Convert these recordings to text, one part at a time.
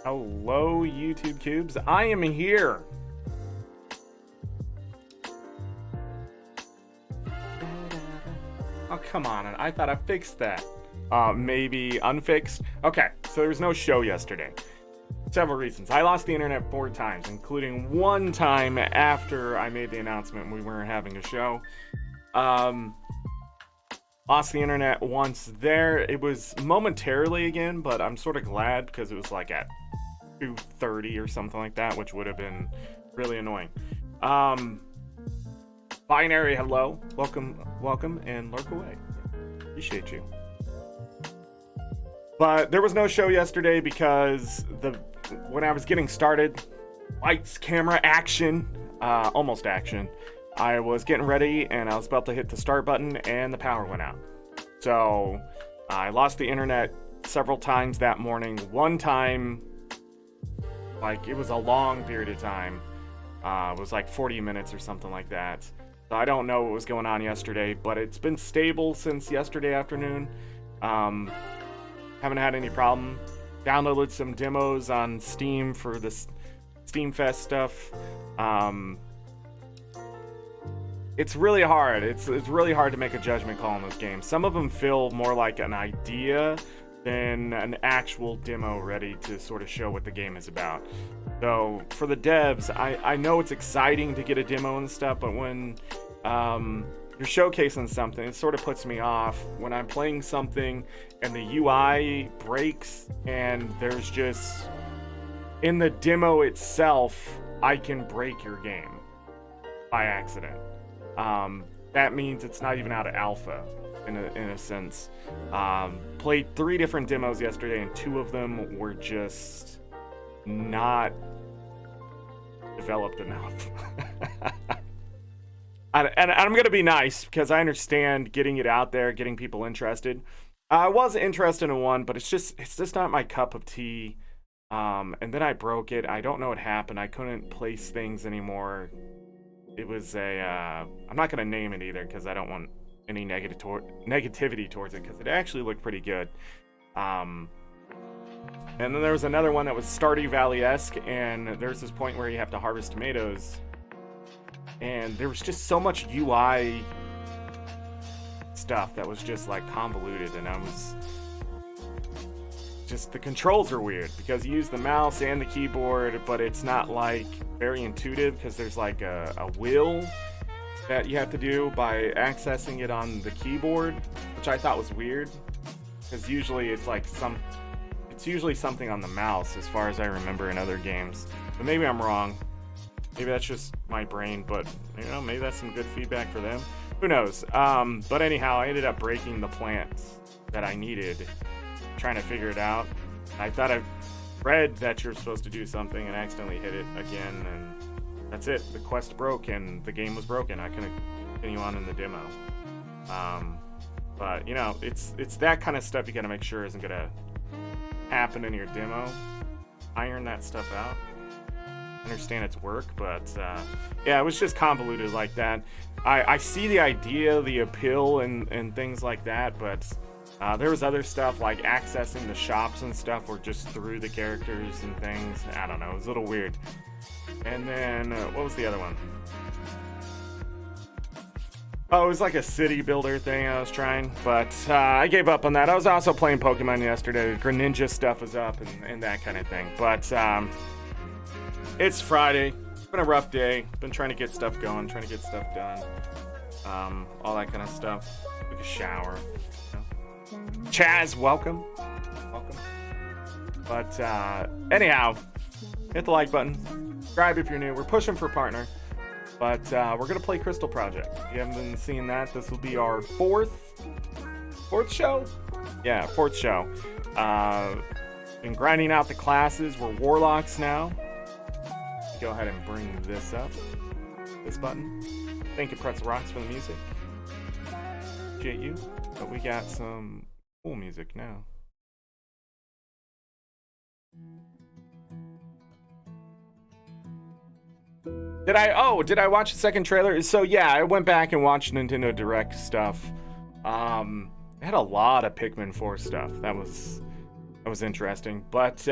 Hello, YouTube Cubes. I am here. Oh, come on. I thought I fixed that. Maybe unfixed. Okay, so there was no show yesterday. Several reasons. I lost the internet 4 times, including one time after I made the announcement we weren't having a show. Lost the internet once there. It was momentarily again, but I'm sort of glad because it was like at 2:30 or something like that, which would have been really annoying. Binary, hello. Welcome, and lurk away. Appreciate you. But there was no show yesterday because when I was getting started, lights, camera, action, almost action. I was getting ready and I was about to hit the start button and the power went out. So I lost the internet several times that morning. One time, like, it was a long period of time. It was like 40 minutes or something like that. So I don't know what was going on yesterday, but it's been stable since yesterday afternoon. Haven't had any problem. Downloaded some demos on Steam for this Steam Fest stuff. It's really hard. It's really hard to make a judgment call on this game. Some of them feel more like an idea than an actual demo ready to sort of show what the game is about. So for the devs, I know it's exciting to get a demo and stuff, but when you're showcasing something, it sort of puts me off when I'm playing something and the UI breaks and there's just, in the demo itself, I can break your game by accident. That means it's not even out of alpha in a sense. Played 3 different demos yesterday and 2 of them were just not developed enough. And I'm going to be nice because I understand getting it out there, getting people interested. I was interested in one, but it's just not my cup of tea. And then I broke it. I don't know what happened. I couldn't place things anymore. It was I'm not gonna name it either because I don't want any negativity towards it, because it actually looked pretty good. And then there was another one that was Stardew Valley-esque, and there's this point where you have to harvest tomatoes, and there was just so much UI stuff that was just like convoluted, and I was just, the controls are weird because you use the mouse and the keyboard, but it's not like very intuitive because there's like a wheel that you have to do by accessing it on the keyboard, which I thought was weird because usually it's like it's usually something on the mouse as far as I remember in other games, but maybe I'm wrong. Maybe that's just my brain, but you know, maybe that's some good feedback for them. Who knows? But anyhow, I ended up breaking the plants that I needed, trying to figure it out. I thought I read that you're supposed to do something and accidentally hit it again, and that's it. The quest broke and the game was broken. I couldn't continue on in the demo. But you know, it's that kind of stuff you gotta make sure isn't gonna happen in your demo. Iron that stuff out. Understand its work, but yeah, it was just convoluted like that. I see the idea, the appeal, and things like that, but there was other stuff like accessing the shops and stuff were just through the characters and things. I don't know, it was a little weird. And then what was the other one? Oh, it was like a city builder thing I was trying, but I gave up on that. I was also playing Pokemon yesterday. The Greninja stuff was up and that kind of thing, but it's Friday. It's been a rough day. Been trying to get stuff going, trying to get stuff done. All that kind of stuff. Took a shower. You know. Chaz, welcome. Welcome. But anyhow, hit the like button. Subscribe if you're new. We're pushing for partner. But we're going to play Crystal Project. If you haven't been seeing that, this will be our fourth show? Yeah, fourth show. Been grinding out the classes. We're Warlocks now. Go ahead and bring this up. This button. Thank you, Pretzel Rocks, for the music. Appreciate you. But we got some cool music now. Did I watch the second trailer? So yeah, I went back and watched Nintendo Direct stuff. It had a lot of Pikmin 4 stuff. That was interesting. But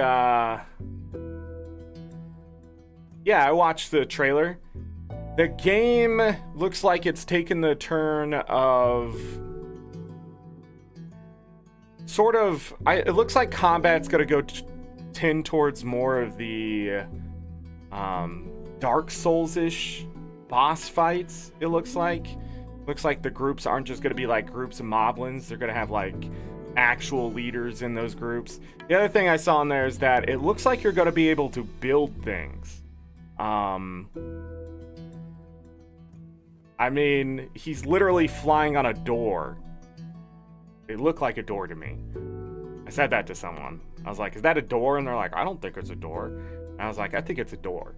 yeah, I watched the trailer. The game looks like it's taken the turn of sort of. It looks like combat's gonna go tend towards more of the Dark Souls-ish boss fights. It looks like the groups aren't just gonna be like groups of moblins. They're gonna have like actual leaders in those groups. The other thing I saw in there is that it looks like you're gonna be able to build things. I mean, he's literally flying on a door. It looked like a door to me. I said that to someone. I was like, is that a door? And they're like, I don't think it's a door. And I was like, I think it's a door.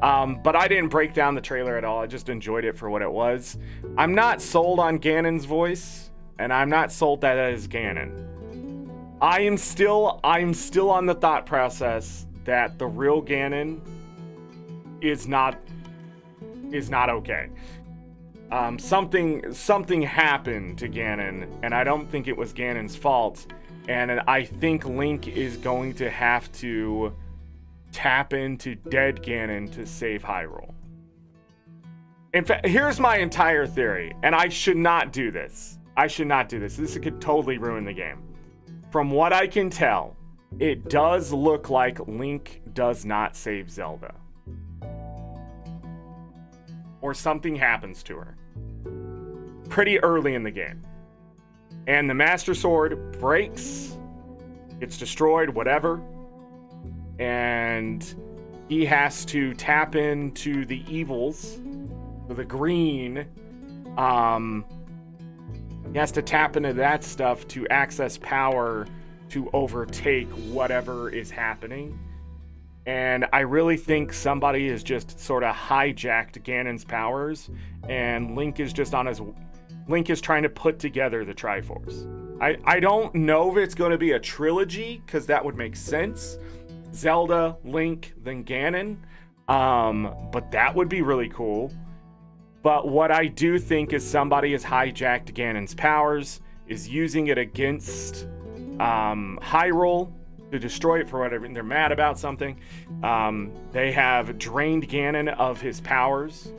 But I didn't break down the trailer at all. I just enjoyed it for what it was. I'm not sold on Ganon's voice, and I'm not sold that it is Ganon. I'm still on the thought process that the real Ganon is not okay. Something happened to Ganon, and I don't think it was Ganon's fault. And I think Link is going to have to tap into dead Ganon to save Hyrule. In fact, here's my entire theory, and I should not do this. This could totally ruin the game. From what I can tell, it does look like Link does not save Zelda. Or something happens to her. Pretty early in the game. And the Master Sword breaks, gets destroyed, whatever. And he has to tap into the evils, the green. He has to tap into that stuff to access power to overtake whatever is happening. And I really think somebody has just sort of hijacked Ganon's powers, and Link is trying to put together the Triforce. I don't know if it's going to be a trilogy, because that would make sense. Zelda, Link, then Ganon. But that would be really cool. But what I do think is somebody has hijacked Ganon's powers, is using it against Hyrule to destroy it for whatever. They're mad about something. They have drained Ganon of his powers.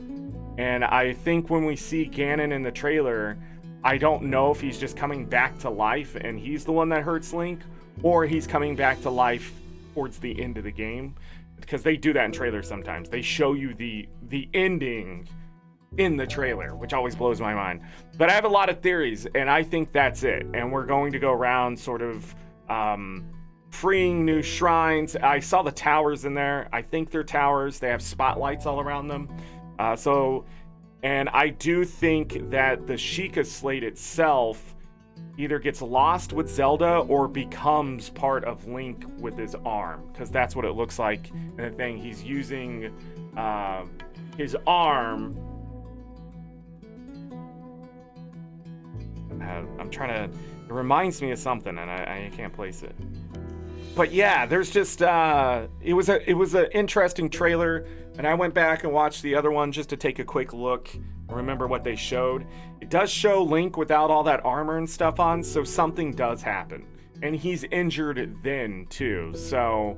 And I think when we see Ganon in the trailer, I don't know if he's just coming back to life and he's the one that hurts Link, or he's coming back to life towards the end of the game. Because they do that in trailers sometimes. They show you the ending in the trailer, which always blows my mind. But I have a lot of theories, and I think that's it. And we're going to go around sort of freeing new shrines. I saw the towers in there. I think they're towers. They have spotlights all around them. And I do think that the Sheikah slate itself either gets lost with Zelda or becomes part of Link with his arm, because that's what it looks like in the thing. He's using his arm. I'm trying to. It reminds me of something, and I can't place it. But yeah, there's just it was an interesting trailer, and I went back and watched the other one just to take a quick look and remember what they showed. It does show Link without all that armor and stuff on, so something does happen, and he's injured then too. So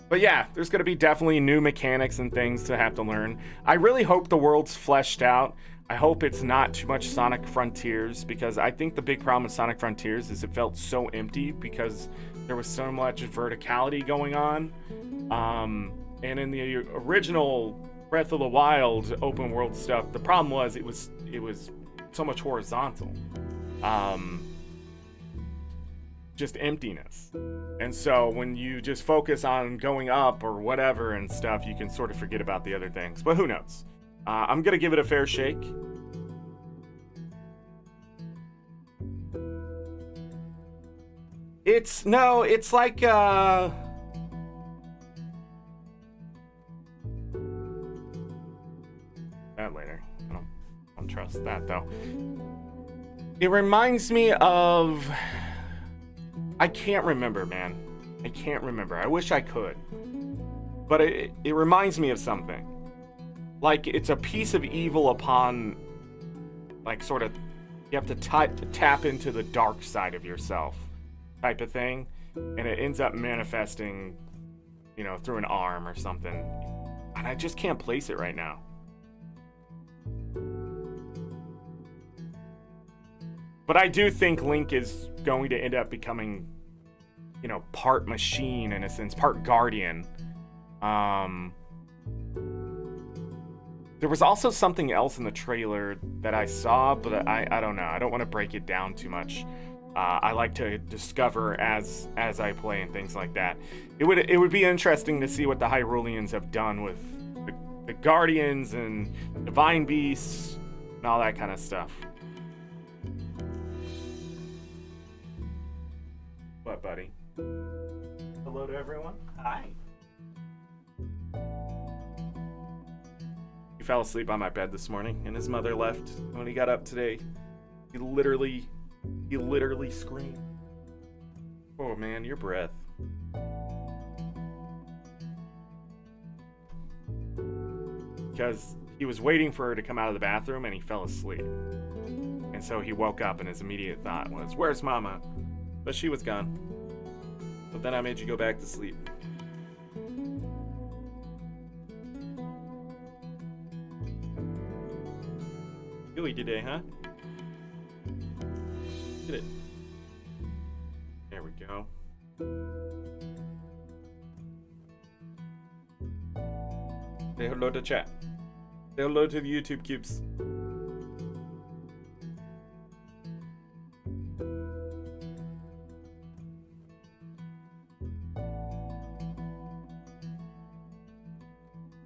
but yeah, there's going to be definitely new mechanics and things to have to learn. I really hope the world's fleshed out. I hope it's not too much Sonic Frontiers, because I think the big problem with Sonic Frontiers is it felt so empty because there was so much verticality going on. And in the original Breath of the Wild open world stuff, the problem was it was so much horizontal. Just emptiness. And so when you just focus on going up or whatever and stuff, you can sort of forget about the other things. But who knows? I'm gonna give it a fair shake. It's like that later. I don't trust that though. It reminds me of, I can't remember, man. I can't remember. I wish I could. But it reminds me of something. Like, it's a piece of evil upon, like, sort of, you have to tap into the dark side of yourself type of thing. And it ends up manifesting, you know, through an arm or something. And I just can't place it right now. But I do think Link is going to end up becoming, you know, part machine in a sense, part guardian. There was also something else in the trailer that I saw, but I don't know. I don't want to break it down too much. I like to discover as I play and things like that. It would be interesting to see what the Hyruleans have done with the Guardians and Divine Beasts and all that kind of stuff. What, buddy? Hello to everyone. Hi. He fell asleep on my bed this morning, and his mother left. When he got up today, he literally screamed. Oh man, your breath. Because he was waiting for her to come out of the bathroom, and he fell asleep. And so he woke up, and his immediate thought was, "Where's Mama?" But she was gone. But then I made you go back to sleep. Gooey today, huh? Get it. There we go. Say hello to chat. Say hello to the YouTube cubes.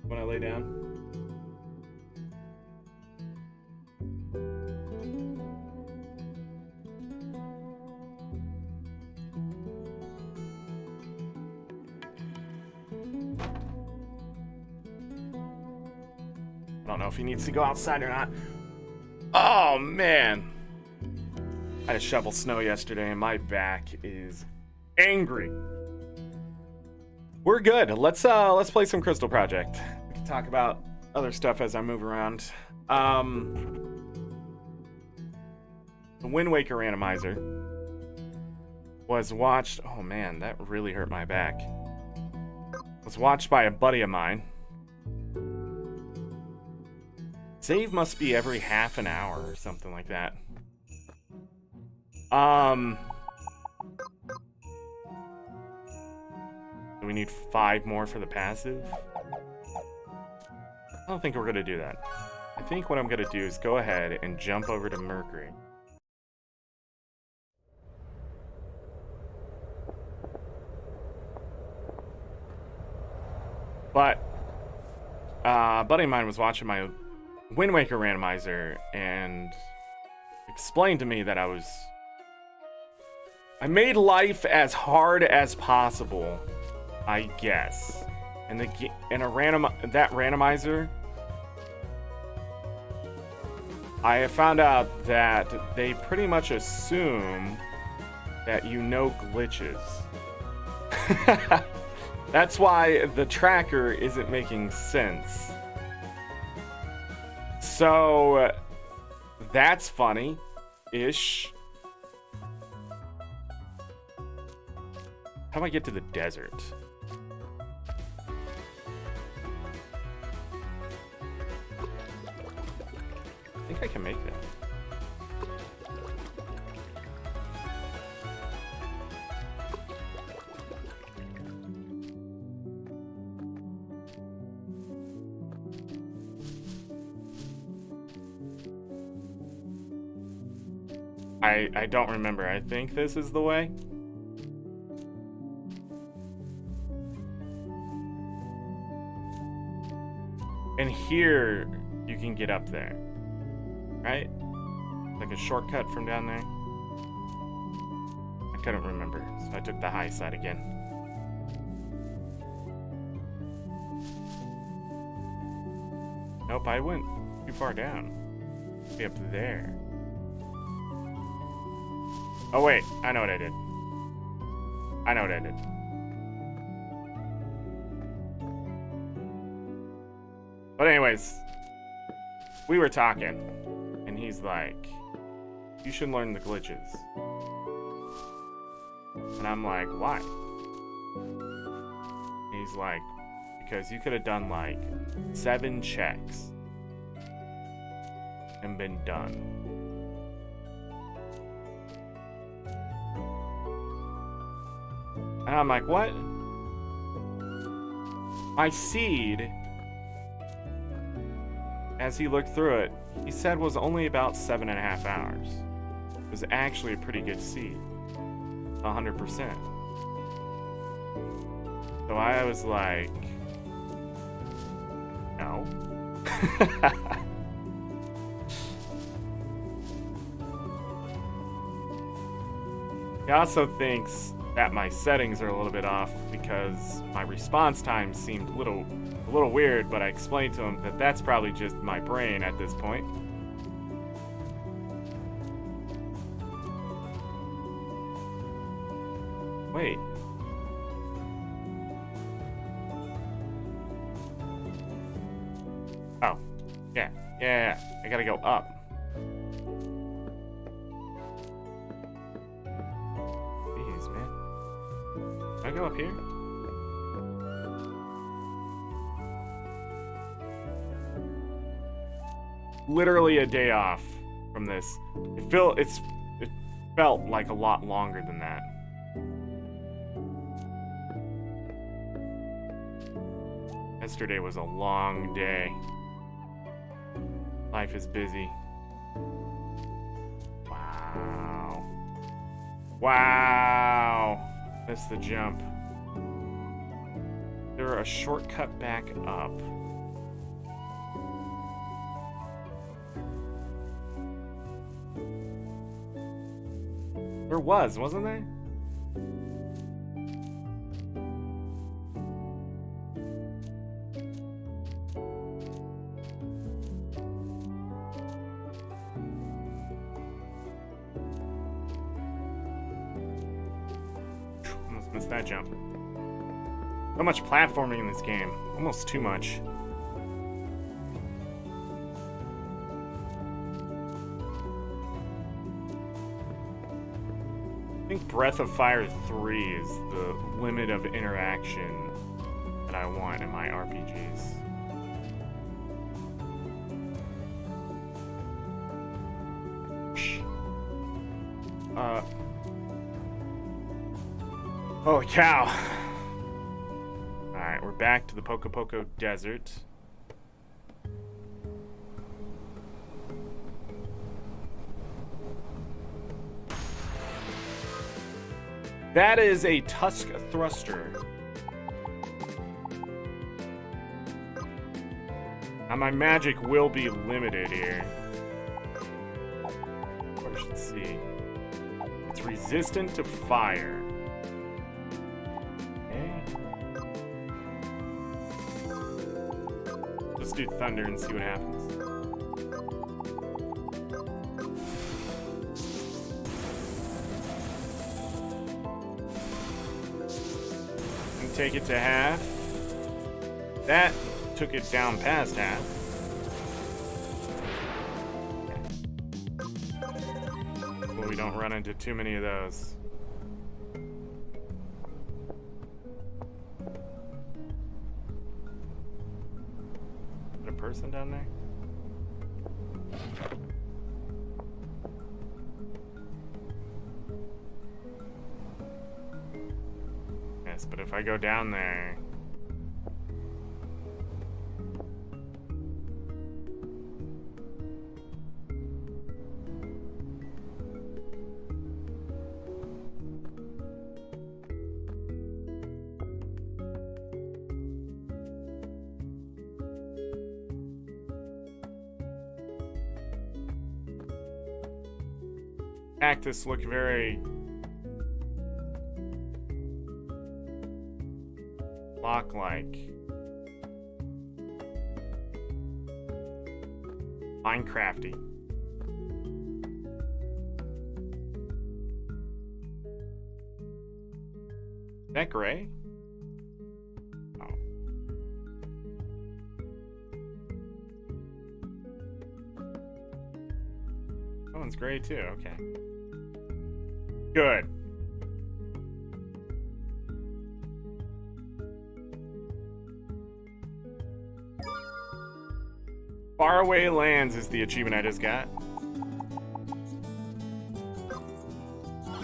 When I lay down. I don't know if he needs to go outside or not. Oh, man. I had to shovel snow yesterday, and my back is angry. We're good. Let's play some Crystal Project. We can talk about other stuff as I move around. The Wind Waker randomizer was watched. Oh man, that really hurt my back. Was watched by a buddy of mine. Save must be every half an hour or something like that. Do we need 5 more for the passive? I don't think we're gonna do that. I think what I'm gonna do is go ahead and jump over to Mercury. But a buddy of mine was watching my Wind Waker randomizer and explained to me that I made life as hard as possible, I guess. And that randomizer, I have found out that they pretty much assume that you know glitches. That's why the tracker isn't making sense. So that's funny-ish. How do I get to the desert? I think I can make that. I don't remember. I think this is the way. And here you can get up there, right? Like a shortcut from down there. I couldn't remember, so I took the high side again. Nope, I went too far down. Be up there. Oh wait, I know what I did. I know what I did. But anyways, we were talking, and he's like, you should learn the glitches. And I'm like, why? And he's like, because you could have done like 7 checks and been done. And I'm like, what? My seed, as he looked through it, he said was only about 7.5 hours. It was actually a pretty good seed. 100%. So I was like, no. He also thinks that my settings are a little bit off because my response time seemed a little weird, but I explained to him that that's probably just my brain at this point. Wait. Oh. Yeah. I gotta go up. Jeez, man. Can I go up here? Literally a day off from this. It felt like a lot longer than that. Yesterday was a long day. Life is busy. Wow. That's the jump. There a shortcut back up. There wasn't there? Missed that jump. So much platforming in this game. Almost too much. I think Breath of Fire 3 is the limit of interaction that I want in my RPGs. Holy cow. Alright, we're back to the Poco Poco Desert. That is a Tusk Thruster. Now my magic will be limited here. I should see. It's resistant to fire. Okay. Let's do thunder and see what happens. Take it to half. That took it down past half. Well, we don't run into too many of those. Is there a person down there? But if I go down there, cactus look very like Minecrafty. Is that gray? Oh. That one's gray too, okay. Good. Faraway Lands is the achievement I just got.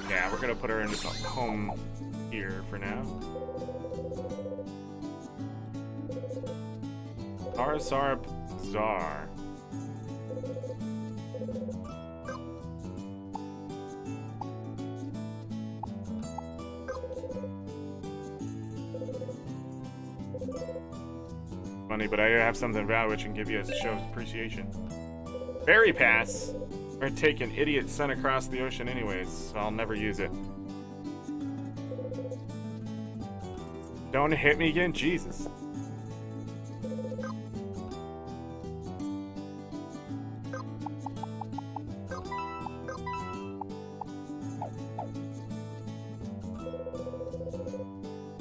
Yeah, we're gonna put her in home here for now. AngryZorric Czar. Funny, but I have something about which can give you a show of appreciation. Ferry pass. We're gonna take an idiot sent across the ocean anyways, so I'll never use it. Don't hit me again, Jesus.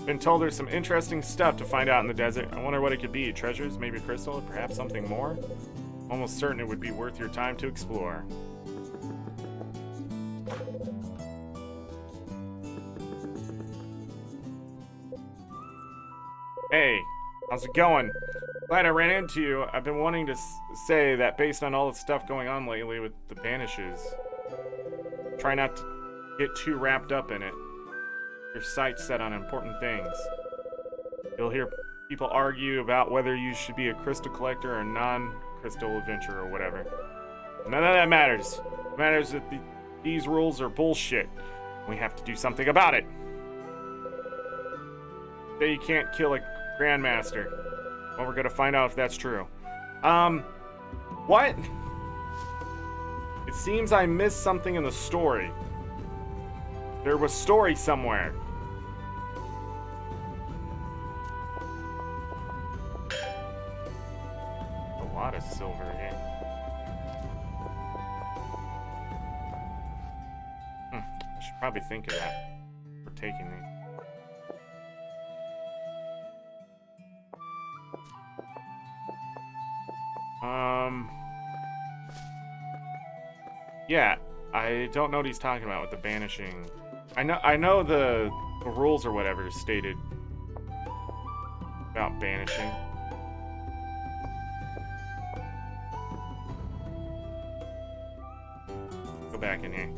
Been told there's some interesting stuff to find out in the desert. I wonder what it could be. Treasures, maybe a crystal, or perhaps something more? Almost certain it would be worth your time to explore. Hey, how's it going? Glad I ran into you. I've been wanting to say that based on all the stuff going on lately with the banishes, try not to get too wrapped up in it. Your sights set on important things. You'll hear people argue about whether you should be a crystal collector or a non-crystal adventurer or whatever. None of that matters. It matters that these rules are bullshit. We have to do something about it. Say you can't kill a grandmaster. Well, we're gonna find out if that's true. What? It seems I missed something in the story. There was story somewhere. A lot of silver here. I should probably think of that for taking these. Yeah, I don't know what he's talking about with the banishing. I know the rules or whatever is stated about banishing. Go back in here.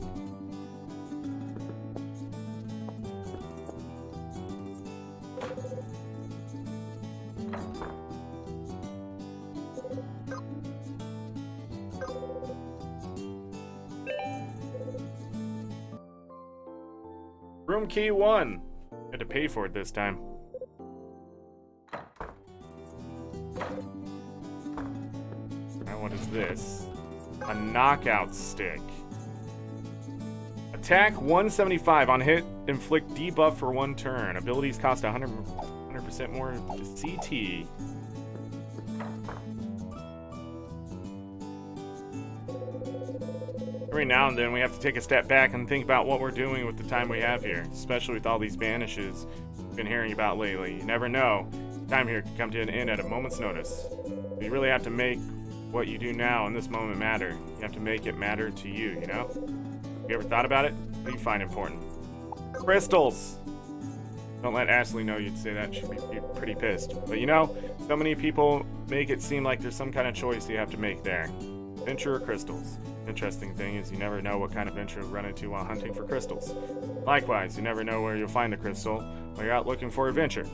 Room key 1. Had to pay for it this time. Now what is this? A knockout stick. Attack 175. On hit, inflict debuff for 1 turn. Abilities cost 100% more CT. Every now and then we have to take a step back and think about what we're doing with the time we have here, especially with all these banishes we've been hearing about lately. You never know. Time here can come to an end at a moment's notice. You really have to make what you do now in this moment matter. You have to make it matter to you, you know? You ever thought about it? What do you find important? Crystals! Don't let Ashley know you'd say that. She'd be pretty pissed. But you know, so many people make it seem like there's some kind of choice you have to make there. Venture or crystals? Interesting thing is you never know what kind of venture you'll run into while hunting for crystals. Likewise, you never know where you'll find a crystal while you're out looking for adventure.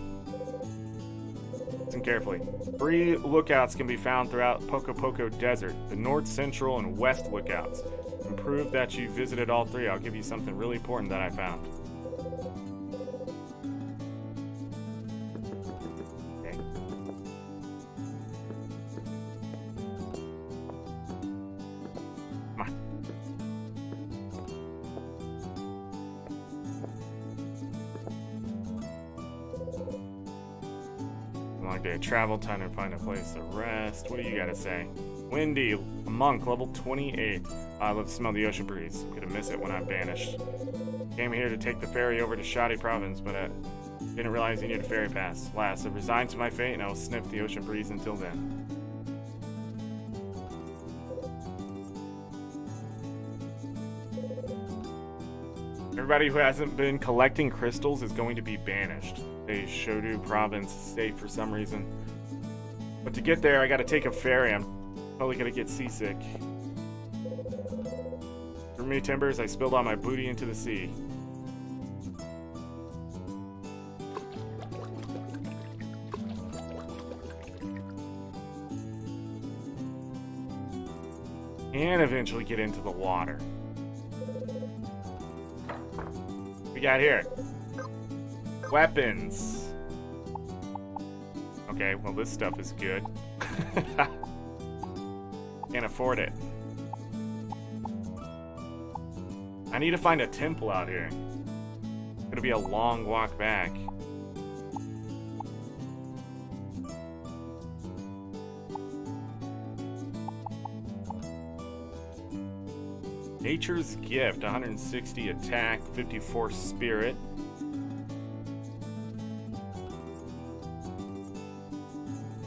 Listen carefully. 3 lookouts can be found throughout Poco Poco Desert, the north, central, and west lookouts. And prove that you visited all 3, I'll give you something really important that I found. Okay. Come on. Long day of travel, time to find a place to rest. What do you gotta say? Windy, a monk, level 28. I love to smell the ocean breeze. I'm gonna miss it when I'm banished. Came here to take the ferry over to Shoddy Province, but I didn't realize you needed a ferry pass. Last, I've resigned to my fate, and I will sniff the ocean breeze until then. Everybody who hasn't been collecting crystals is going to be banished. The Shodu Province is safe for some reason. But to get there, I gotta take a ferry. I'm probably gonna get seasick. For me, timbers, I spilled all my booty into the sea. And eventually get into the water. What we got here? Weapons. Okay, well this stuff is good. Can't afford it. I need to find a temple out here. It's gonna be a long walk back. Nature's Gift, 160 attack, 54 spirit.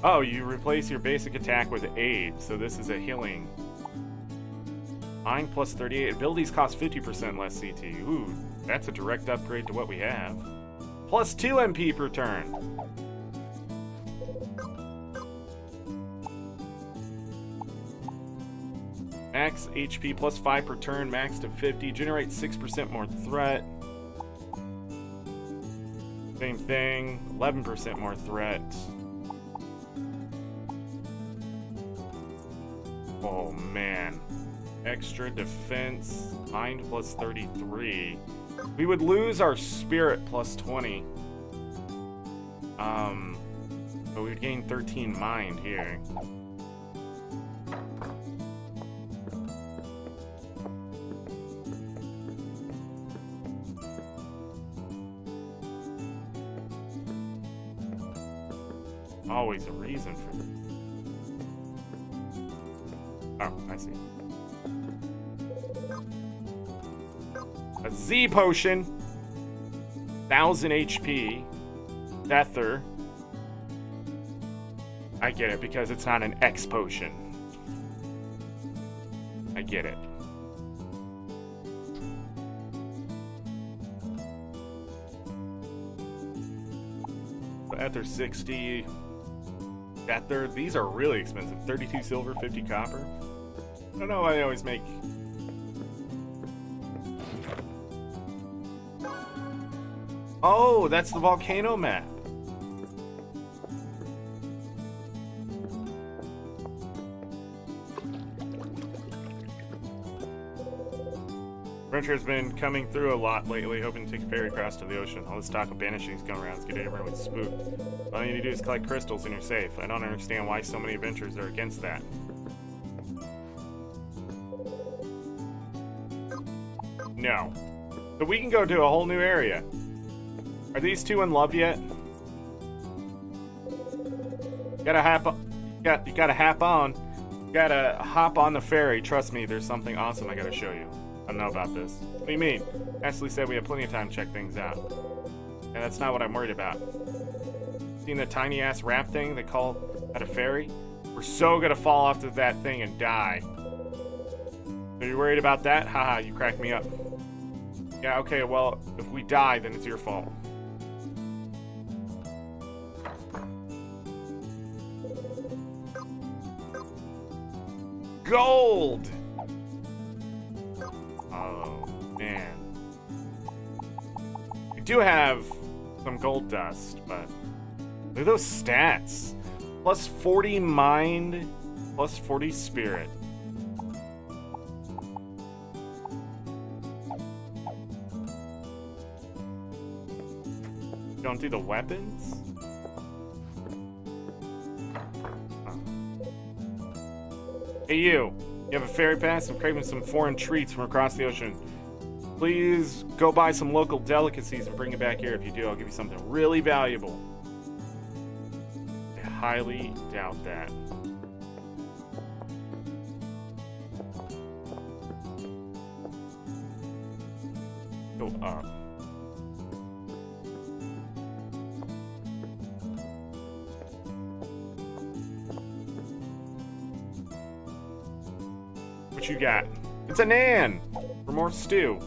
Oh, you replace your basic attack with aid, so this is a healing. Mind plus 38. Abilities cost 50% less CT. Ooh, that's a direct upgrade to what we have. Plus 2 MP per turn. Max HP plus 5 per turn, max to 50. Generates 6% more threat. Same thing, 11% more threat. Oh man. Extra defense, mind plus 33. We would lose our spirit plus 20. But we would gain 13 mind here. Always a reason for this. Oh, I see. A Z potion. 1000 HP. Ether. I get it, because it's not an X potion. I get it. Ether 60. Ether, these are really expensive. 32 silver, 50 copper. I don't know why they always make. Oh, that's the volcano map. Adventure has been coming through a lot lately, hoping to take a ferry across to the ocean. All this talk of banishing's going around. It's getting everyone spooked. All you need to do is collect crystals and you're safe. I don't understand why so many adventurers are against that. No. But we can go to a whole new area. Are these two in love yet? You gotta hop on. You gotta hop on the ferry. Trust me, there's something awesome I gotta show you. I don't know about this. What do you mean? Ashley said we have plenty of time to check things out. And that's not what I'm worried about. Seen the tiny ass raft thing they call at a ferry? We're so gonna fall off to that thing and die. Are you worried about that? Haha, you cracked me up. Yeah, okay, well, if we die, then it's your fault. Gold! Oh, man. We do have some gold dust, but look at those stats. Plus 40 mind, plus 40 spirit. Don't do the weapons? Oh. Hey you have a ferry pass? I'm craving some foreign treats from across the ocean. Please go buy some local delicacies and bring it back here. If you do, I'll give you something really valuable. I highly doubt that. Go up. What you got? It's a Nan! For more stew.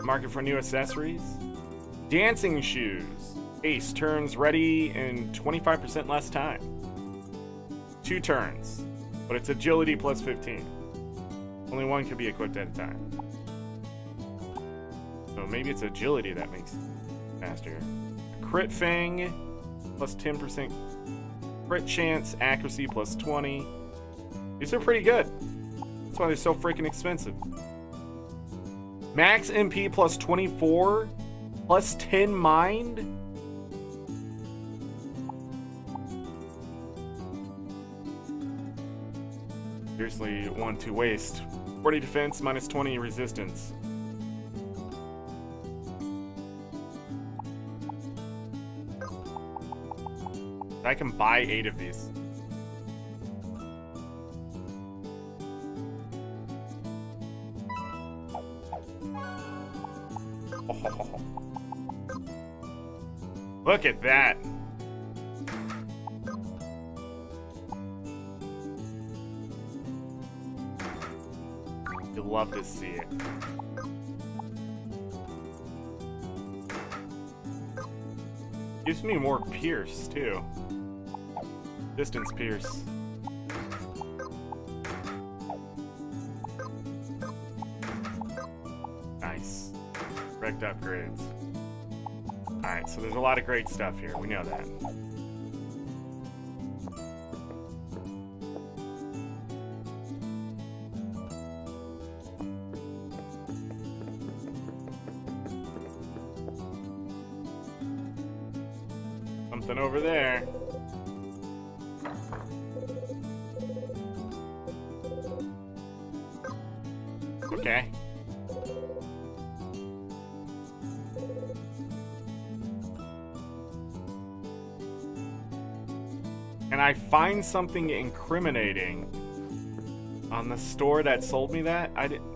Market for new accessories. Dancing shoes. Ace turns ready in 25% less time. 2 turns. But it's agility plus 15. Only one can be equipped at a time. So maybe it's agility that makes it faster. Crit Fang plus 10%. Crit chance, accuracy plus 20. These are pretty good. That's why they're so freaking expensive. Max MP plus 24, plus 10 mind. Seriously, one to waste. 40 defense, minus 20 resistance. I can buy 8 of these. Oh. Look at that. You'll love to see it. Gives me more pierce too. Distance pierce. Nice. Direct upgrades. Alright, so there's a lot of great stuff here. We know that. Something over there. Okay. And I find something incriminating on the store that sold me that. I didn't.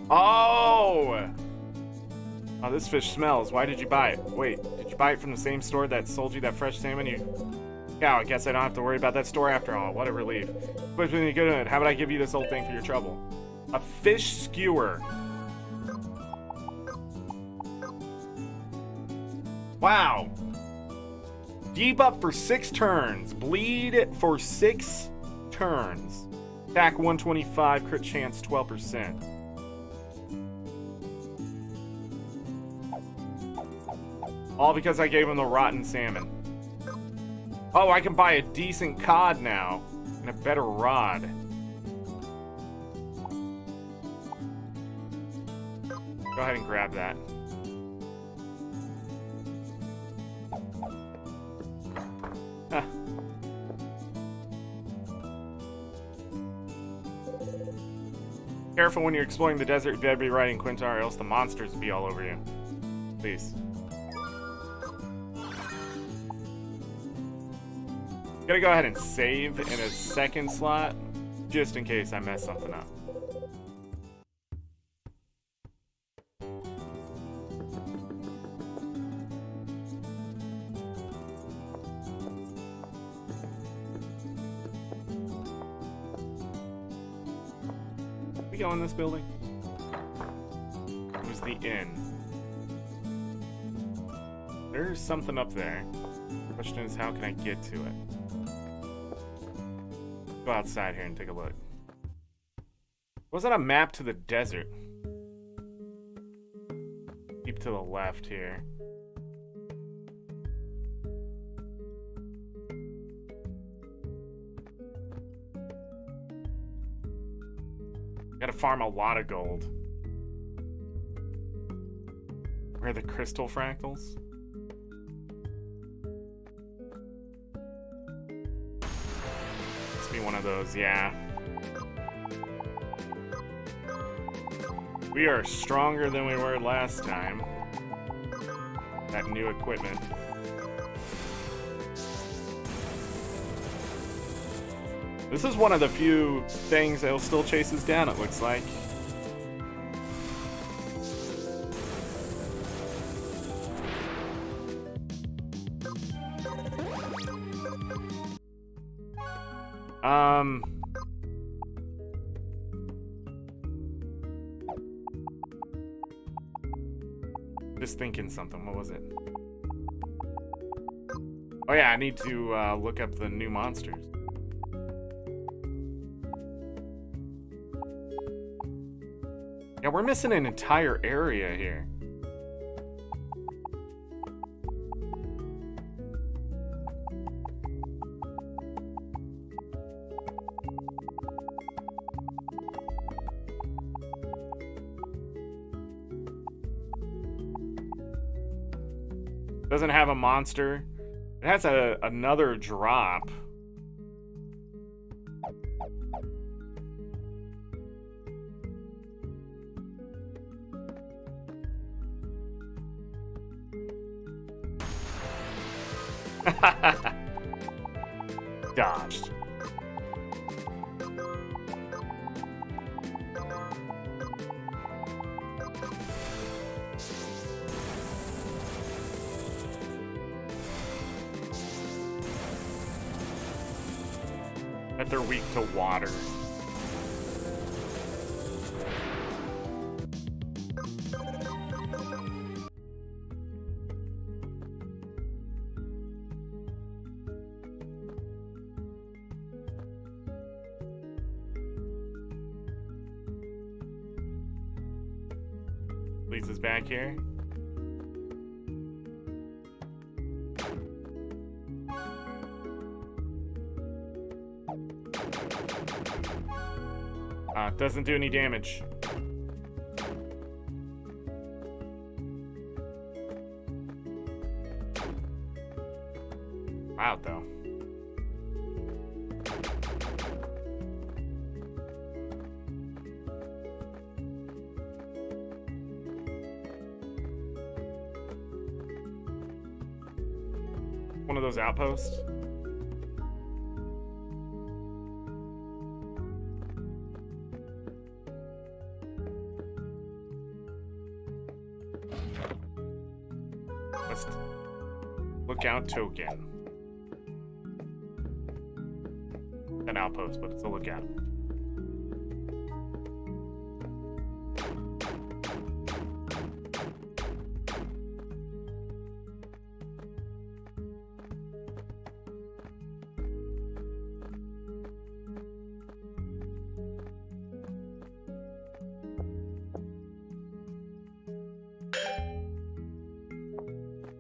Oh! Oh, this fish smells. Why did you buy it? Wait, did you buy it from the same store that sold you that fresh salmon? Yeah, I guess I don't have to worry about that store after all. What a relief. But when you go to it, how about I give you this old thing for your trouble? A fish skewer. Wow. Debuff for 6 turns. Bleed for 6 turns. Attack 125, crit chance 12%. All because I gave him the rotten salmon. Oh, I can buy a decent cod now. And a better rod. Go ahead and grab that. Huh. Careful when you're exploring the desert. You better be riding Quintar, or else the monsters will be all over you. Please. Gotta go ahead and save in a second slot, just in case I mess something up. We go in this building? It was the inn. There's something up there. The question is, how can I get to it? Go outside here and take a look. Was that a map to the desert? Keep to the left here. Gotta farm a lot of gold. Where are the crystal fractals? Must be one of those, yeah. We are stronger than we were last time. That new equipment. This is one of the few things that'll still chase us down, it looks like. Just thinking something. What was it? Oh yeah, I need to look up the new monsters. Yeah, we're missing an entire area here. Doesn't have a monster. It has another drop. Dodged. That they're weak to water. Leads us back here. Doesn't do any damage. Wow, though. One of those outposts. Dust. Lookout token. An outpost, but it's a lookout.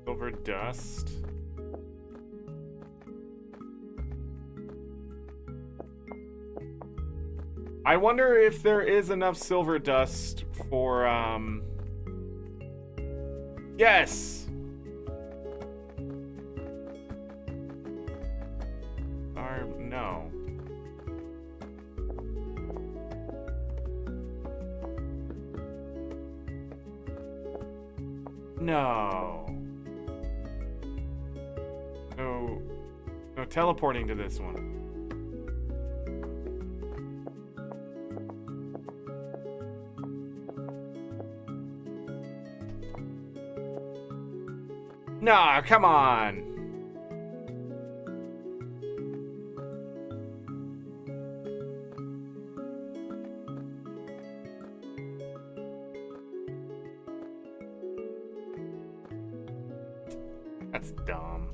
Silver dust. I wonder if there is enough silver dust for, yes! Or, no. No. No teleporting to this one. Nah, come on. That's dumb.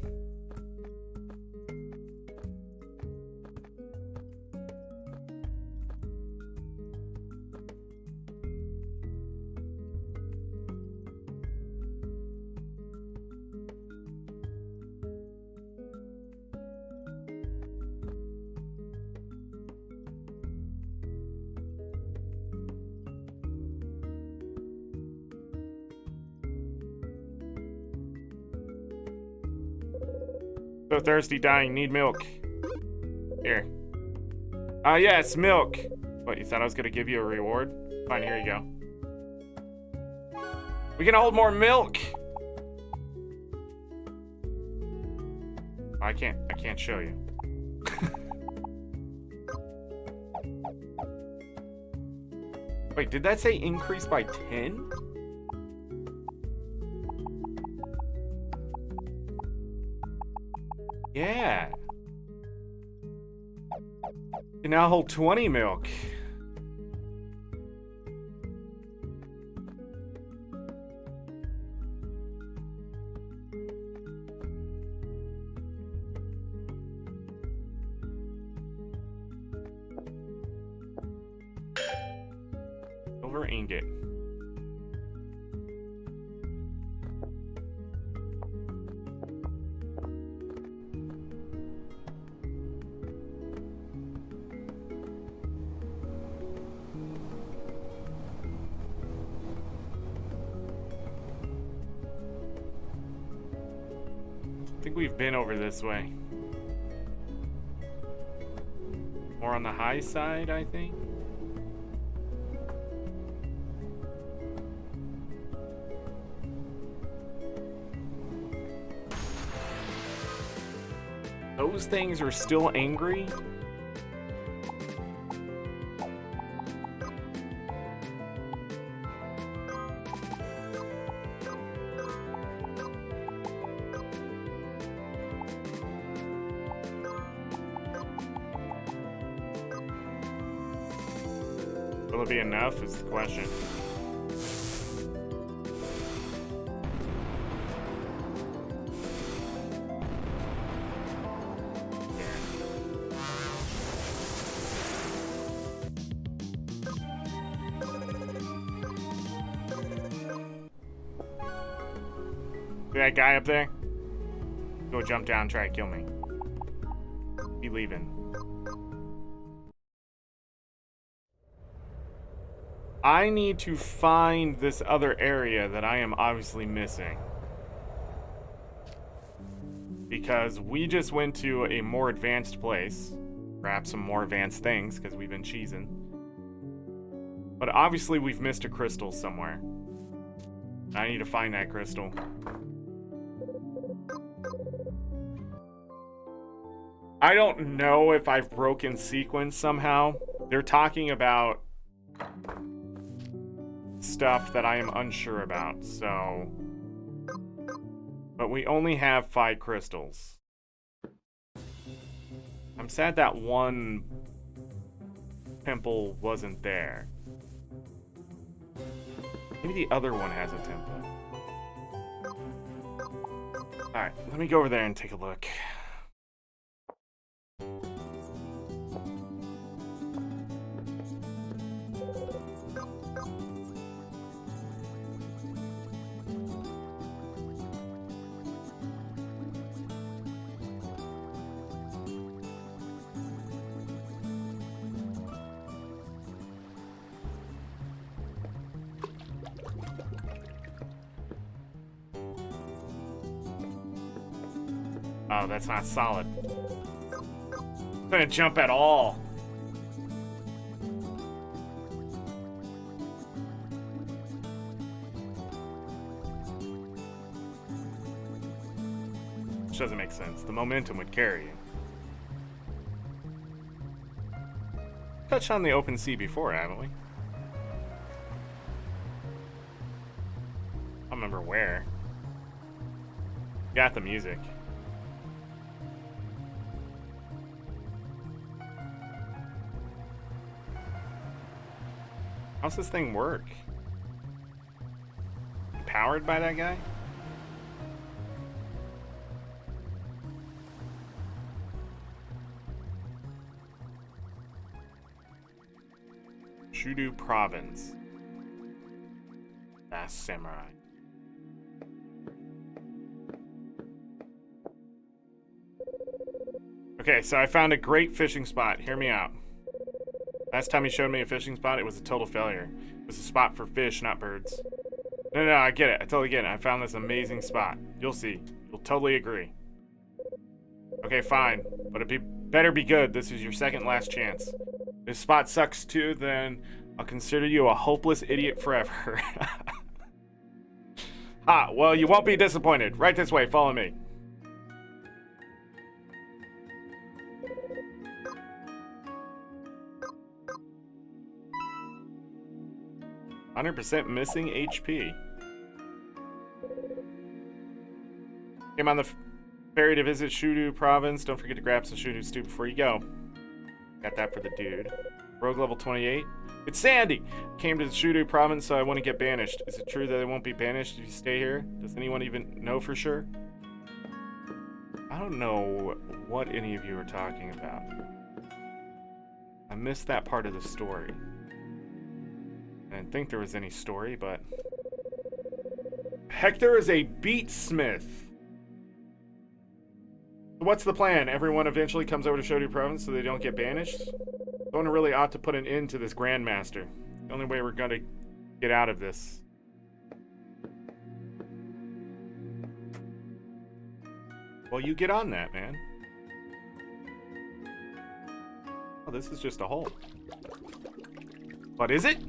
So thirsty, dying, need milk. Here. Yes, milk. What, you thought I was gonna give you a reward? Fine, here you go. We can hold more milk! I can't show you. Wait, did that say increase by 10? Yeah. You now hold 20 milk. Silver ingot. I think we've been over this way. More on the high side, I think. Those things are still angry? Will it be enough is the question. See that guy up there? Go jump down, try to kill me. Be leaving. I need to find this other area that I am obviously missing. Because we just went to a more advanced place. Perhaps some more advanced things, because we've been cheesing. But obviously we've missed a crystal somewhere. I need to find that crystal. I don't know if I've broken sequence somehow. They're talking about stuff that I am unsure about, so But we only have 5 crystals. I'm sad that one temple wasn't there. Maybe the other one has a temple. Alright, let me go over there and take a look. Oh, that's not solid. I'm gonna jump at all. Which doesn't make sense. The momentum would carry you. Touched on the open sea before, haven't we? I don't remember where. Got the music. How's this thing work? Powered by that guy? Shudu Province. Last Samurai. Okay, so I found a great fishing spot. Hear me out. Last time he showed me a fishing spot, it was a total failure. It was a spot for fish, not birds. No, I get it. I totally get it. I found this amazing spot. You'll see. You'll totally agree. Okay, fine. But it better be good. This is your second last chance. If this spot sucks too, then I'll consider you a hopeless idiot forever. Ah, well, you won't be disappointed. Right this way. Follow me. %, missing HP. Came on the ferry to visit Shudu Province. Don't forget to grab some Shudu stew before you go. Got that for the dude. Rogue level 28. It's Sandy! Came to the Shudu Province, so I want to get banished. Is it true that I won't be banished if you stay here? Does anyone even know for sure? I don't know what any of you are talking about. I missed that part of the story. I didn't think there was any story, but... Hector is a beatsmith. What's the plan? Everyone eventually comes over to Shudu Province so they don't get banished? Someone really ought to put an end to this Grandmaster. The only way we're gonna get out of this. Well, you get on that, man. Oh, this is just a hole. What is it?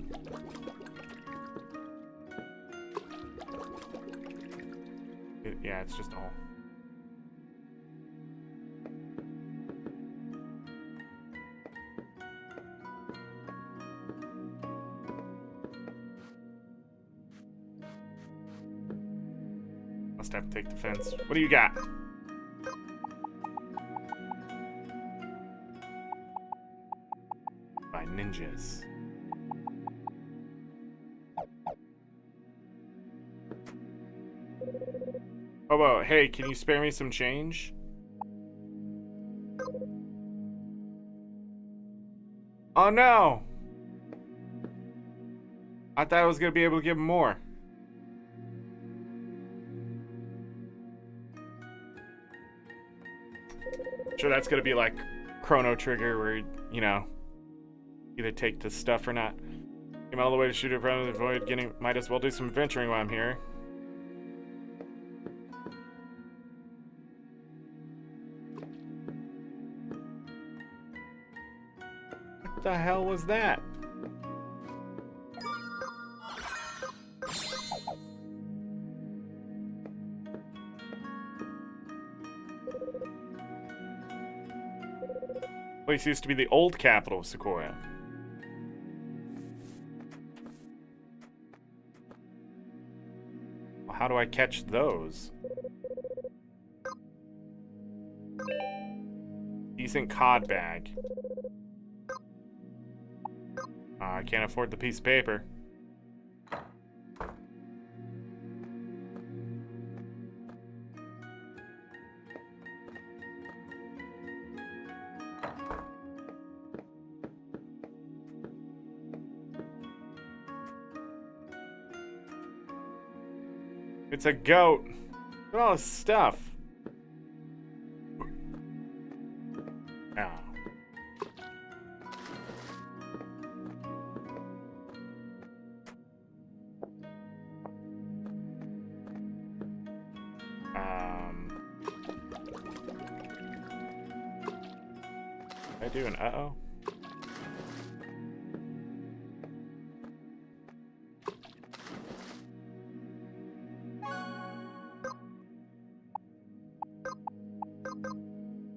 Yeah, it's just a hole. Must have to take the fence. What do you got? By ninjas. Hobo, hey, can you spare me some change? Oh no! I thought I was gonna be able to give him more. Sure, that's gonna be like Chrono Trigger where, you know, either take the stuff or not. Came all the way to shoot it around the void, getting, might as well do some adventuring while I'm here. What the hell was that? Place used to be the old capital of Sequoia. Well, how do I catch those? decent cod bag. I can't afford the piece of paper. It's a goat. Look at all this stuff. Oh. I do an uh-oh.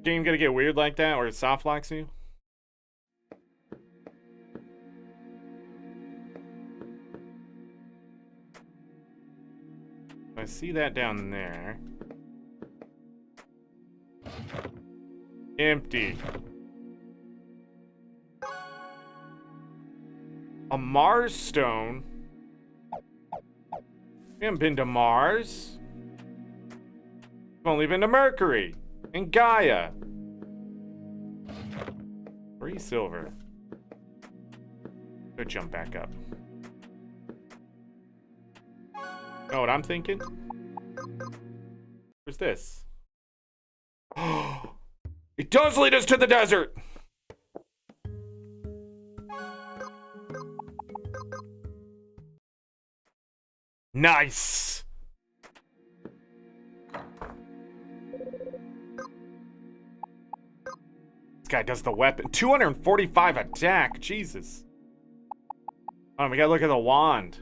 Game gonna get weird like that, or it soft locks you? I see that down there. Empty. A Mars stone? We haven't been to Mars. We've only been to Mercury and Gaia. 3 silver. Go jump back up. Know what I'm thinking? Where's this? Oh, it does lead us to the desert! Nice! This guy does the weapon. 245 attack, Jesus. We gotta look at the wand.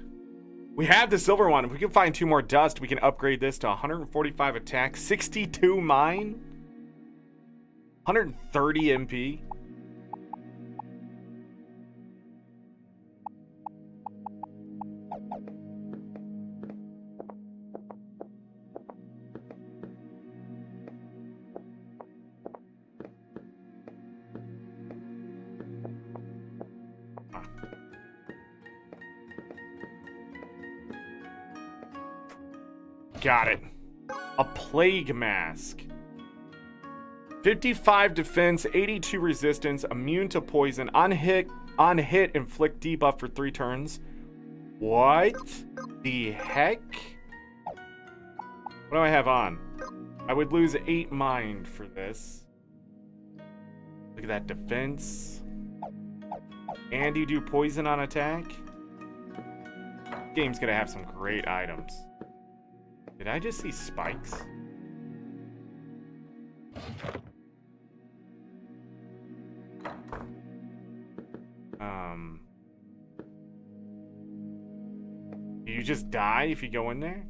We have the silver wand. If we can find 2 more dust, we can upgrade this to 145 attack, 62 mine, 130 MP. Got it. A plague mask. 55 defense, 82 resistance, immune to poison. On hit, inflict debuff for 3 turns. What the heck? What do I have on? I would lose 8 mind for this. Look at that defense. And you do poison on attack. Game's gonna have some great items. Did I just see spikes? Do you just die if you go in there?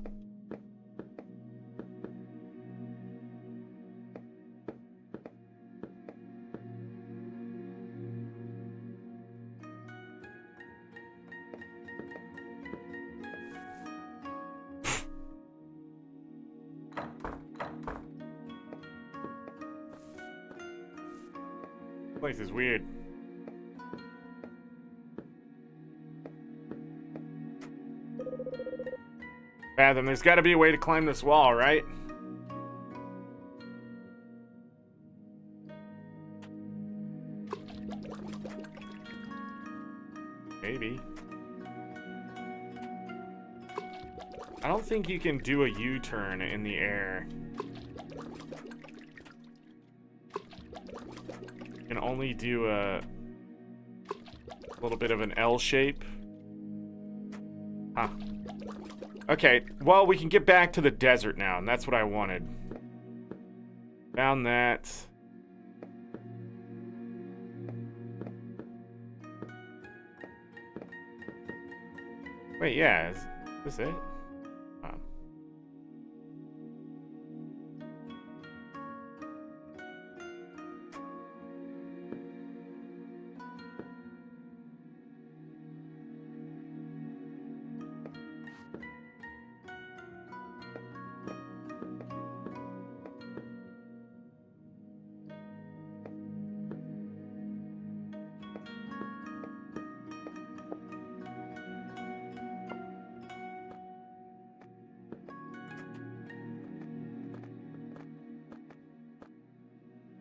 This place is weird. Fathom, there's got to be a way to climb this wall, right? Maybe. I don't think you can do a U-turn in the air. You can only do a little bit of an L shape. Huh. Okay, well, we can get back to the desert now, and that's what I wanted. Found that. Wait, yeah, is this it? Oh.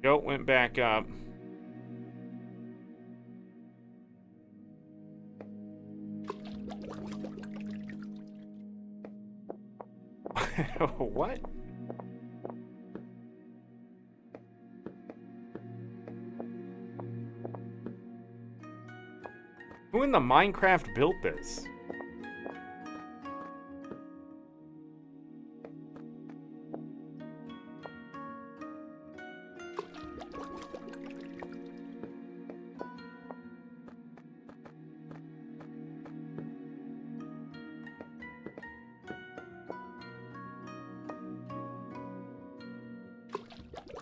Goat went back up. What? Who in the Minecraft built this?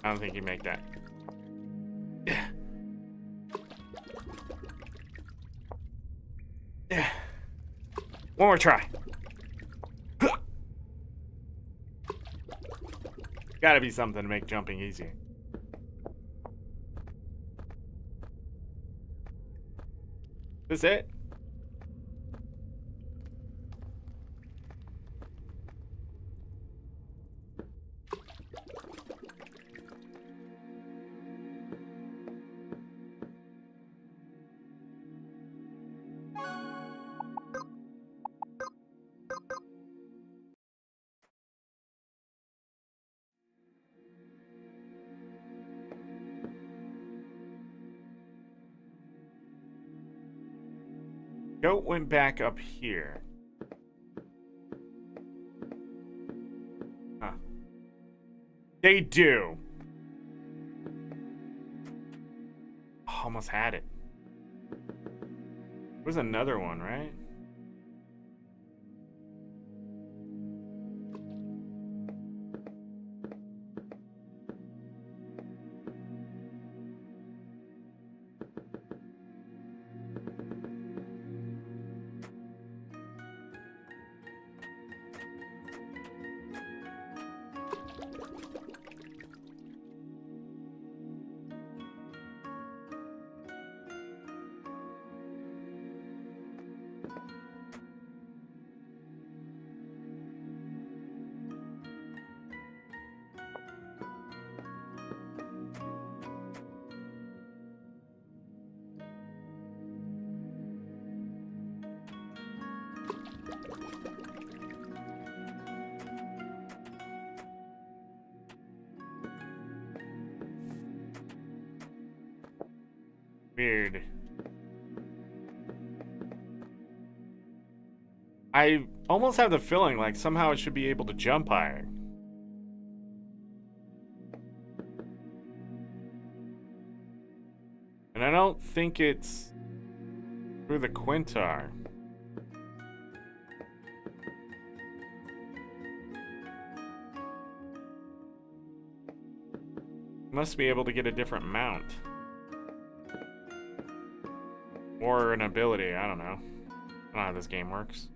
I don't think you make that. Yeah. Yeah. One more try. Gotta be something to make jumping easy. This it? Goat went back up here. Huh. They do. Almost had it. There's another one, right? Weird. I almost have the feeling like somehow it should be able to jump higher. And I don't think it's through the Quintar. Must be able to get a different mount. Or an ability, I don't know. I don't know how this game works.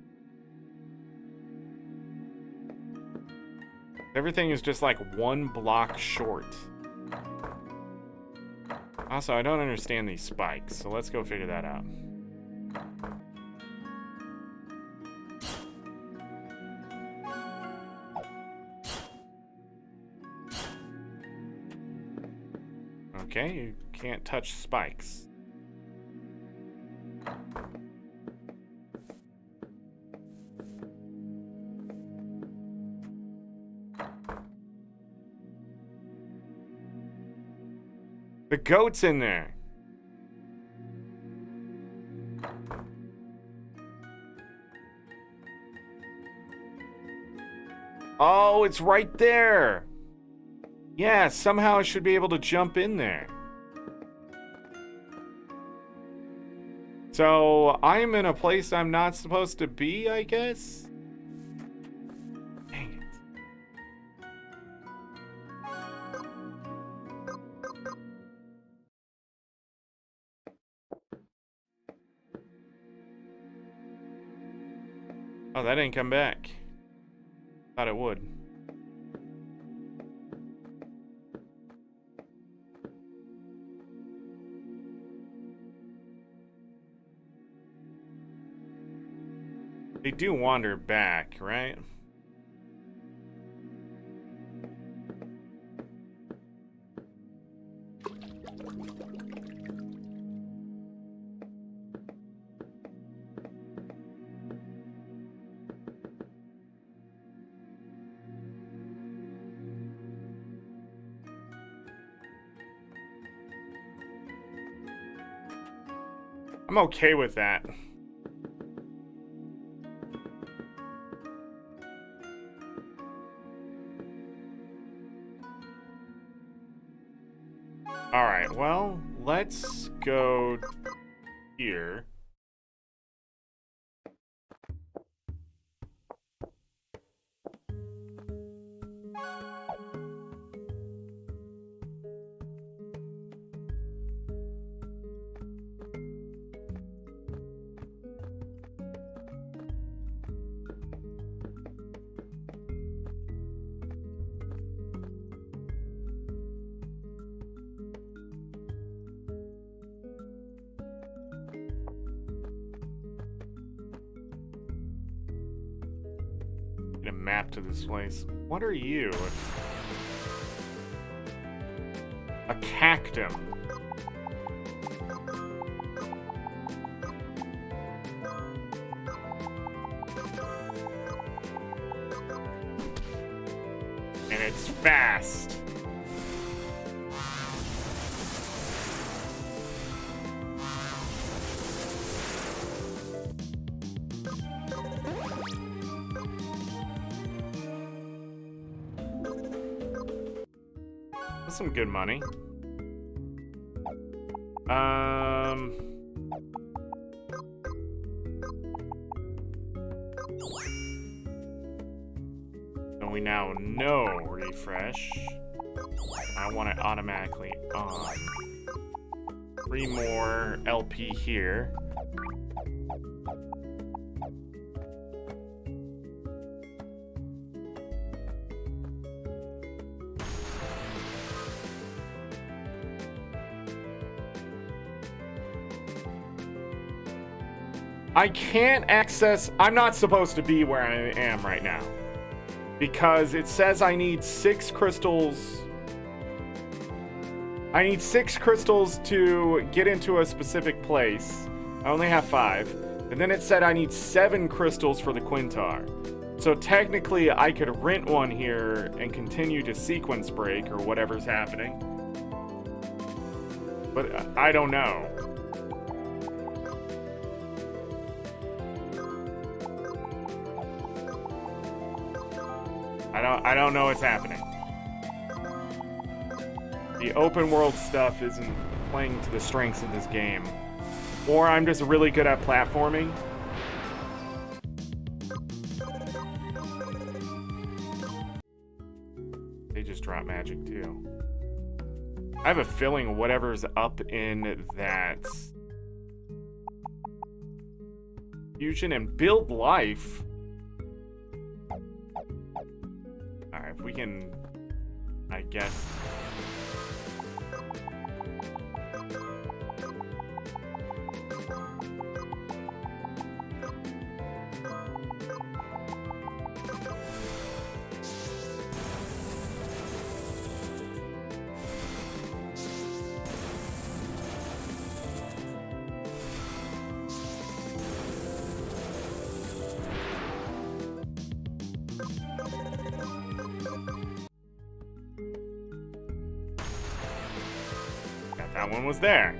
Everything is just like one block short. Also, I don't understand these spikes, so let's go figure that out. Okay, you can't touch spikes. The goat's in there. Oh, it's right there. Yeah, somehow I should be able to jump in there. So, I'm in a place I'm not supposed to be, I guess? Dang it. Oh, that didn't come back. Thought it would. They do wander back, right? I'm okay with that. Alright, well, let's go here. Get a map to this place. What are you? A cactum. And it's fast. That's some good money. And we now know refresh. I want it automatically on. 3 more LP here. I can't access... I'm not supposed to be where I am right now. Because it says I need 6 crystals... I need 6 crystals to get into a specific place. I only have 5. And then it said I need 7 crystals for the Quintar. So technically I could rent one here and continue to sequence break or whatever's happening. But I don't know. I don't know what's happening. The open world stuff isn't playing to the strengths of this game. Or I'm just really good at platforming. They just drop magic too. I have a feeling whatever's up in that fusion and build life. Alright, if we can, I guess. That one was there.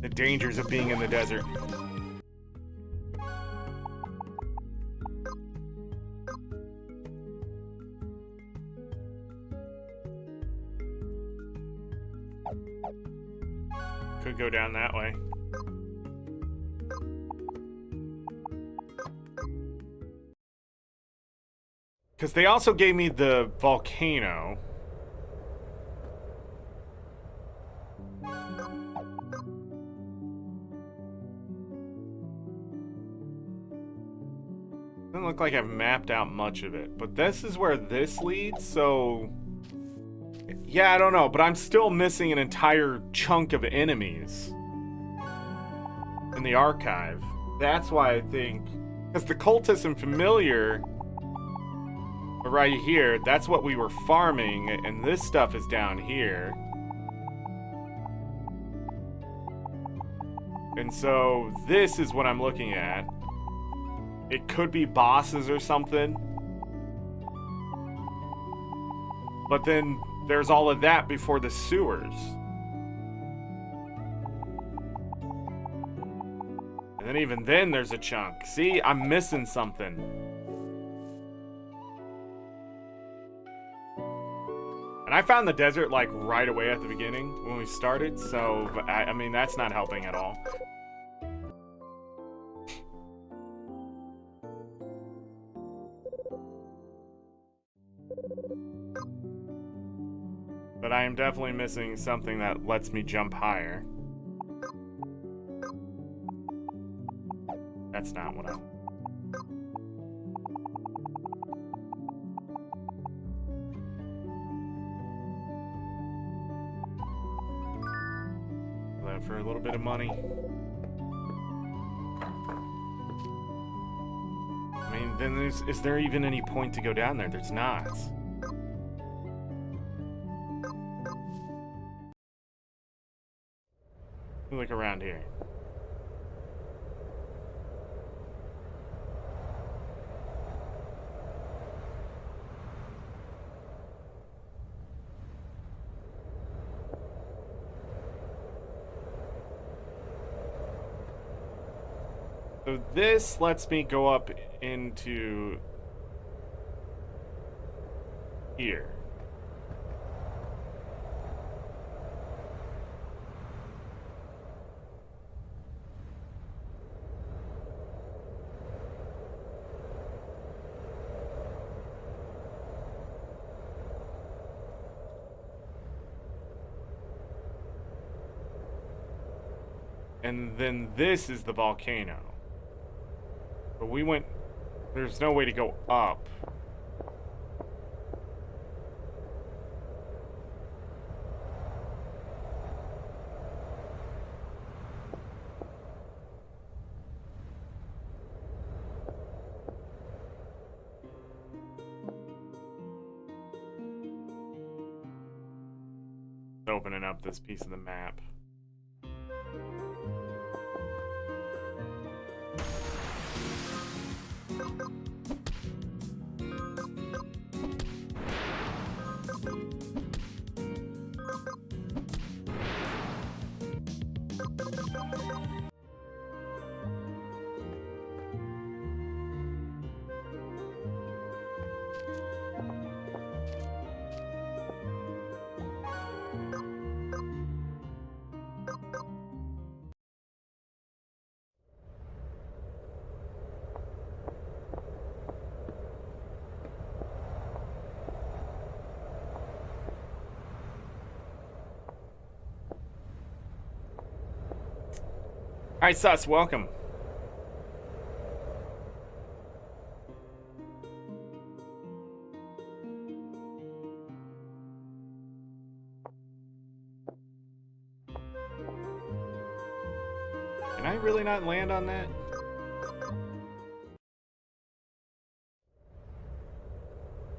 The dangers of being in the desert. Could go down that way. Because they also gave me the volcano. Doesn't look like I've mapped out much of it, but this is where this leads, so yeah, I don't know, but I'm still missing an entire chunk of enemies in the archive. That's why I think Because the cultist and familiar are right here. That's what we were farming, and this stuff is down here. And so this is what I'm looking at. It could be bosses or something. But then there's all of that before the sewers. And then even then there's a chunk. See, I'm missing something. And I found the desert like right away at the beginning when we started, so I mean that's not helping at all. But I am definitely missing something that lets me jump higher. That's not what I'm... That for a little bit of money. I mean, then is there even any point to go down there? There's not. Look around here. So this lets me go up into here. And then this is the volcano. But we went... There's no way to go up. Opening up this piece of the map. Hi, Sus, welcome. Can I really not land on that?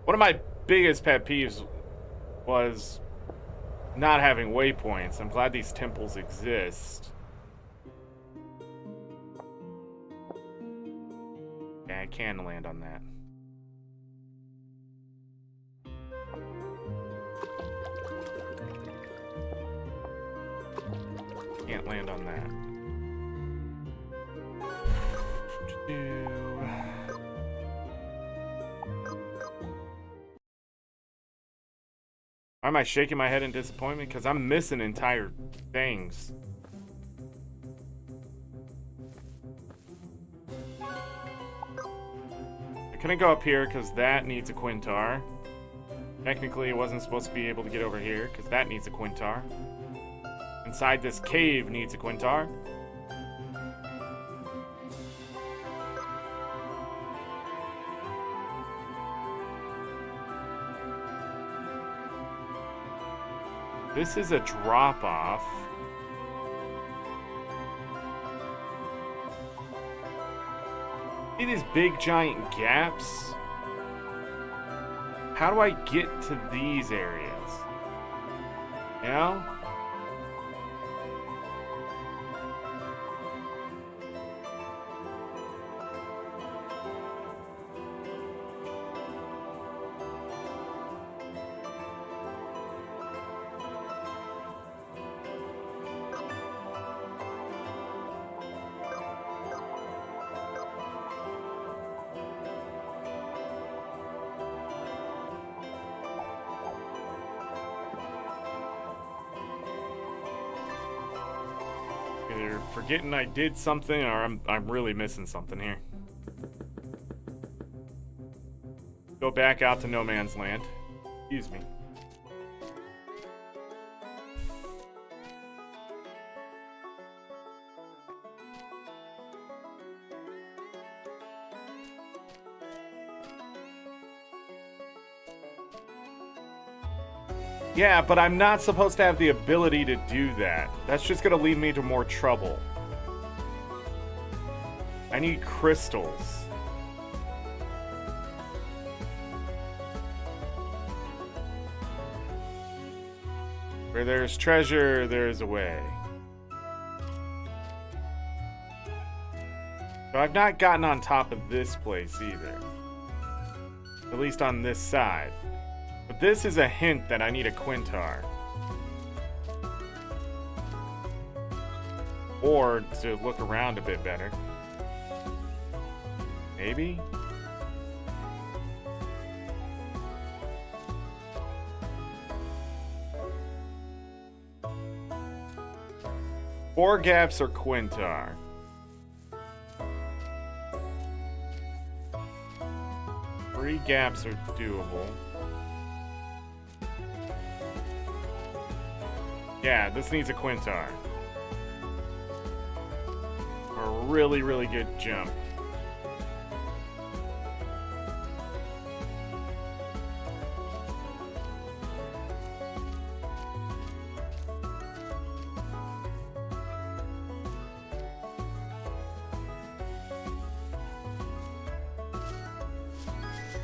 One of my biggest pet peeves was not having waypoints. I'm glad these temples exist. Yeah, I can land on that. Can't land on that. Why am I shaking my head in disappointment? Because I'm missing entire things. I couldn't go up here because that needs a Quintar. Technically, it wasn't supposed to be able to get over here because that needs a Quintar. Inside this cave needs a Quintar. This is a drop-off. See these big giant gaps? How do I get to these areas? You know? Either forgetting I did something, or I'm really missing something here. Go back out to no man's land. Excuse me. Yeah, but I'm not supposed to have the ability to do that. That's just gonna lead me to more trouble. I need crystals. Where there's treasure, there's a way. So I've not gotten on top of this place either. At least on this side. But this is a hint that I need a Quintar. Or to look around a bit better. Maybe? Four gaps or Quintar. Three gaps are doable. Yeah, this needs a Quintar. A really, really good jump.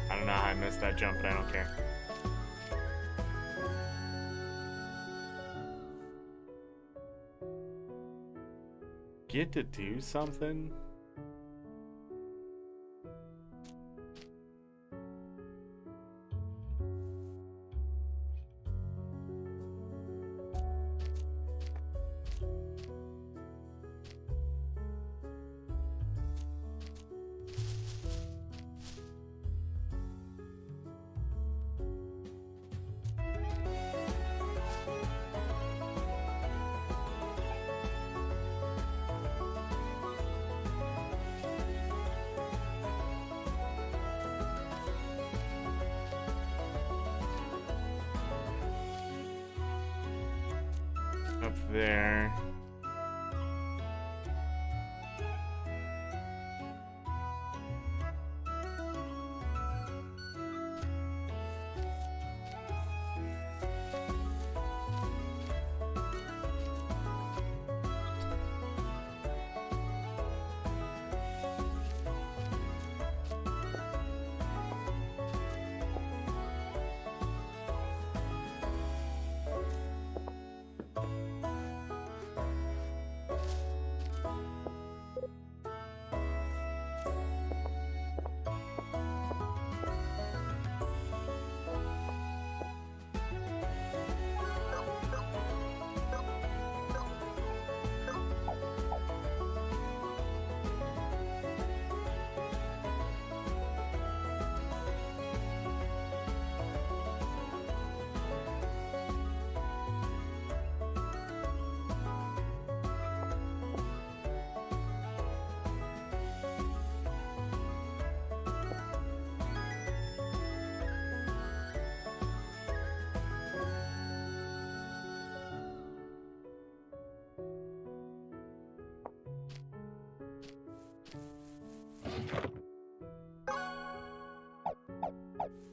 I don't know how I missed that jump, but I don't care. Get to do something? Up there.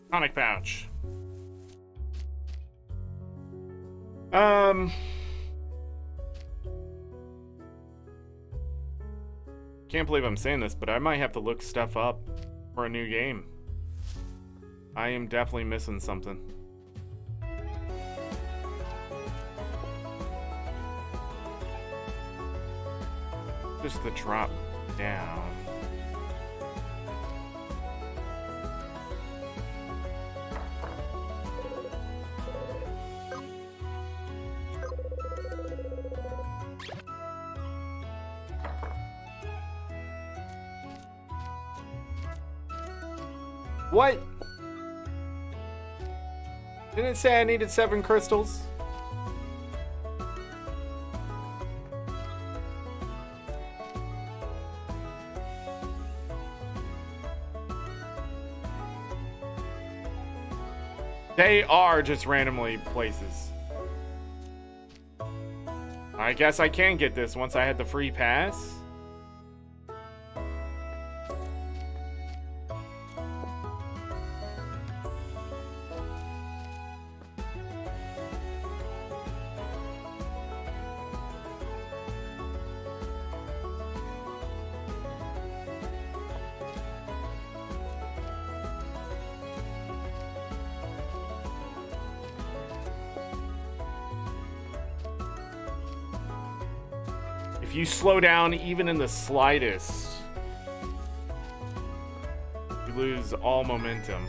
Tonic pouch. Can't believe I'm saying this, but I might have to look stuff up for a new game. I am definitely missing something. Just the drop down. What? Didn't it say I needed 7 crystals? They are just randomly places. I guess I can get this once I had the free pass. If you slow down even in the slightest, you lose all momentum.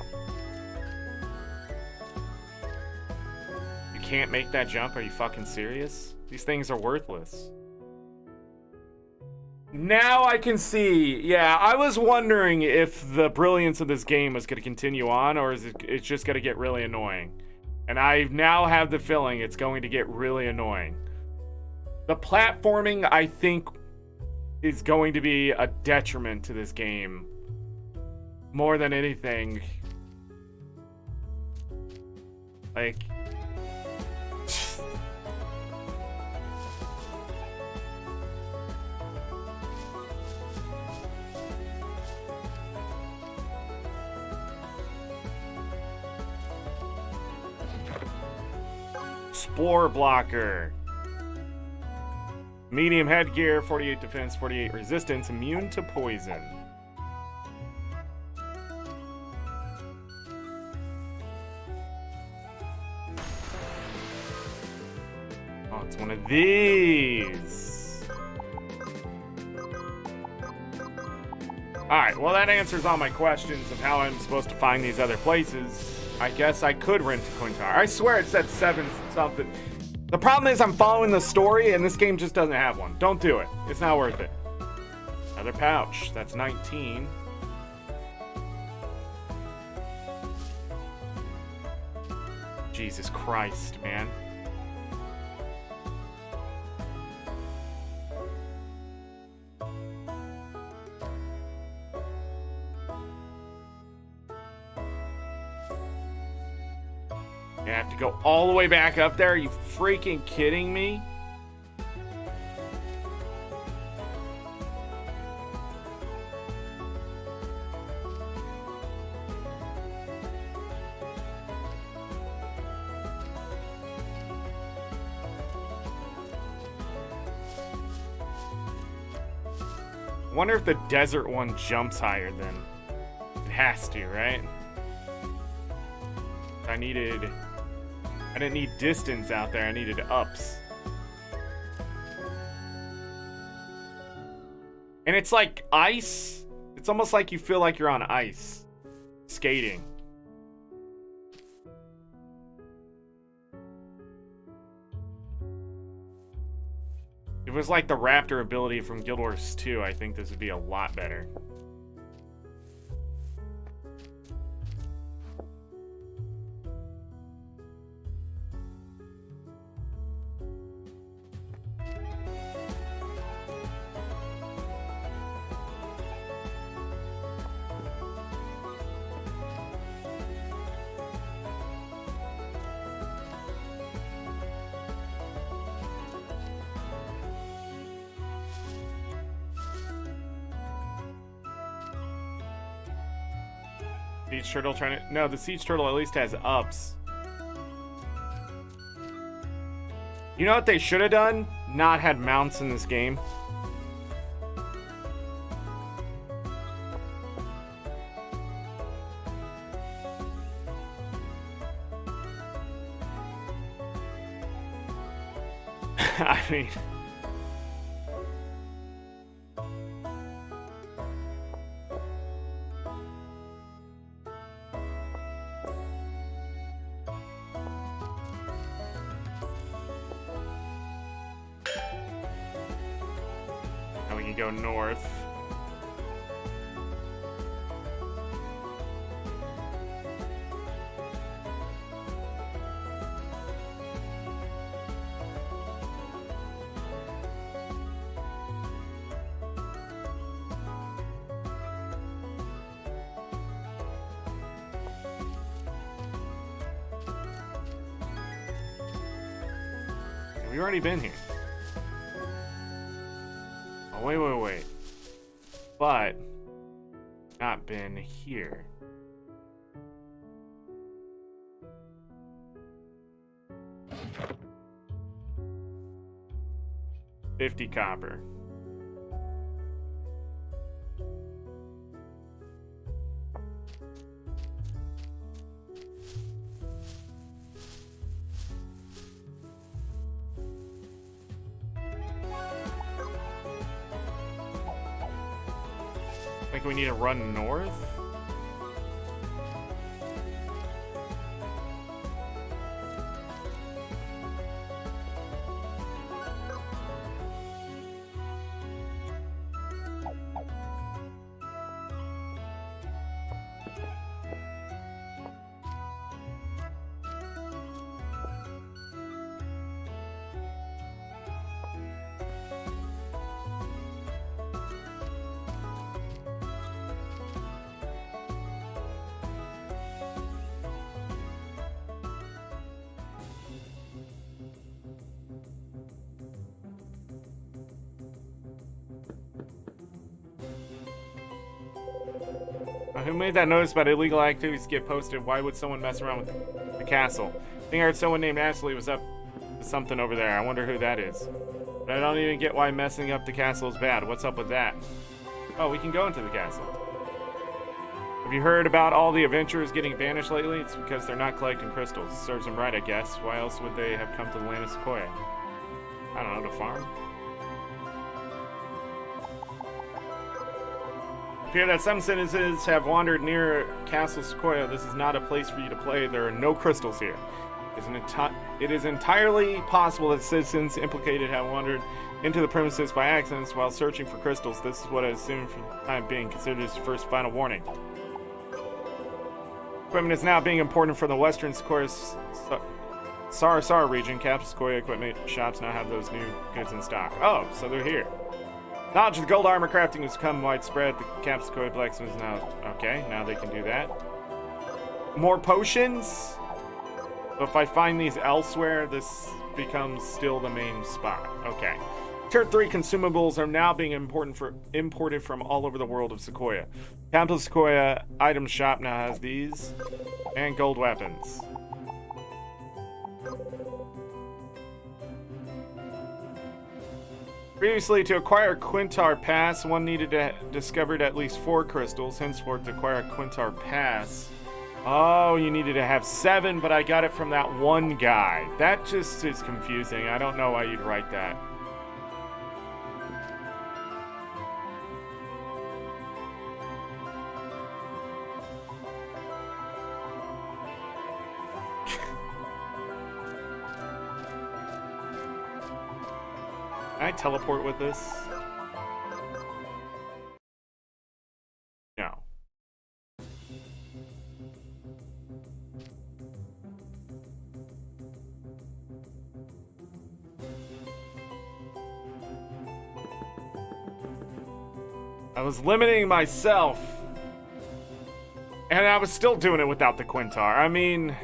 You can't make that jump? Are you fucking serious? These things are worthless. Now I can see. Yeah, I was wondering if the brilliance of this game was going to continue on, or is it's just going to get really annoying. And I now have the feeling it's going to get really annoying. The platforming, I think, is going to be a detriment to this game. More than anything. Like... Spore blocker. Medium headgear, 48 defense, 48 resistance, immune to poison. Oh, it's one of these. Alright, well that answers all my questions of how I'm supposed to find these other places. I guess I could rent a coin tower. I swear it said 7 something. The problem is I'm following the story and this game just doesn't have one. Don't do it. It's not worth it. Another pouch. That's 19. Jesus Christ, man. You have to go all the way back up there? Are you freaking kidding me? I wonder if the desert one jumps higher than... It has to, right? I didn't need distance out there, I needed ups. And it's like ice. It's almost like you feel like you're on ice. Skating. If it was like the raptor ability from Guild Wars 2, I think this would be a lot better. Siege turtle trying to... No, the siege turtle at least has ups. You know what they should have done? Not had mounts in this game. I mean... Now we can go north. We've already been here. Oh, wait. But, not been here. $50 copper. Like we need to run north? Who made that notice about illegal activities get posted? Why would someone mess around with the castle? I think I heard someone named Ashley was up to something over there. I wonder who that is. But I don't even get why messing up the castle is bad. What's up with that? Oh, we can go into the castle. Have you heard about all the adventurers getting banished lately? It's because they're not collecting crystals. Serves them right, I guess. Why else would they have come to the land of Sequoia? I don't know, to farm? I fear that some citizens have wandered near Castle Sequoia. This is not a place for you to play. There are no crystals here. It is entirely possible that citizens implicated have wandered into the premises by accident while searching for crystals. This is what I assume for the time being considered as first final warning. Equipment is now being imported from the western Sequoia Sarasara region. Cap Sequoia equipment shops now have those new goods in stock. Oh, so they're here. Knowledge of gold armor crafting has become widespread. The Cap Sequoia blacksmith is now... Okay, now they can do that. More potions? But if I find these elsewhere, this becomes still the main spot. Okay. Tier 3 consumables are now being imported from all over the world of Sequoia. Capital Sequoia item shop now has these. And gold weapons. Previously, to acquire Quintar Pass, one needed to have discovered at least 4 crystals. Henceforth, to acquire Quintar Pass... Oh, you needed to have 7, but I got it from that one guy. That just is confusing. I don't know why you'd write that. Can I teleport with this? No. I was limiting myself. And I was still doing it without the Quintar. I mean...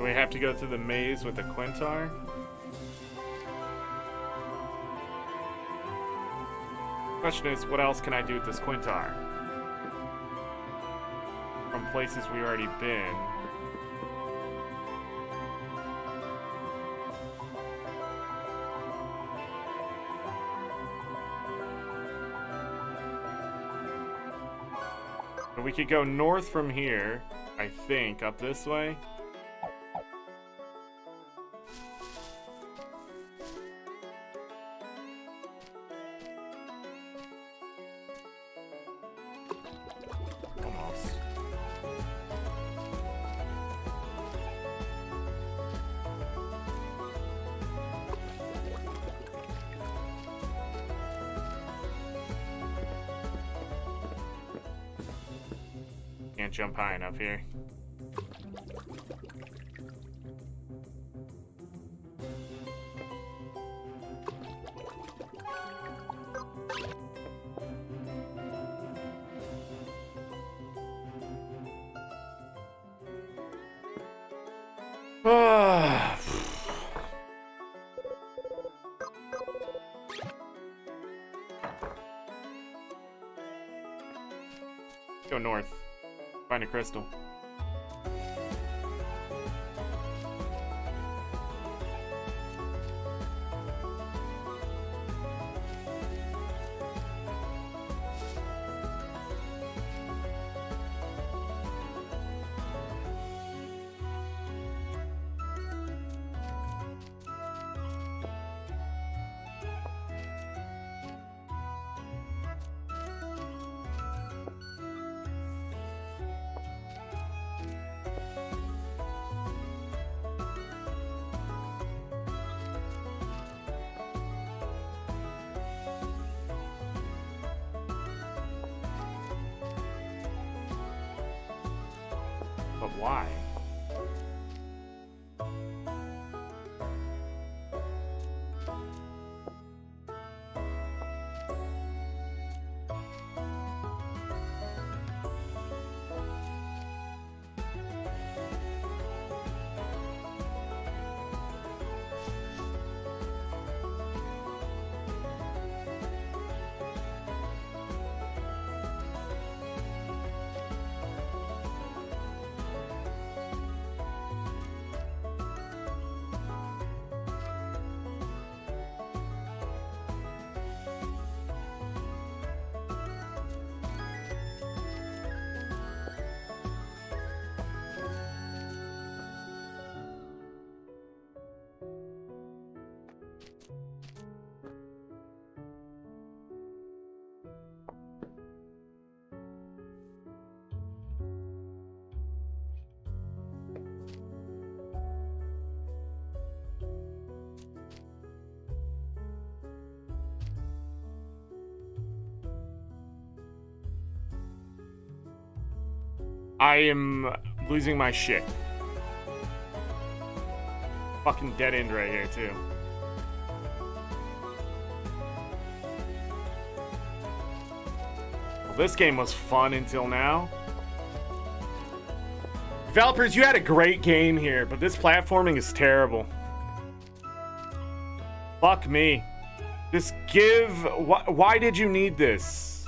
Do we have to go through the maze with the Quintar? Question is, what else can I do with this Quintar? From places we already been. We could go north from here, I think, up this way. Almost. Can't jump high enough here. Go north. Find a crystal. But why? I am losing my shit. Fucking dead end right here, too. Well, this game was fun until now. Developers, you had a great game here, but this platforming is terrible. Fuck me. Just give... Why did you need this?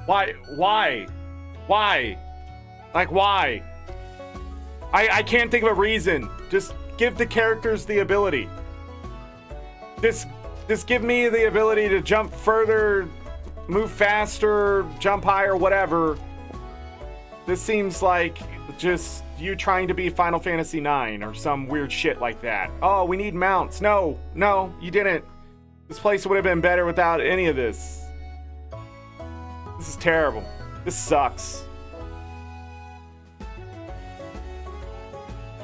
Why? Like, why? I can't think of a reason. Just give the characters the ability. Just give me the ability to jump further, move faster, jump higher, whatever. This seems like just you trying to be Final Fantasy IX or some weird shit like that. Oh, we need mounts. No, you didn't. This place would have been better without any of this. This is terrible. This sucks.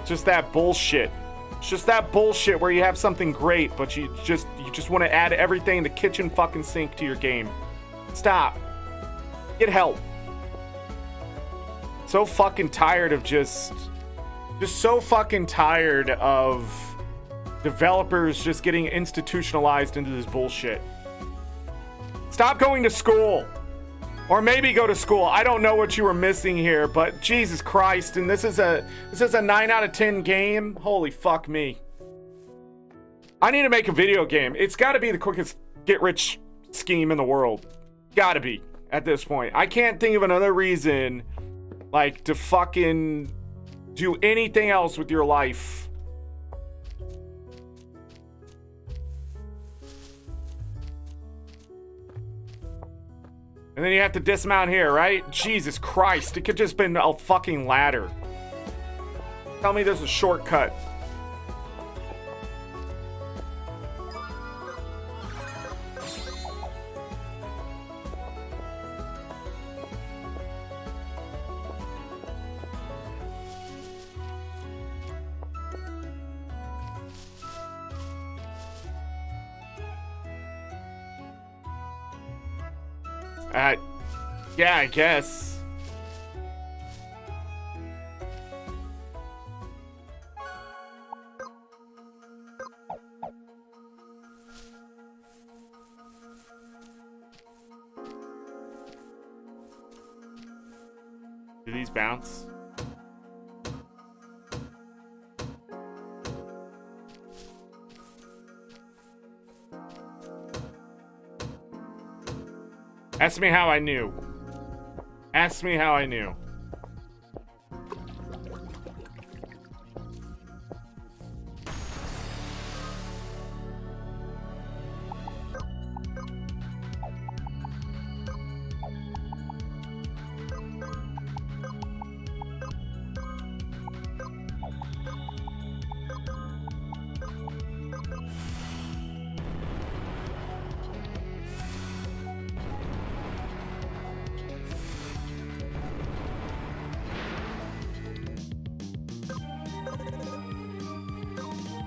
Just that bullshit. It's just that bullshit where you have something great, but you just want to add everything in the kitchen fucking sink to your game. Stop. Get help. So fucking tired of just so fucking tired of developers just getting institutionalized into this bullshit. Stop going to school. Or maybe go to school. I don't know what you were missing here, but Jesus Christ, and this is a 9 out of 10 game. Holy fuck me. I need to make a video game. It's got to be the quickest get rich scheme in the world. Got to be at this point. I can't think of another reason like to fucking do anything else with your life. And then you have to dismount here, right? Jesus Christ, it could just been a fucking ladder. Tell me there's a shortcut. Yeah, I guess. Do these bounce? Ask me how I knew. Ask me how I knew.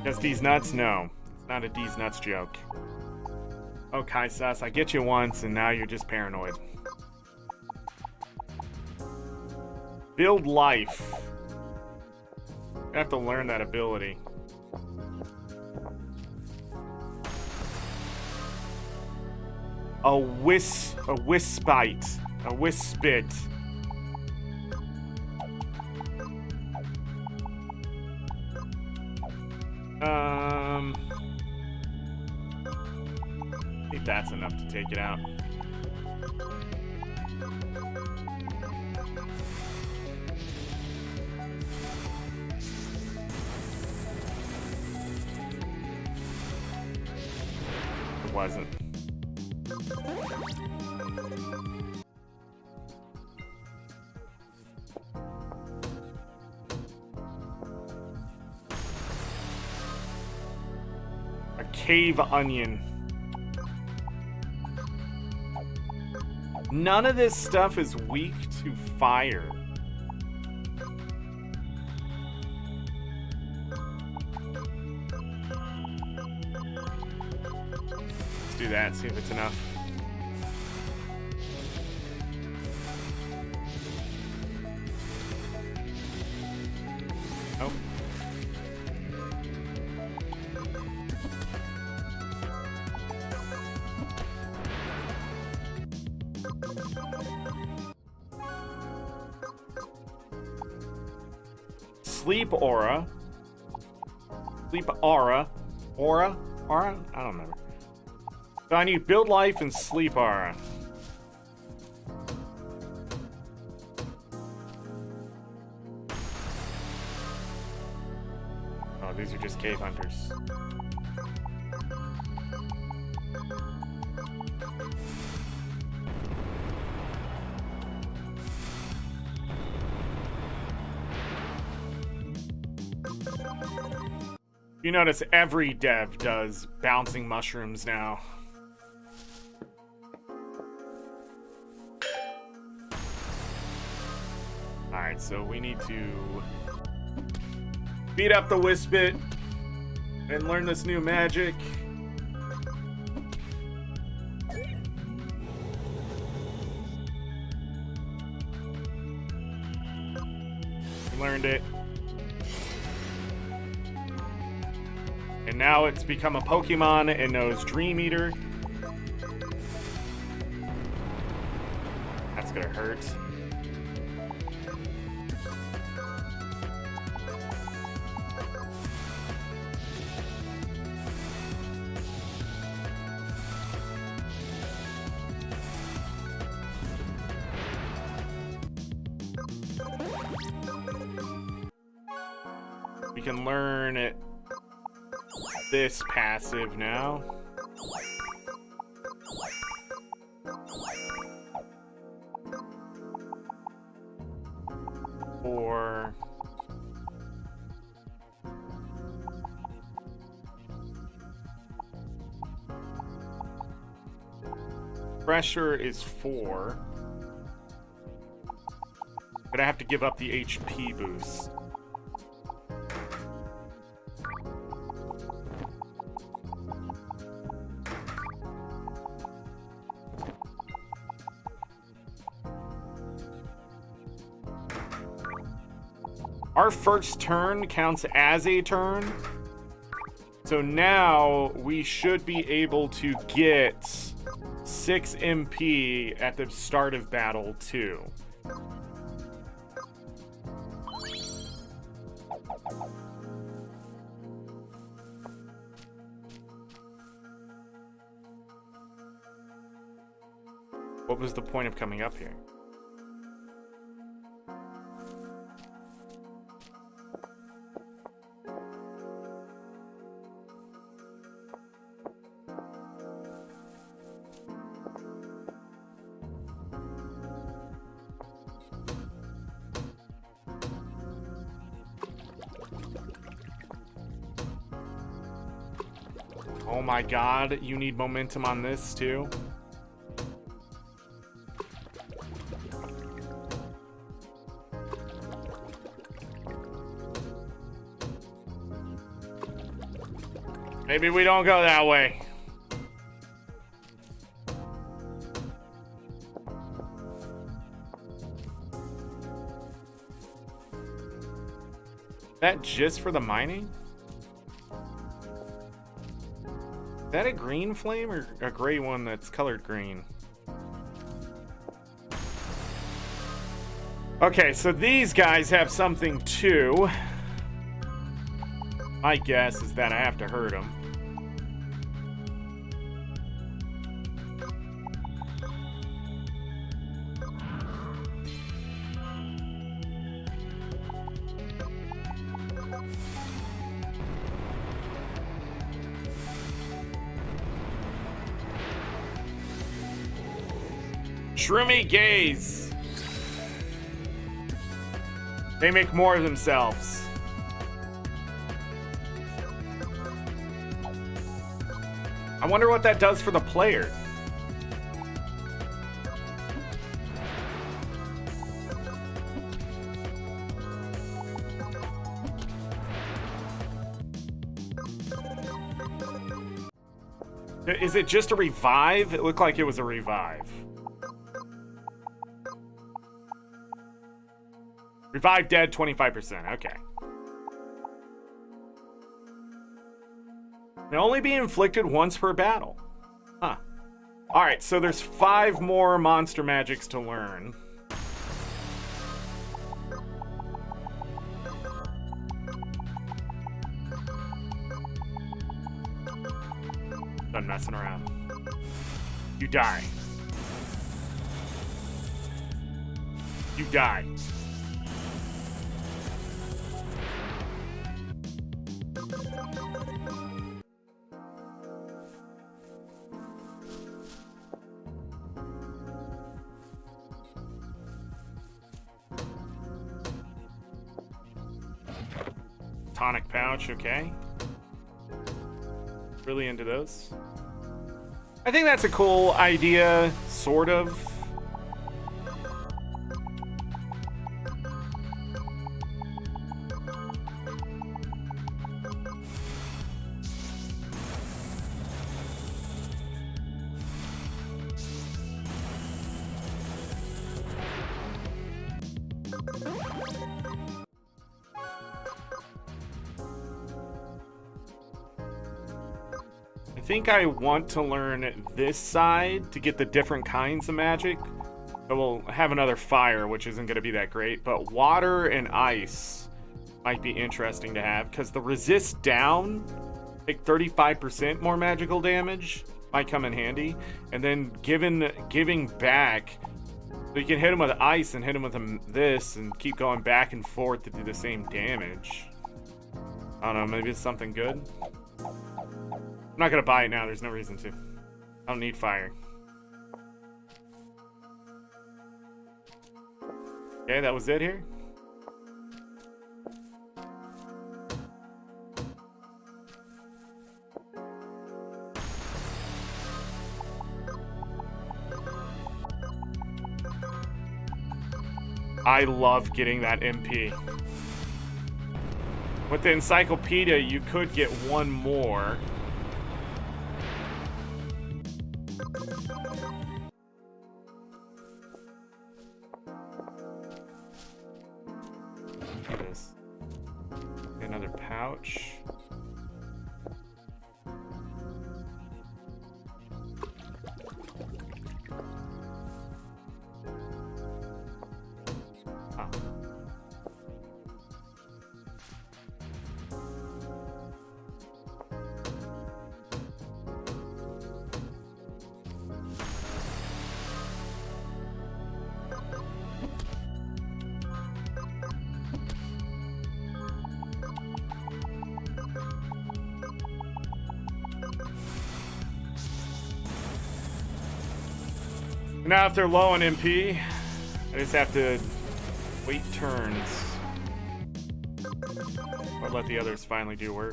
Just these nuts? No. It's not a D's nuts joke. Okay, sus. I get you once, and now you're just paranoid. Build life. I have to learn that ability. A wispite. A wispit. I think that's enough to take it out. It wasn't. A cave onion. None of this stuff is weak to fire. Let's do that, see if it's enough. Oh. Sleep aura. Sleep aura. Aura? Aura? I don't remember. So I need build life and sleep aura. Oh, these are just cave hunters. You notice every dev does bouncing mushrooms now. Alright, so we need to beat up the Wispit and learn this new magic. Learned it. And now it's become a Pokemon and knows Dream Eater. gonna hurt. We can learn this passive now. Or pressure is 4. But I have to give up the HP boost. Our first turn counts as a turn. So now we should be able to get 6 MP at the start of battle too. What was the point of coming up here? Oh my god, you need momentum on this too? Maybe we don't go that way. That just for the mining? Is that a green flame or a gray one that's colored green? Okay, so these guys have something too. My guess is that I have to hurt them. Shroomy gaze. They make more of themselves. I wonder what that does for the player. Is it just a revive? It looked like it was a revive. Revive dead, 25%. Okay. May only be inflicted once per battle. Huh. Alright, so there's 5 more monster magics to learn. Done messing around. You die. You die. Tonic pouch, okay. Really into those. I think that's a cool idea, sort of. I think I want to learn this side to get the different kinds of magic. So we'll have another fire, which isn't going to be that great. But water and ice might be interesting to have, because the resist down, like 35% more magical damage, might come in handy. And then giving back, so you can hit him with ice and hit him with this and keep going back and forth to do the same damage. I don't know, maybe it's something good. I'm not going to buy it now, there's no reason to. I don't need fire. Okay, that was it here. I love getting that MP. With the encyclopedia, you could get one more. Look at this. Another pouch. Now if they're low on MP, I just have to wait turns. Or let the others finally do work.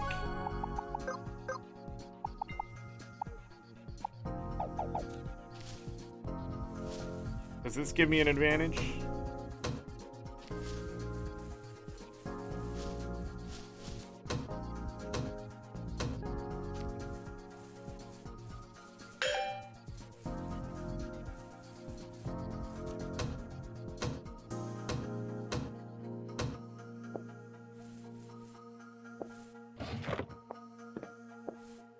Does this give me an advantage?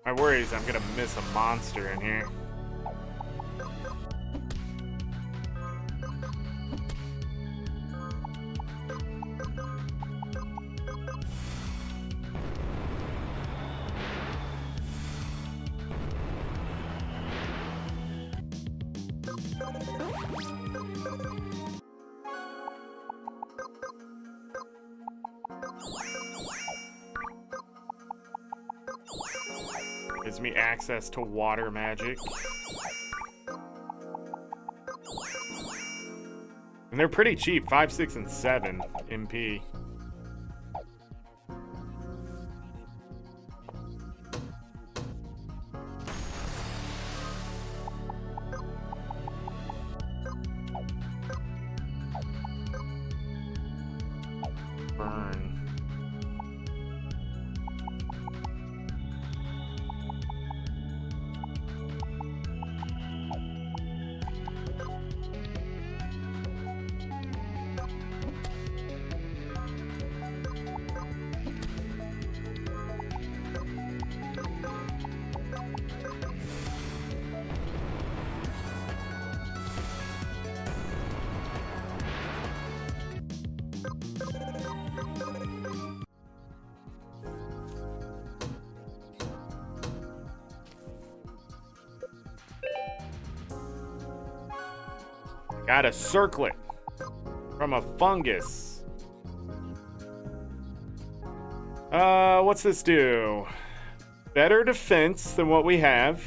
My worry is I'm gonna miss a monster in here. Gives me access to water magic. And they're pretty cheap, 5, 6, and 7 MP. Burn. Got a circlet from a fungus. What's this do? Better defense than what we have,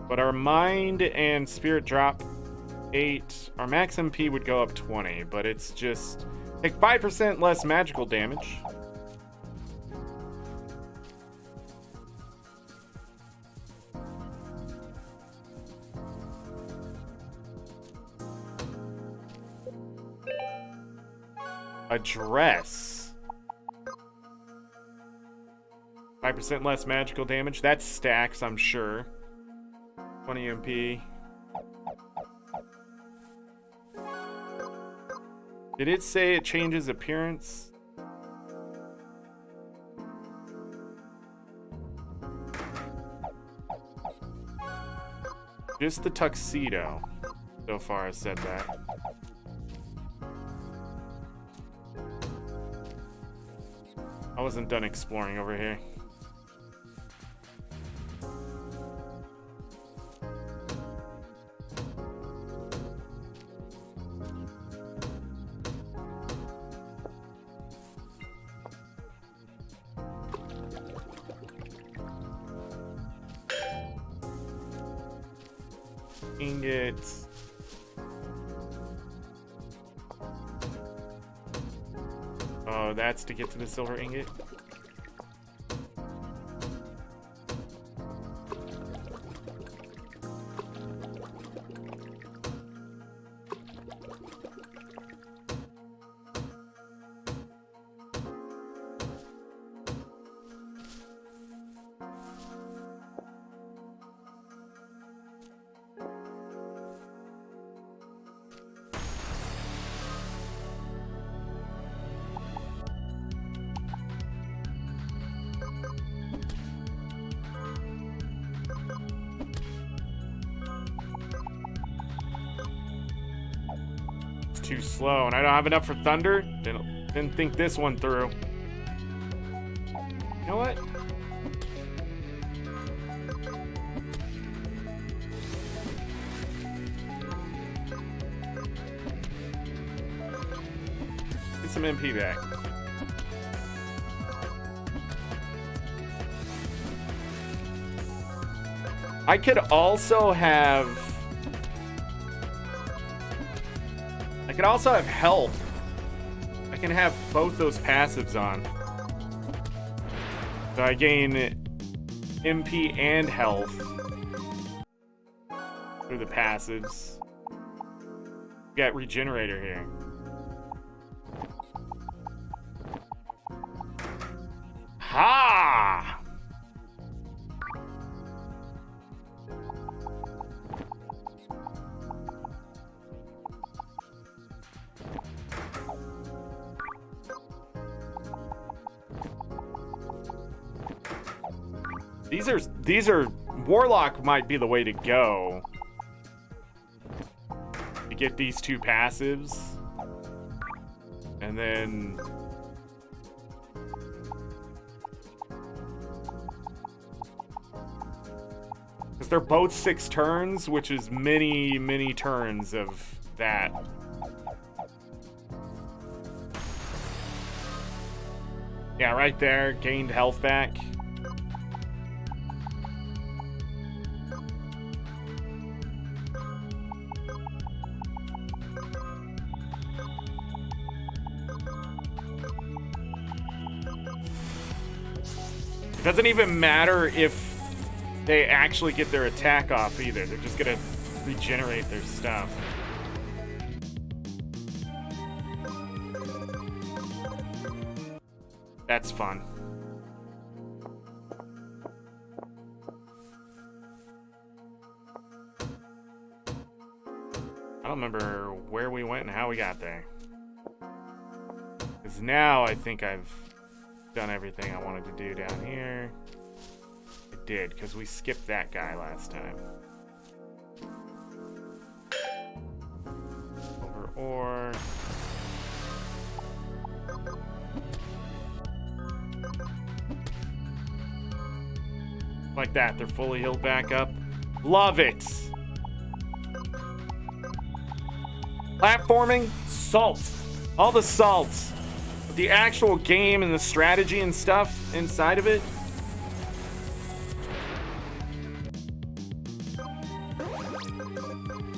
but our mind and spirit drop 8. Our max MP would go up 20, but it's just like 5% less magical damage. A dress. 5% less magical damage. That stacks, I'm sure. 20 MP. Did it say it changes appearance? Just the tuxedo. So far, I've said that. I wasn't done exploring over here. Ingots. Oh, that's to get to the silver ingot. Too slow, and I don't have enough for thunder. Didn't think this one through. You know what? Get some MP back. I could also have health. I can have both those passives on. So I gain MP and health through the passives. We got regenerator here. Ha! These are Warlock might be the way to go to get these two passives, and then because they're both 6 turns, which is many turns of that. Yeah, right there, gained health back. Doesn't even matter if they actually get their attack off either. They're just gonna regenerate their stuff. That's fun. I don't remember where we went and how we got there. Because now I think I've done everything I wanted to do down here. I did, because we skipped that guy last time. Over ore. Like that, they're fully healed back up. Love it! Platforming, salt. All the salt. The actual game and the strategy and stuff inside of it.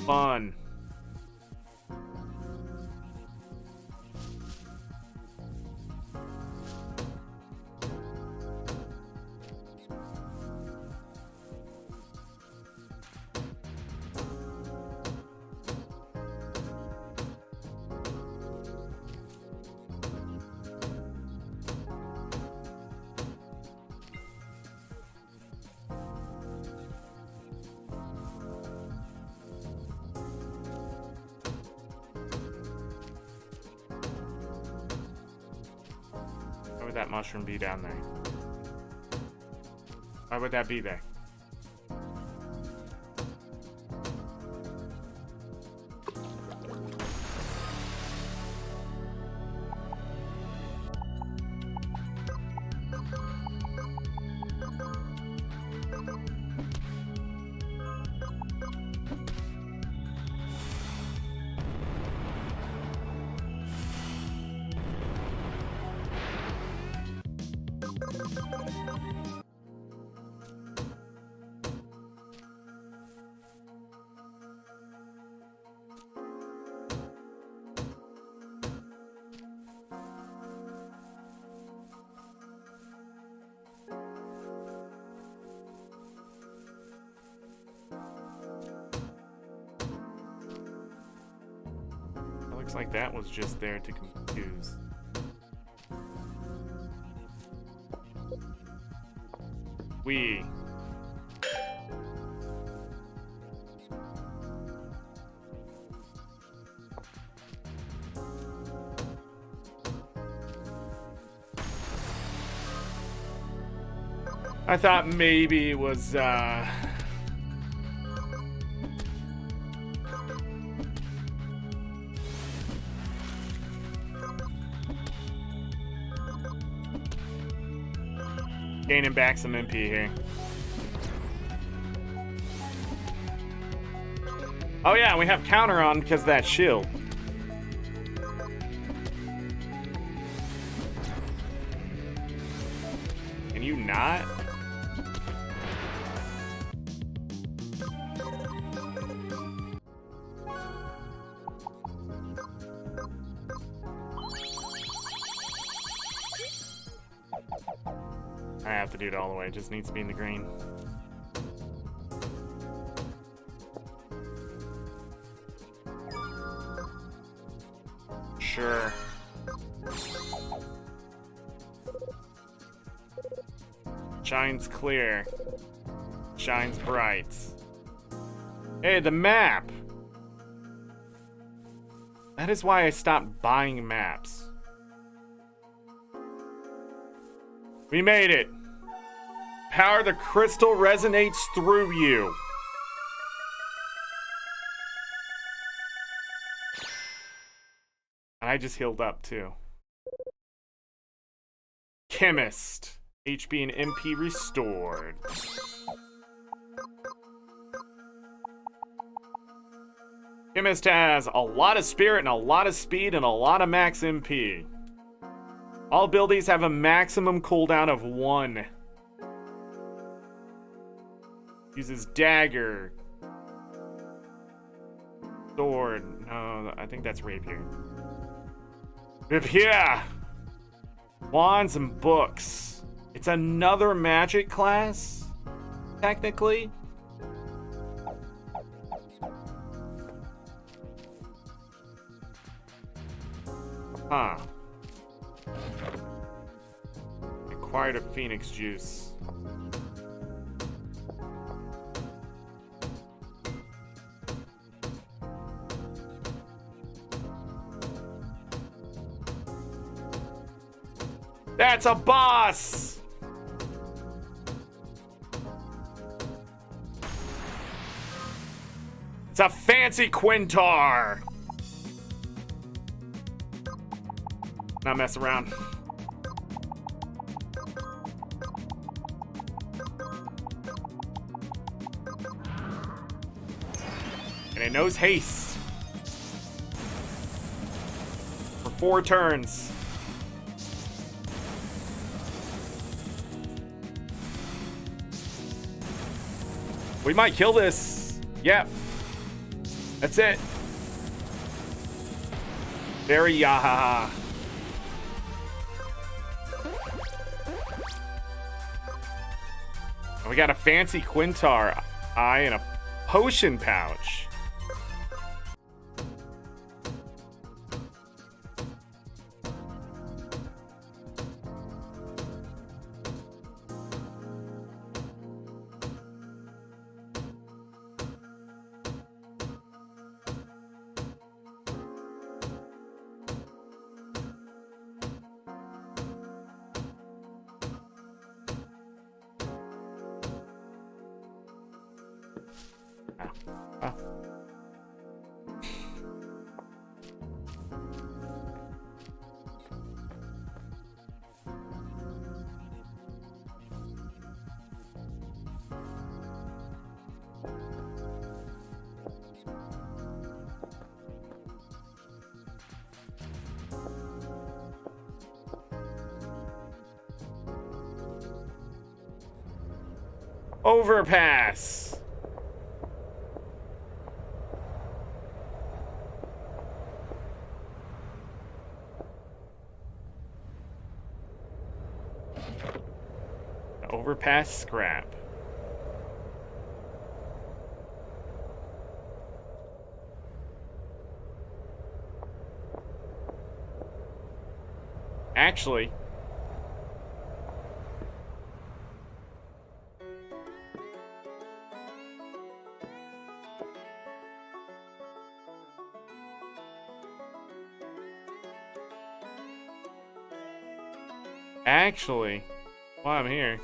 Fun. Would that mushroom be down there? Why would that be there? Looks like that was just there to confuse. We. I thought maybe it was, gaining back some MP here. Oh yeah, we have counter on because of that shield. Can you not? I have to do it all the way. It just needs to be in the green. Sure. Shines clear. Shines bright. Hey, the map! That is why I stopped buying maps. We made it! Power the crystal resonates through you. And I just healed up too. Chemist. HP and MP restored. Chemist has a lot of spirit and a lot of speed and a lot of max MP. All abilities have a maximum cooldown of 1. Uses dagger. Sword. No, I think that's rapier. Rapier! Wands and books. It's another magic class, technically. Huh. Acquired a phoenix juice. That's a boss! It's a fancy Quintar! Not mess around. And it knows haste. For 4 turns. We might kill this. Yep. That's it. Very yahaha. We got a fancy Quintar eye and a potion pouch. Overpass. Overpass scrap. Actually, while I'm here,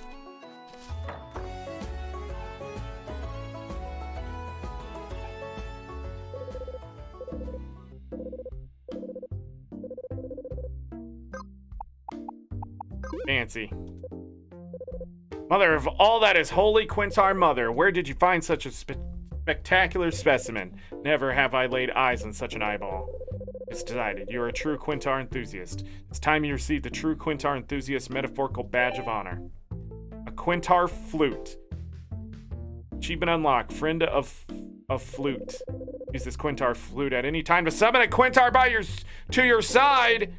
fancy. Mother of all that is holy, Quintar Mother, where did you find such a spectacular specimen? Never have I laid eyes on such an eyeball. It's decided. You are a true Quintar enthusiast. It's time you receive the true Quintar enthusiast metaphorical badge of honor. A Quintar flute. Achievement unlocked. Friend of flute. Use this Quintar flute at any time to summon a Quintar to your side.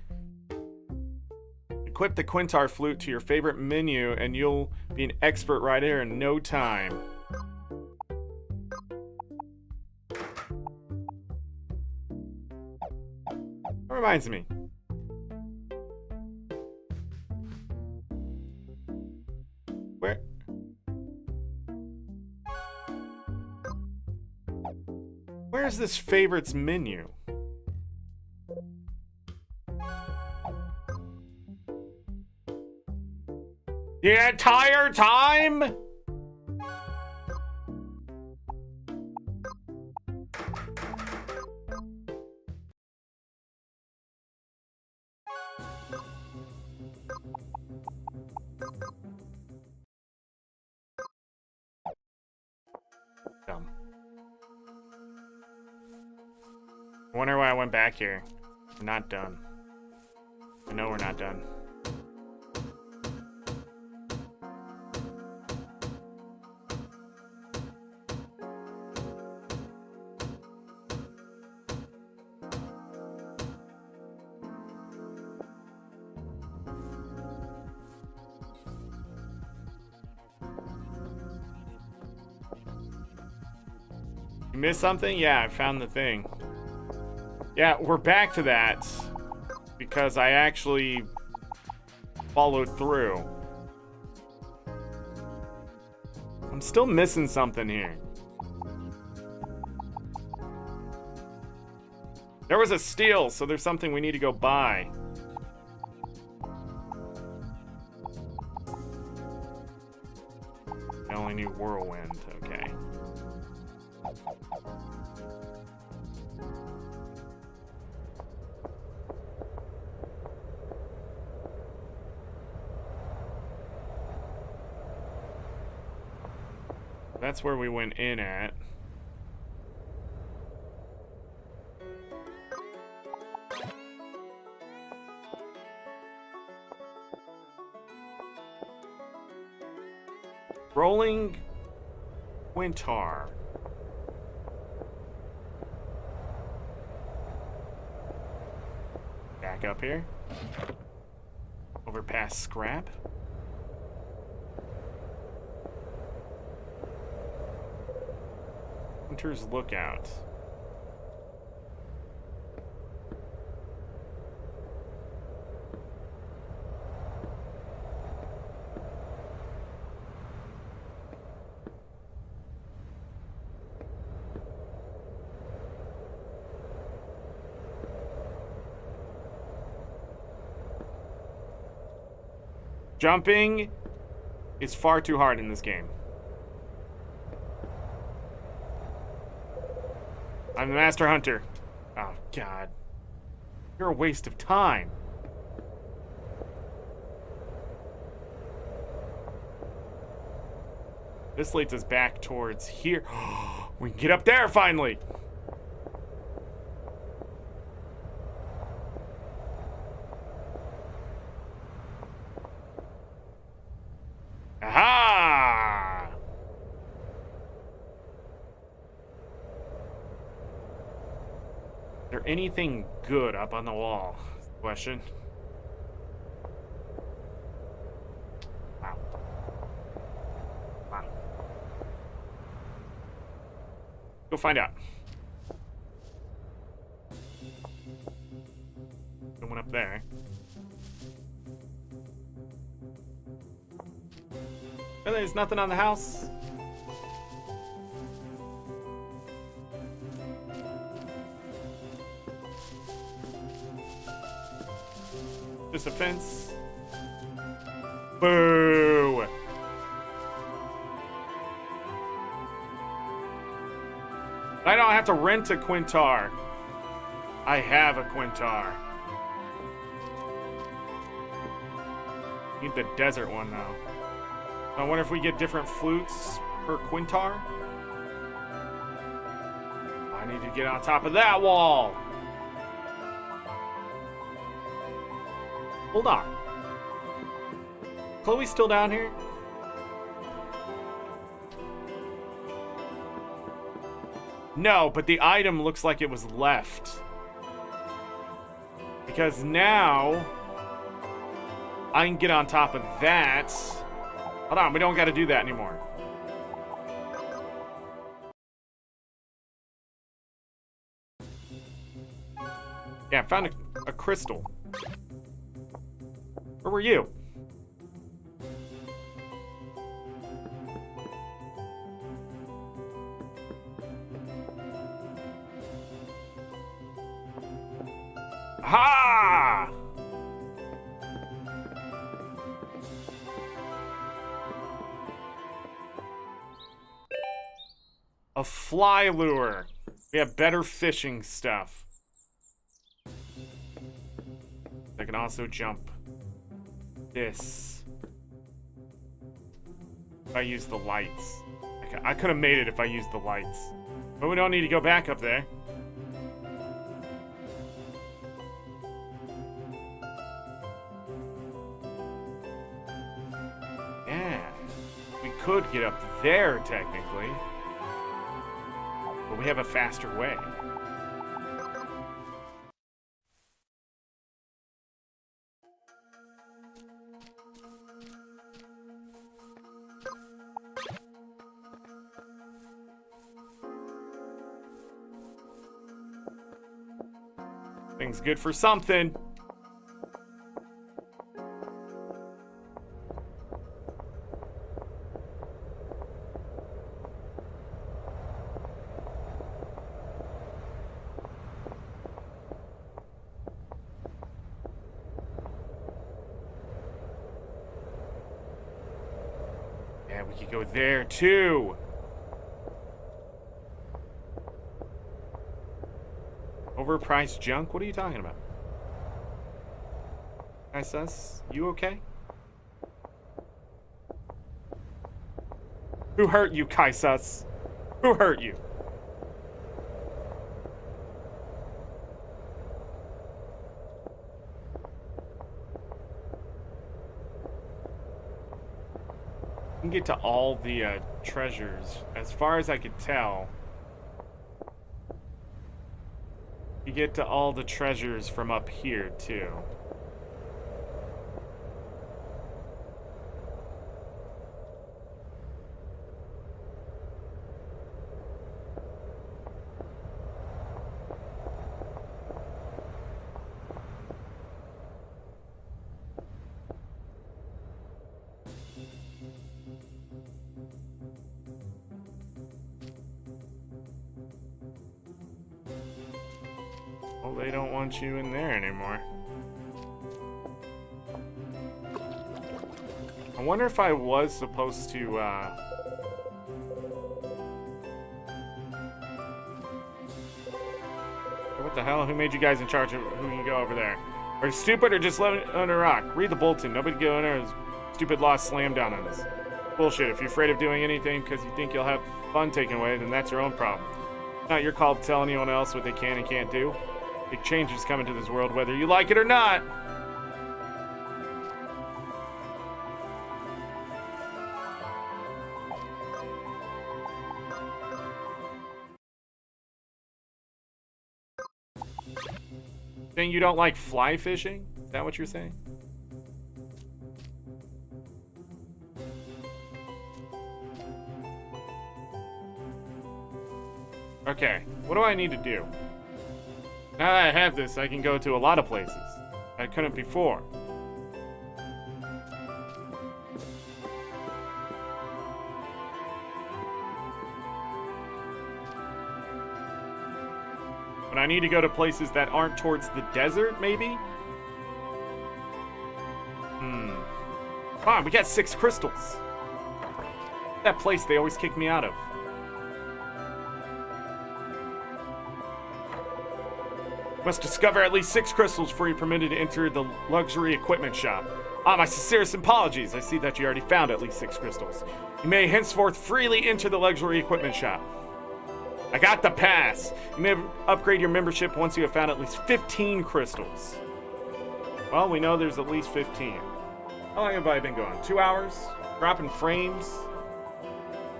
Equip the Quintar flute to your favorite menu and you'll be an expert writer in no time. That reminds me. Where's this favorites menu? The entire time? Dumb. I wonder why I went back here. We're not done. I know we're not done. You missed something? Yeah, I found the thing. Yeah, we're back to that because I actually followed through. I'm still missing something here. There was a steal, so there's something we need to go buy. I only knew whirlwind, okay. That's where we went in at. Rolling Quintar. Back up here. Over past scrap. Hunter's Lookout. Jumping is far too hard in this game. I'm the Master Hunter. Oh, God. You're a waste of time. This leads us back towards here. We can get up there finally. Aha! Is there anything good up on the wall? Question. Wow. Wow. Go find out. Someone up there. Really, there's nothing on the house? Just a fence. Boo! I don't have to rent a Quintar. I have a Quintar. Need the desert one, though. I wonder if we get different flutes per Quintar. I need to get on top of that wall. Hold on. Chloe's still down here? No, but the item looks like it was left. Because now I can get on top of that. Hold on, we don't got to do that anymore. Yeah, I found a crystal. Where were you? Ha! A fly lure. We have better fishing stuff. I can also jump this. If I use the lights. I could have made it if I used the lights. But we don't need to go back up there. Could get up there technically, but we have a faster way. Thing's good for something. We could go there too. Overpriced junk? What are you talking about? Kaisus, you okay? Who hurt you, Kaisus? Who hurt you? Can get to all the treasures. As far as I could tell, you get to all the treasures from up here too. They don't want you in there anymore. I wonder if I was supposed to, what the hell? Who made you guys in charge of who can go over there? Are you stupid or just living under a rock? Read the bulletin. Nobody go in there. Stupid law slammed down on us. Bullshit. If you're afraid of doing anything because you think you'll have fun taken away, then that's your own problem. It's not your call to tell anyone else what they can and can't do. Big changes coming to this world, whether you like it or not. Saying you don't like fly fishing? Is that what you're saying? Okay, what do I need to do? Now that I have this, I can go to a lot of places I couldn't before. But I need to go to places that aren't towards the desert, maybe? Come on, we got 6 crystals. That place they always kick me out of. Must discover at least 6 crystals before you're permitted to enter the luxury equipment shop. Ah, my sincerest apologies. I see that you already found at least 6 crystals. You may henceforth freely enter the luxury equipment shop. I got the pass. You may upgrade your membership once you have found at least 15 crystals. Well, we know there's at least 15. How long have I been going? 2 hours? Dropping frames?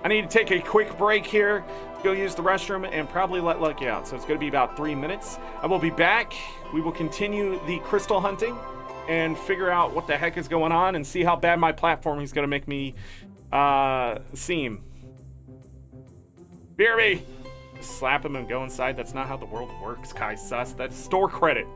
I need to take a quick break here, go use the restroom, and probably let Lucky out. So it's going to be about 3 minutes. I will be back. We will continue the crystal hunting and figure out what the heck is going on and see how bad my platforming is going to make me seem. BRB! Slap him and go inside. That's not how the world works, Kai Sus. That's store credit.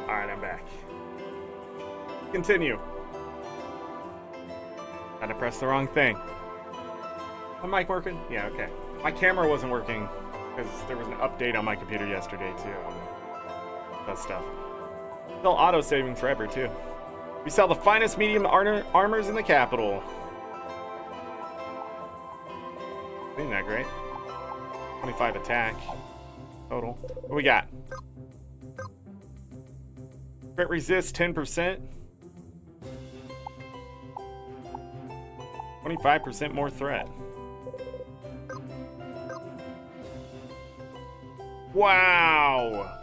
Alright, I'm back. Continue. Had to press the wrong thing. My mic working? Yeah, okay. My camera wasn't working because there was an update on my computer yesterday too. That stuff. Still auto-saving forever too. We sell the finest medium armors in the capital. Isn't that great? 25 attack total. What do we got? Crit resist 10%. 25% more threat. Wow!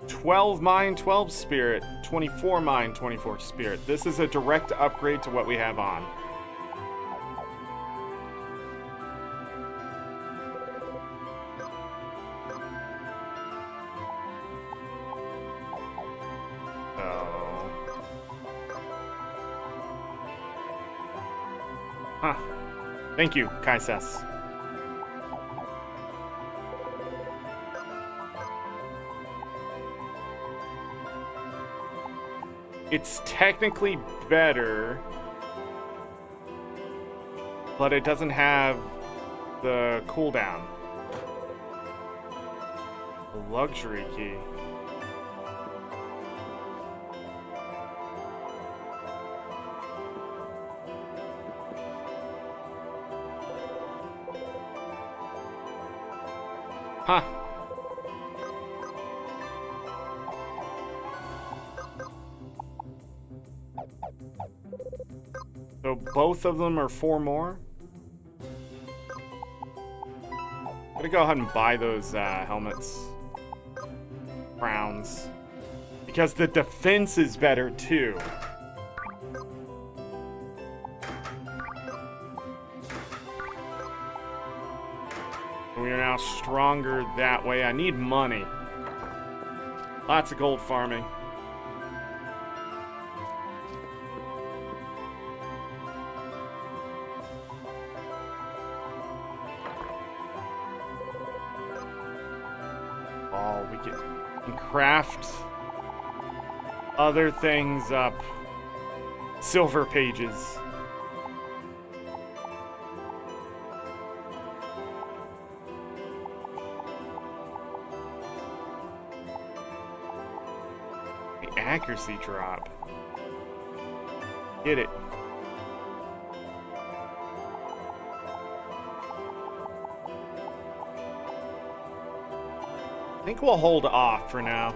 12 mind, 12 spirit, 24 mind, 24 spirit. This is a direct upgrade to what we have on. Huh. Thank you, Kaises. It's technically better, but it doesn't have the cooldown. The luxury key. Huh. So both of them are 4 more? I'm gonna go ahead and buy those helmets. Crowns. Because the defense is better too. We are now stronger that way. I need money. Lots of gold farming. Oh, we can craft other things up. Silver pages. Accuracy drop. Get it. I think we'll hold off for now.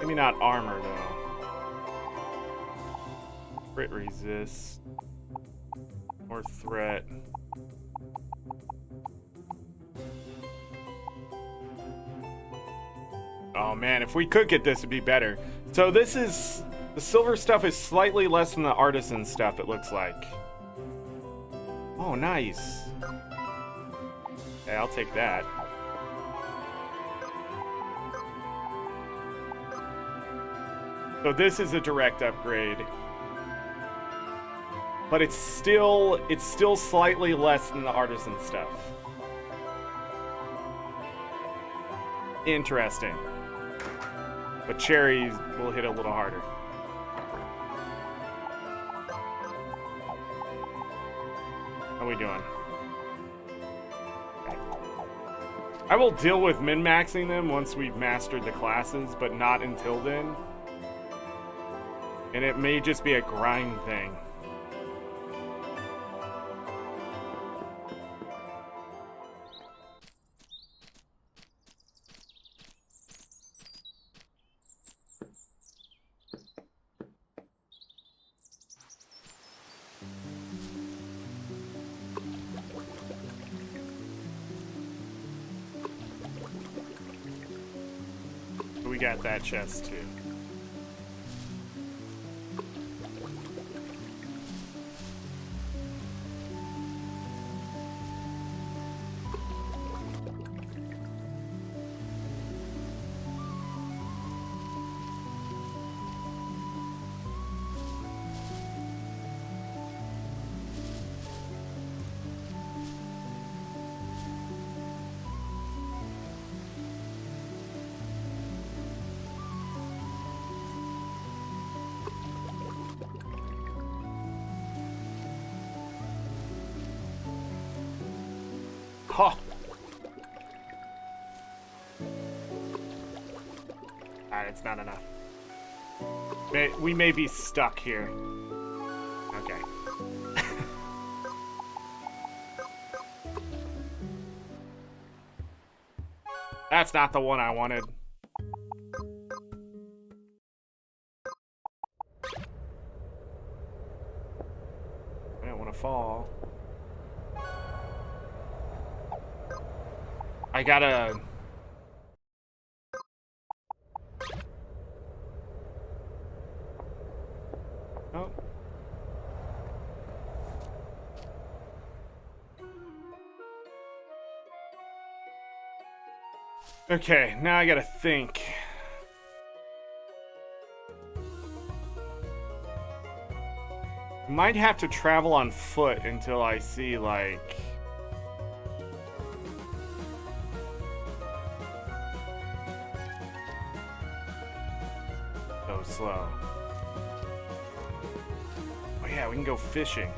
Maybe not armor though. Crit resist. Or threat. Oh man, if we could get this, it'd be better. So this is... the silver stuff is slightly less than the artisan stuff, it looks like. Oh, nice. Okay, I'll take that. So this is a direct upgrade. But it's still slightly less than the artisan stuff. Interesting. But cherries will hit a little harder. How are we doing? Okay. I will deal with min-maxing them once we've mastered the classes, but not until then. And it may just be a grind thing. We got that chest too. Oh. Alright, it's not enough. We may be stuck here. Okay. That's not the one I wanted. I don't want to fall. I gotta... Oh. Okay, now I gotta think. Might have to travel on foot until I see, like... So slow. Oh yeah, we can go fishing.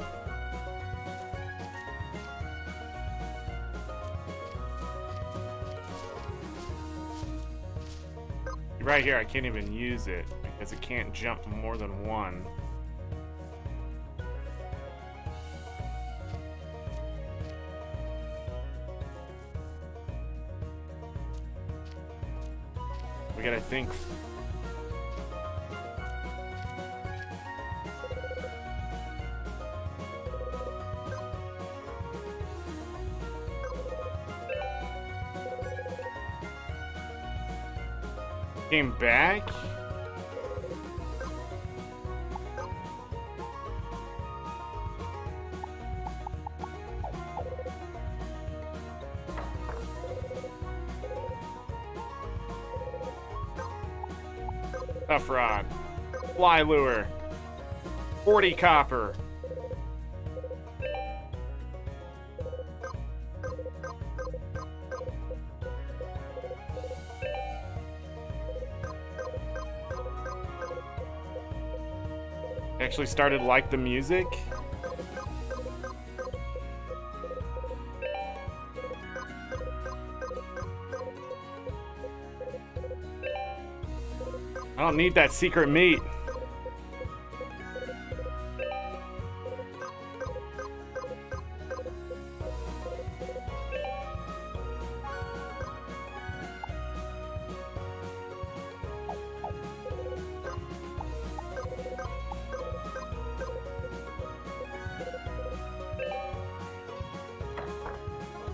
Right here, I can't even use it because it can't jump more than one. We gotta think. Came back? Tough rod. Fly lure. 40 copper. Actually started to like the music. I don't need that secret meat.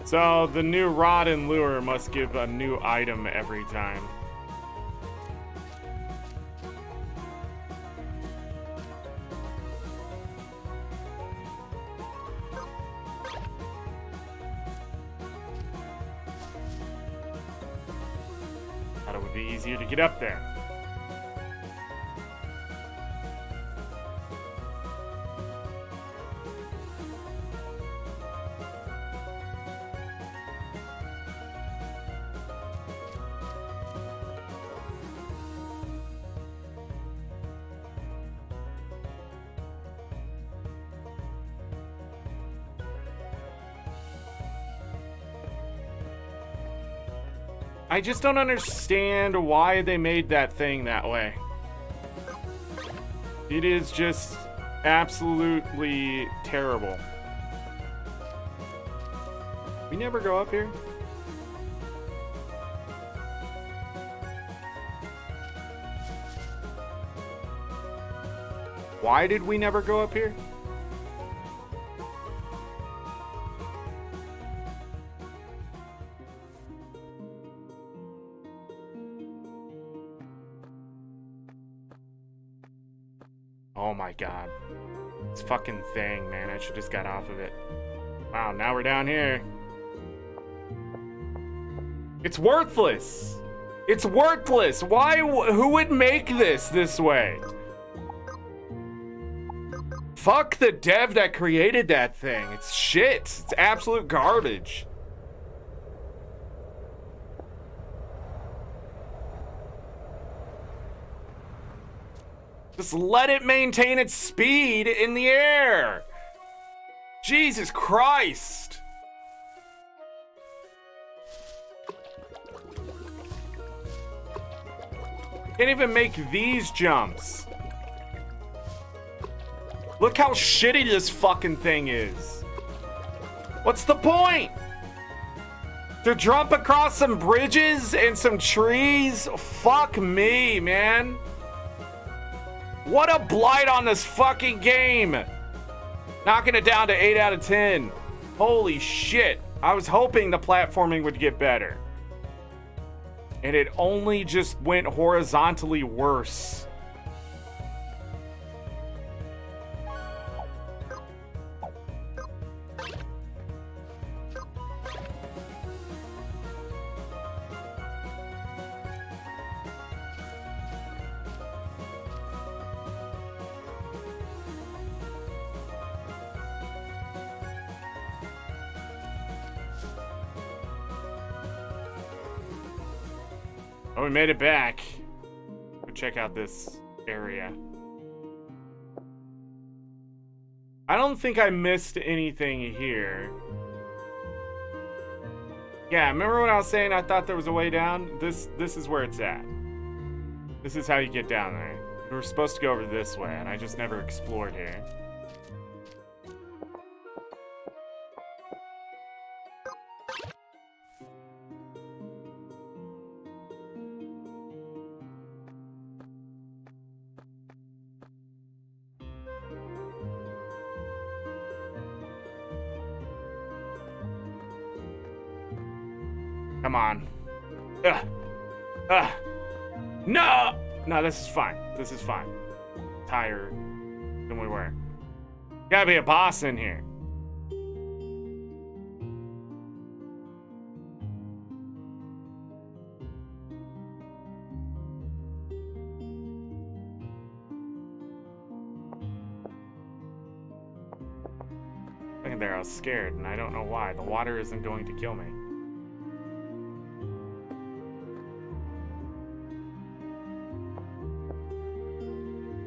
So the new rod and lure must give a new item every time. Thought it would be easier to get up there. I just don't understand why they made that thing that way. It is just absolutely terrible. We never go up here? Why did we never go up here? Oh my god. This fucking thing, man. I should just got off of it. Wow, now we're down here. It's worthless. It's worthless. Why? Who would make this way? Fuck the dev that created that thing. It's shit. It's absolute garbage. Just let it maintain its speed in the air. Jesus Christ. Can't even make these jumps. Look how shitty this fucking thing is. What's the point? To jump across some bridges and some trees? Fuck me, man. What a blight on this fucking game. Knocking it down to 8 out of 10. Holy shit. I was hoping the platforming would get better. And it only just went horizontally worse. Oh, we made it back. Go check out this area. I don't think I missed anything here. Yeah, remember when I was saying I thought there was a way down? This is where it's at. This is how you get down there. We were supposed to go over this way, and I just never explored here. Come on. No! No, this is fine. This is fine. Higher than we were. Gotta be a boss in here. Look at there, I was scared, and I don't know why. The water isn't going to kill me.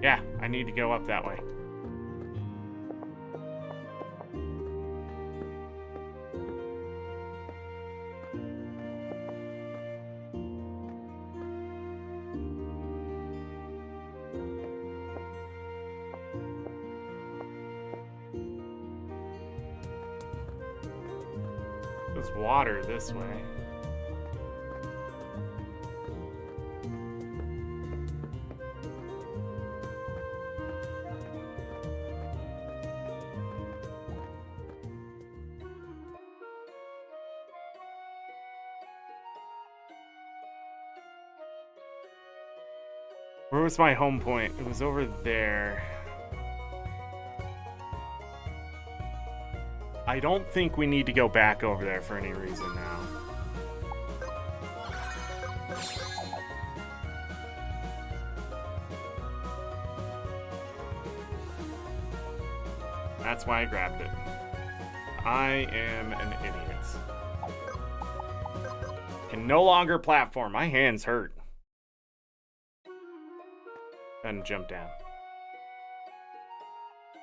Yeah, I need to go up that way. There's water this way. Where was my home point? It was over there. I don't think we need to go back over there for any reason now. That's why I grabbed it. I am an idiot. Can no longer platform. My hands hurt. And jump down.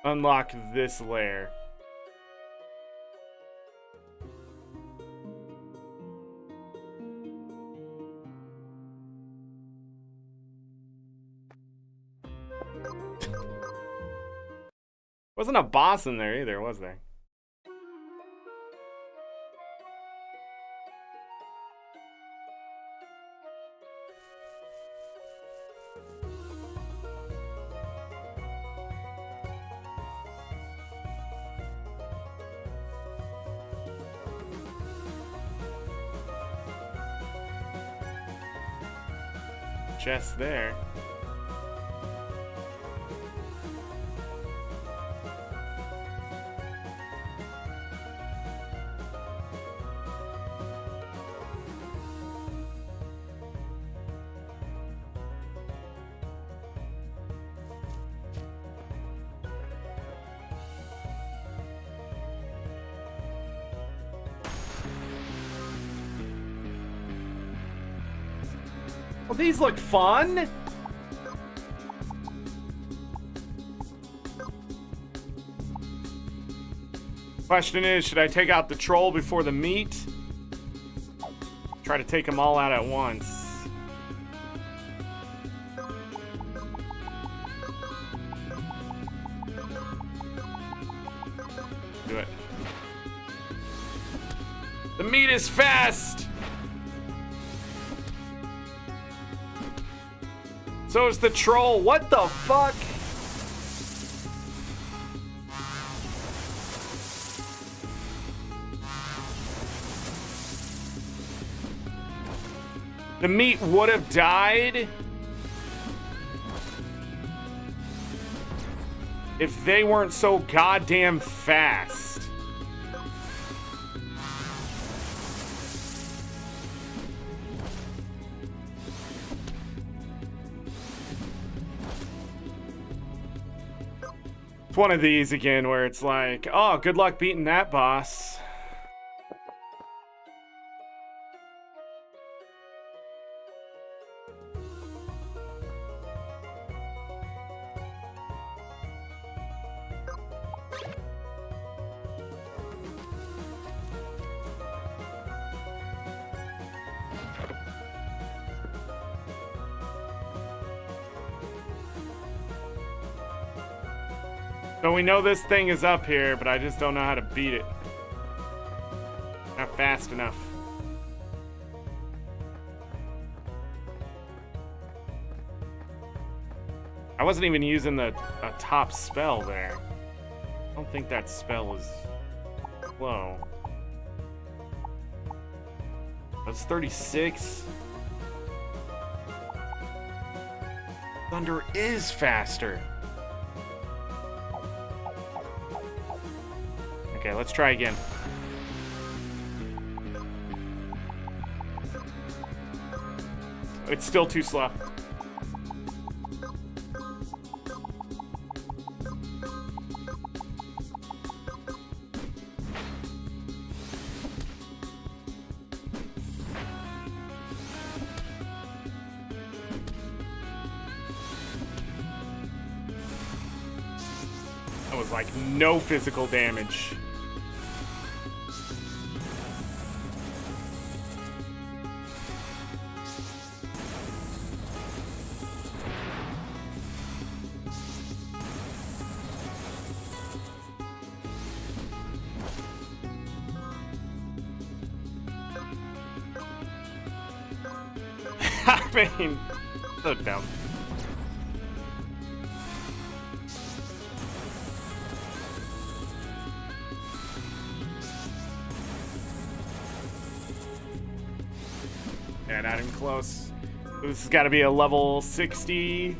Unlock this layer. Wasn't a boss in there either, was there? Chest there. Well, these look fun. Question is, should I take out the troll before the meat? Try to take them all out at once. Do it. The meat is fast! So is the troll. What the fuck? The meat would have died if they weren't so goddamn fast. It's one of these again where it's like, oh, good luck beating that boss. So we know this thing is up here, but I just don't know how to beat it. Not fast enough. I wasn't even using a top spell there. I don't think that spell is low. That's 36. Thunder is faster. Okay, let's try again. It's still too slow. That was like no physical damage. I mean, so dumb. Yeah, not even close. This has got to be a level 60.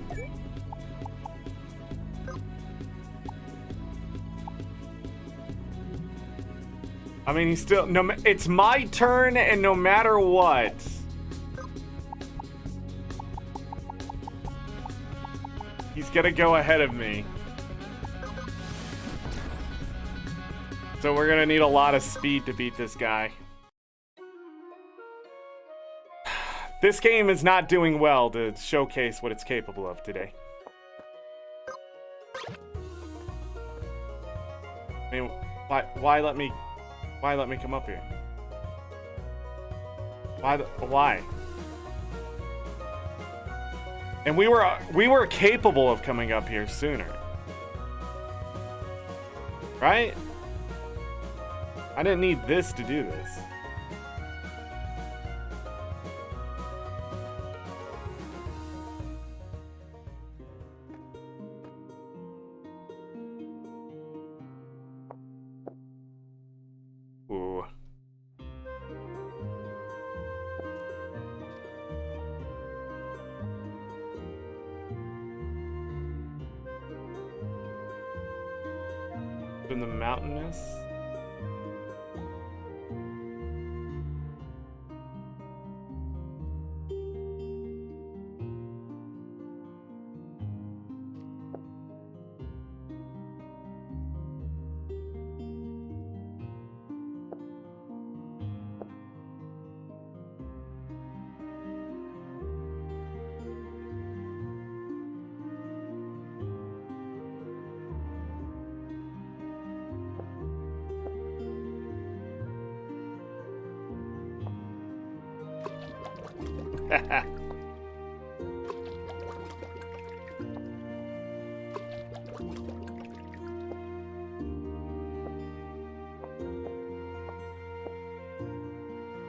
I mean, he's still it's my turn, and no matter what, he's gonna go ahead of me. So we're gonna need a lot of speed to beat this guy. This game is not doing well to showcase what it's capable of today. I mean, why let me come up here? Why? And we were capable of coming up here sooner. Right? I didn't need this to do this. Ooh. In the mountainous.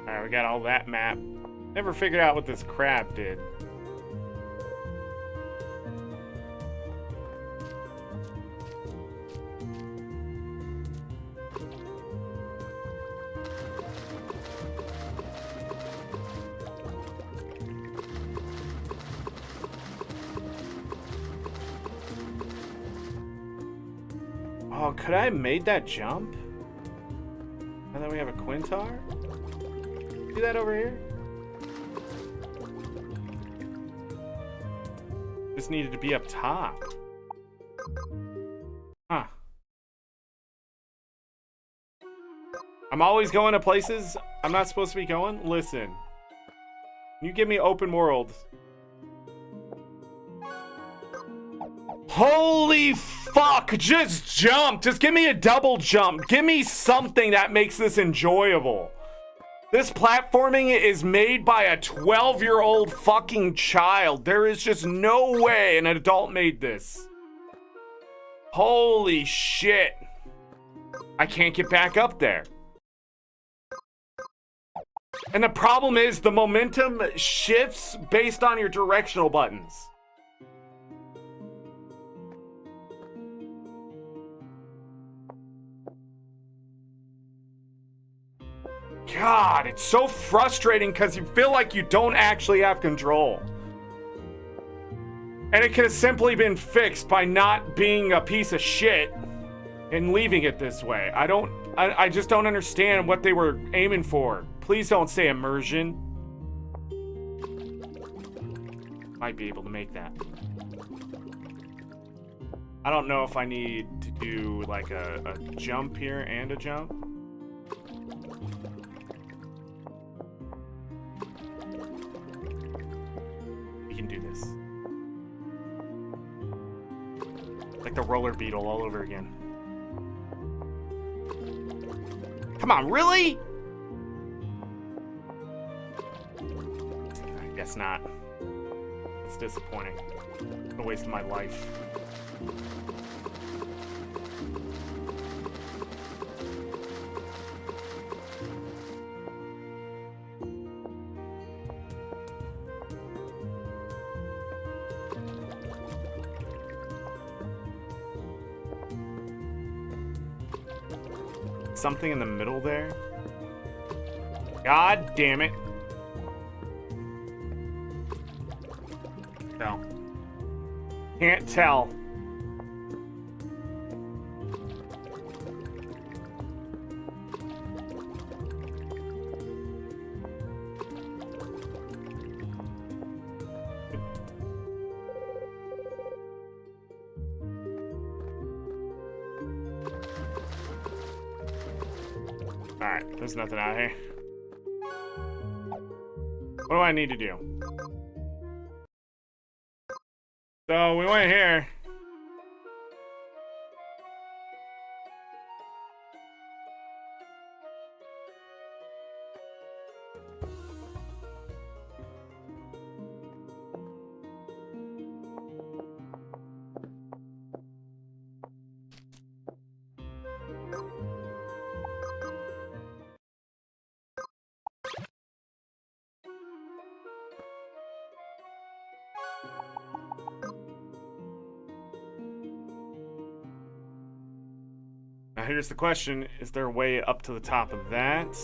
Alright, we got all that map. Never figured out what this crab did. Oh, could I have made that jump? And then we have a Quintar? Do that over here? Just needed to be up top. Huh. I'm always going to places I'm not supposed to be going? Listen. Can you give me open world? Holy fuck! Just jump! Just give me a double jump! Give me something that makes this enjoyable. This platforming is made by a 12-year-old fucking child. There is just no way an adult made this. Holy shit. I can't get back up there. And the problem is the momentum shifts based on your directional buttons. God, it's so frustrating because you feel like you don't actually have control. And it could have simply been fixed by not being a piece of shit and leaving it this way. I just don't understand what they were aiming for. Please don't say immersion. Might be able to make that. I don't know if I need to do like a jump here and a jump. We can do this. Like the roller beetle all over again. Come on, really? I guess not. It's disappointing. It's a waste of my life. Something in the middle there? God damn it. No. Can't tell. Alright, there's nothing out here. What do I need to do? So, we went here. Now here's the question, is there a way up to the top of that?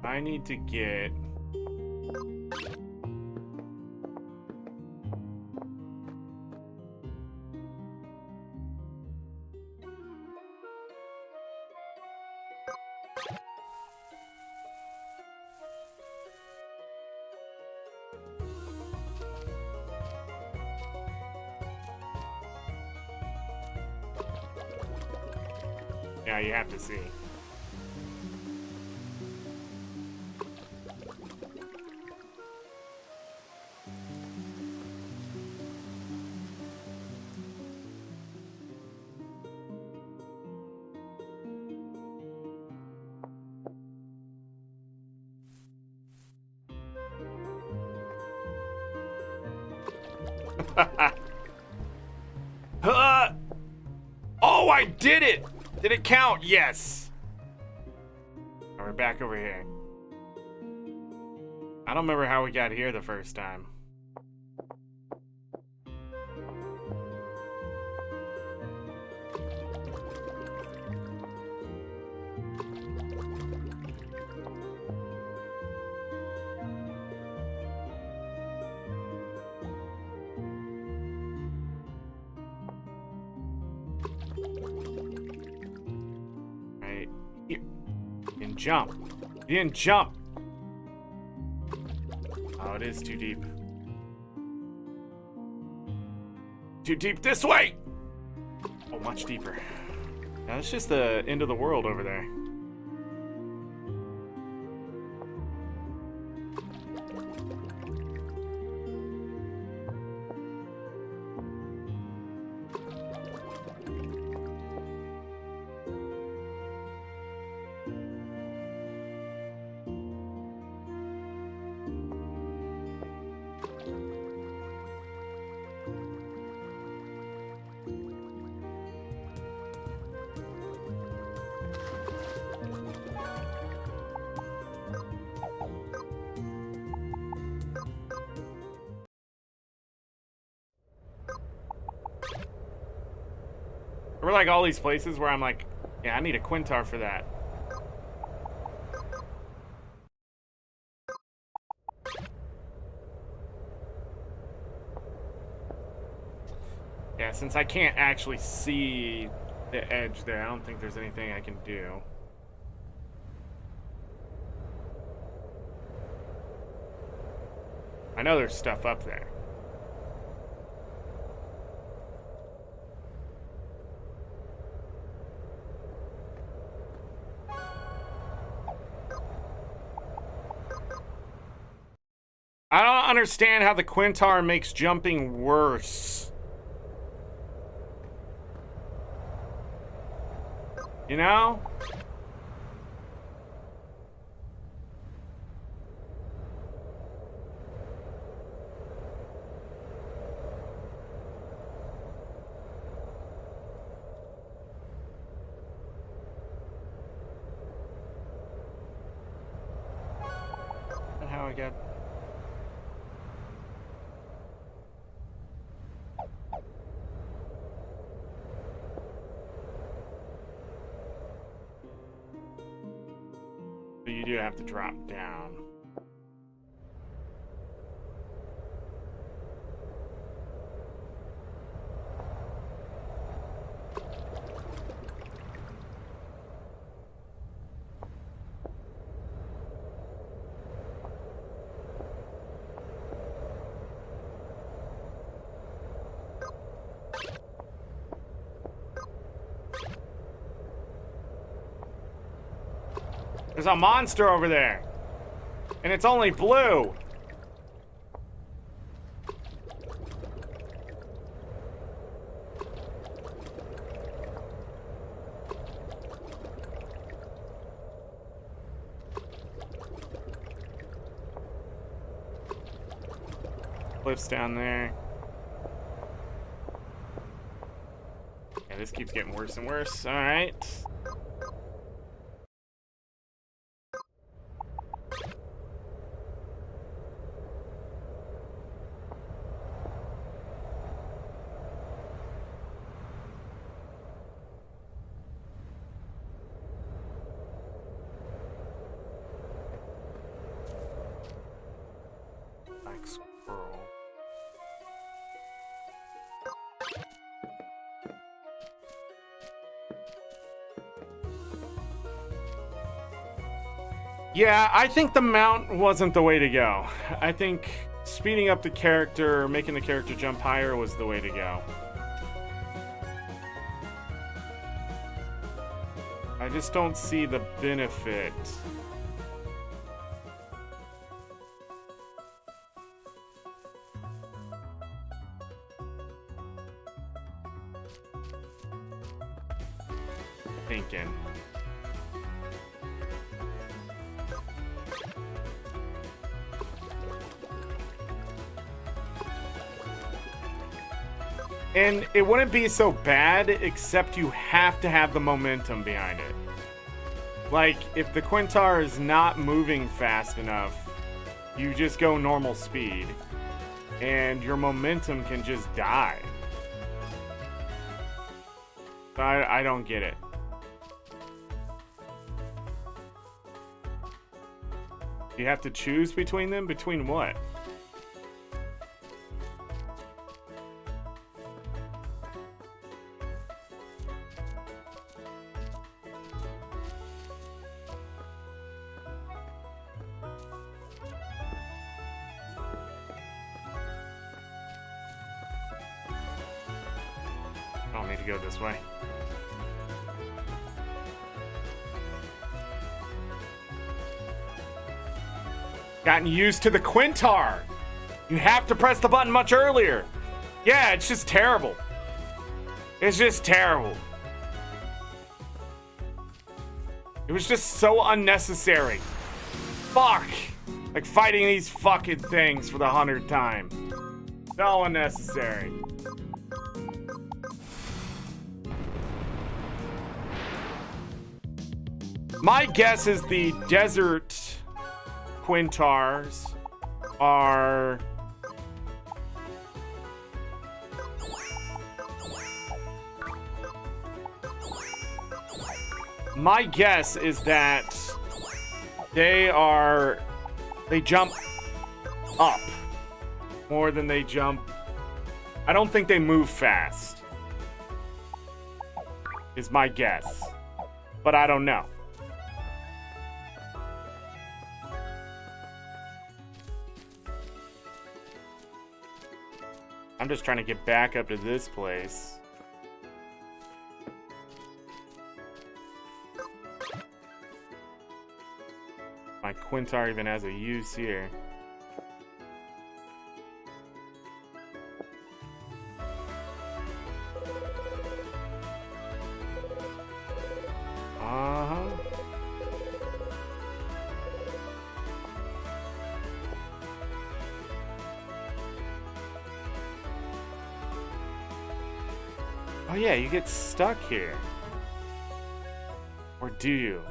I need to get... Yeah, you have to see. Oh, I did it! Did it count? Yes. All right, we're back over here. I don't remember how we got here the first time. jump. You didn't jump. Oh, it is too deep. Too deep this way! Oh, much deeper. Now, it's just the end of the world over there. There were like all these places where I'm like, yeah, I need a Quintar for that. Yeah, since I can't actually see the edge there, I don't think there's anything I can do. I know there's stuff up there. I don't understand how the Quintar makes jumping worse. You know? That's how I got. But you do have to drop down. There's a monster over there. And it's only blue. Cliff's down there. Yeah, this keeps getting worse and worse. All right. Black squirrel. Yeah, I think the mount wasn't the way to go. I think speeding up the character, making the character jump higher was the way to go. I just don't see the benefit. Thinking. And it wouldn't be so bad, except you have to have the momentum behind it. Like, if the Quintar is not moving fast enough, you just go normal speed, and your momentum can just die. I don't get it. You have to choose between them? Between what? need to go this way. Gotten used to the Quintar. You have to press the button much earlier. Yeah, it's just terrible. It's just terrible. It was just so unnecessary. Fuck. Like fighting these fucking things for the 100th time. So unnecessary. My guess is the desert Quintars are... My guess is that they jump up more than they jump. I don't think they move fast, is my guess, but I don't know. I'm just trying to get back up to this place. My Quintar even has a use here. Uh-huh. Oh yeah, you get stuck here. Or do you?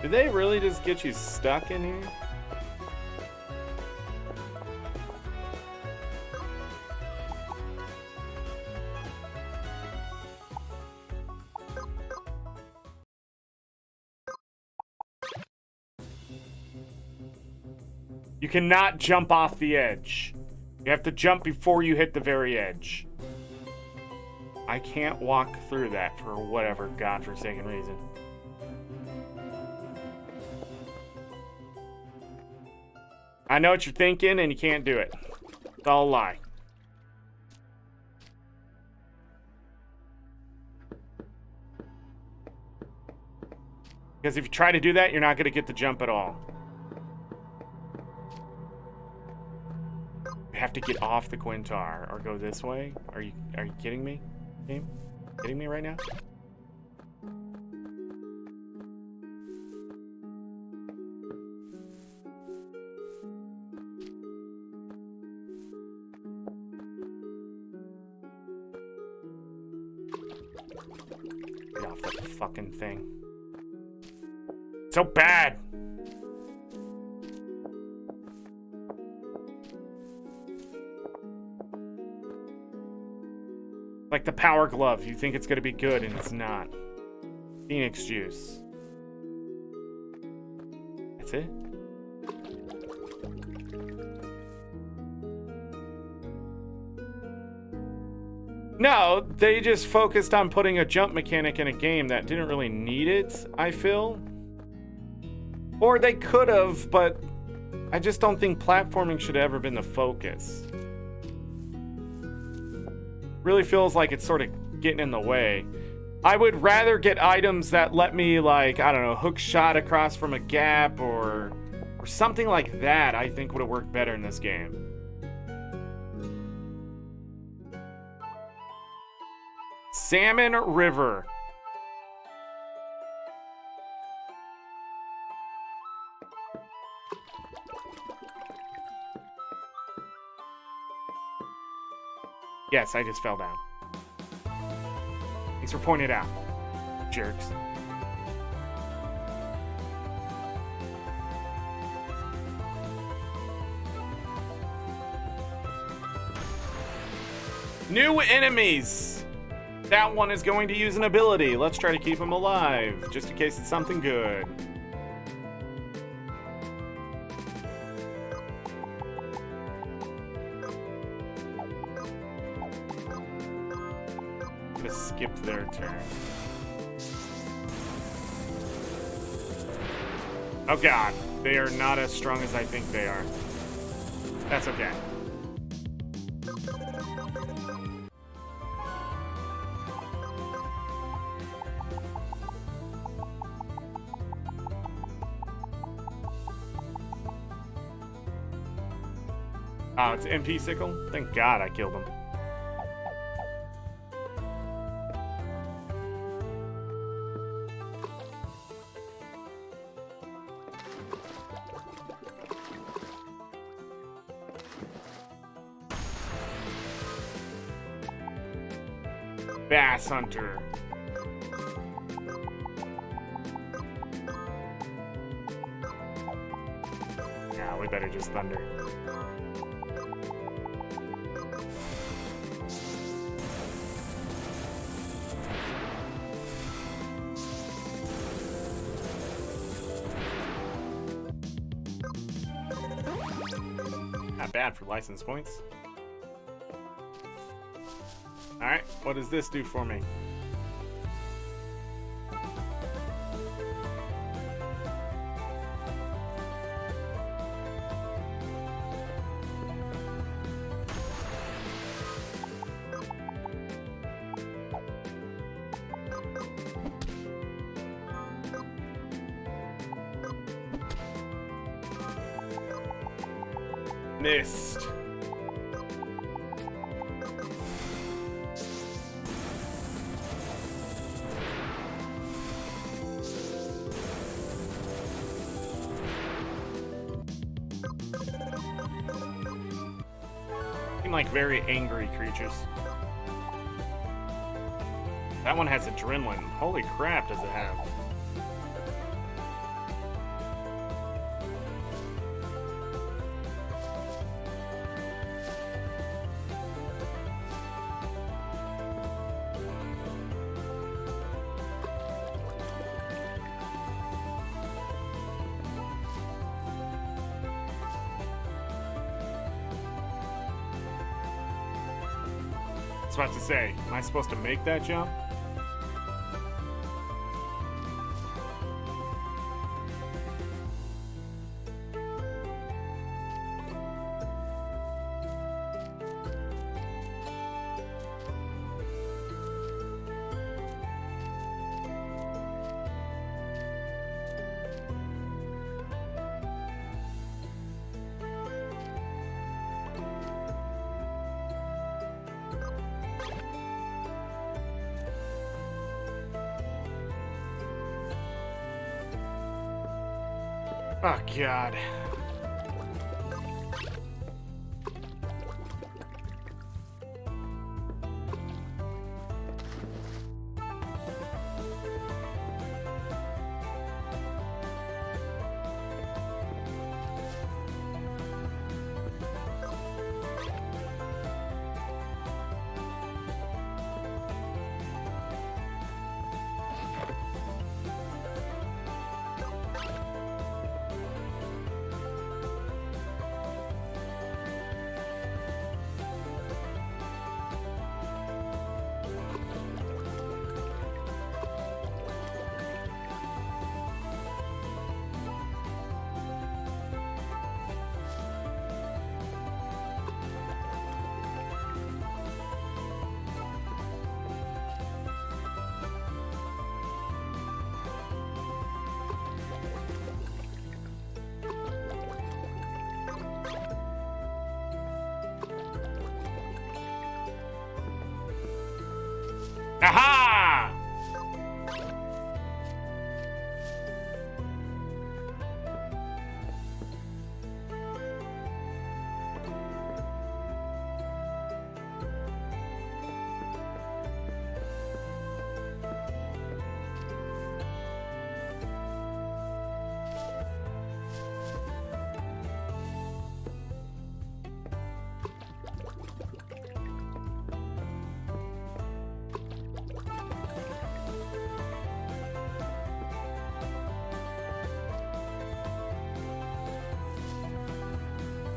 Did they really just get you stuck in here? You cannot jump off the edge. You have to jump before you hit the very edge. I can't walk through that for whatever godforsaken reason. I know what you're thinking, and you can't do it. It's all a lie. Because if you try to do that, you're not going to get the jump at all. You have to get off the Quintar or go this way. Are you kidding me? Game? Kidding me right now? Get off that fucking thing. So bad. Like the power glove. You think it's gonna be good and it's not. Phoenix juice. That's it? No, they just focused on putting a jump mechanic in a game that didn't really need it, I feel. Or they could have, but I just don't think platforming should have ever been the focus. Really feels like it's sort of getting in the way. I would rather get items that let me, like, I don't know, hook shot across from a gap or something like that. I think would have worked better in this game. Salmon River. Yes, I just fell down. Thanks for pointing it out, jerks. New enemies! That one is going to use an ability. Let's try to keep him alive, just in case it's something good. could have skipped their turn. Oh god, they are not as strong as I think they are. That's okay. Oh, it's MP Sickle? Thank God I killed him. Bass Hunter. Yeah, we better just thunder. Not bad for license points. Alright, what does this do for me? Missed. Seem like very angry creatures. That one has adrenaline. Holy crap, does it have? I was about to say, am I supposed to make that jump? Oh, God. Aha!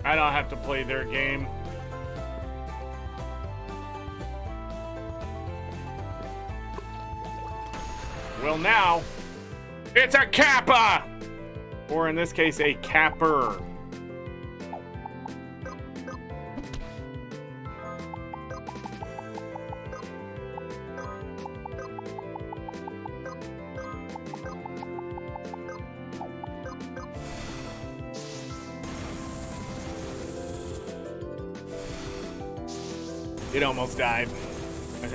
I don't have to play their game. Well, now it's a kappa! Or in this case, a capper. It almost died.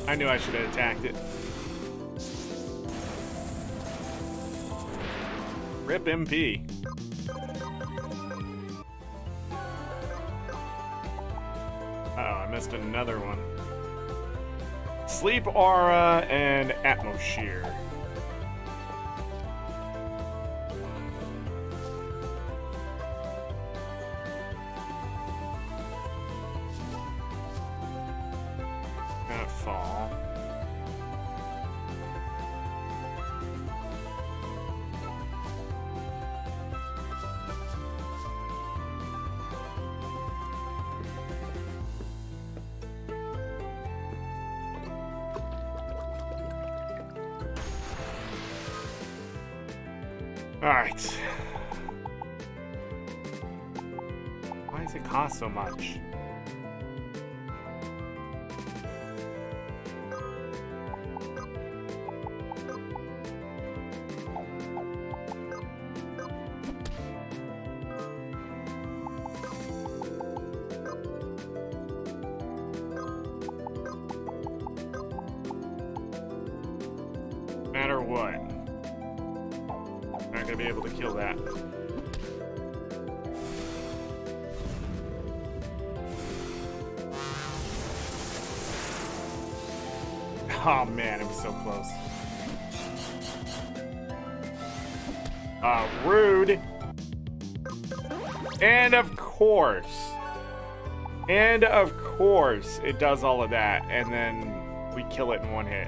I knew I should have attacked it. Rip MP. Uh-oh, I missed another one. Sleep Aura and Atmosphere. Gonna fall. All right. Why does it cost so much? No matter what. Not gonna be able to kill that. Oh man, it was so close. Rude. And of course, it does all of that, and then we kill it in one hit.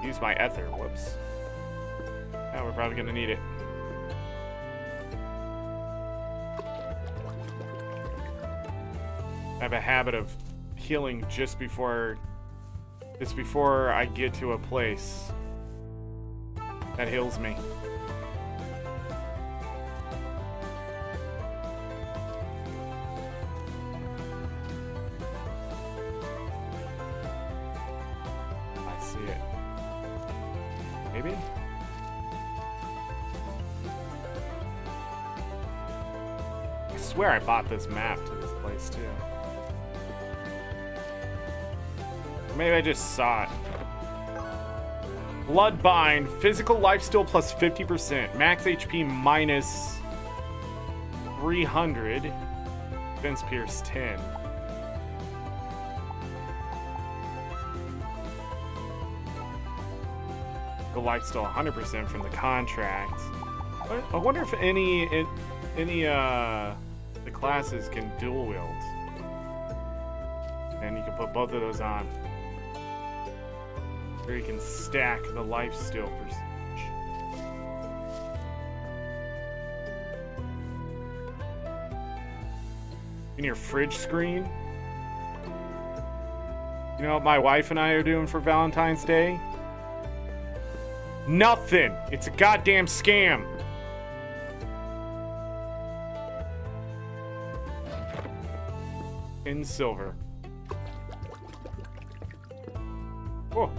Use my ether. Whoops. Now we're probably gonna need it. I have a habit of healing just before I get to a place that heals me. I see it. Maybe? I swear I bought this map to this place too. Or maybe I just saw it. Bloodbind, physical lifesteal plus 50%, max HP minus 300, defense pierce 10. The lifesteal 100% from the contract. I wonder if any the classes can dual wield. And you can put both of those on. Or you can stack the lifesteal percentage. In your fridge screen. You know what my wife and I are doing for Valentine's Day? Nothing. It's a goddamn scam. In silver. Oh.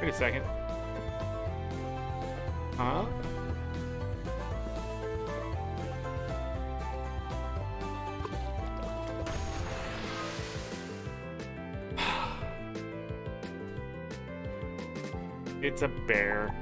Wait a second. Huh? It's a bear.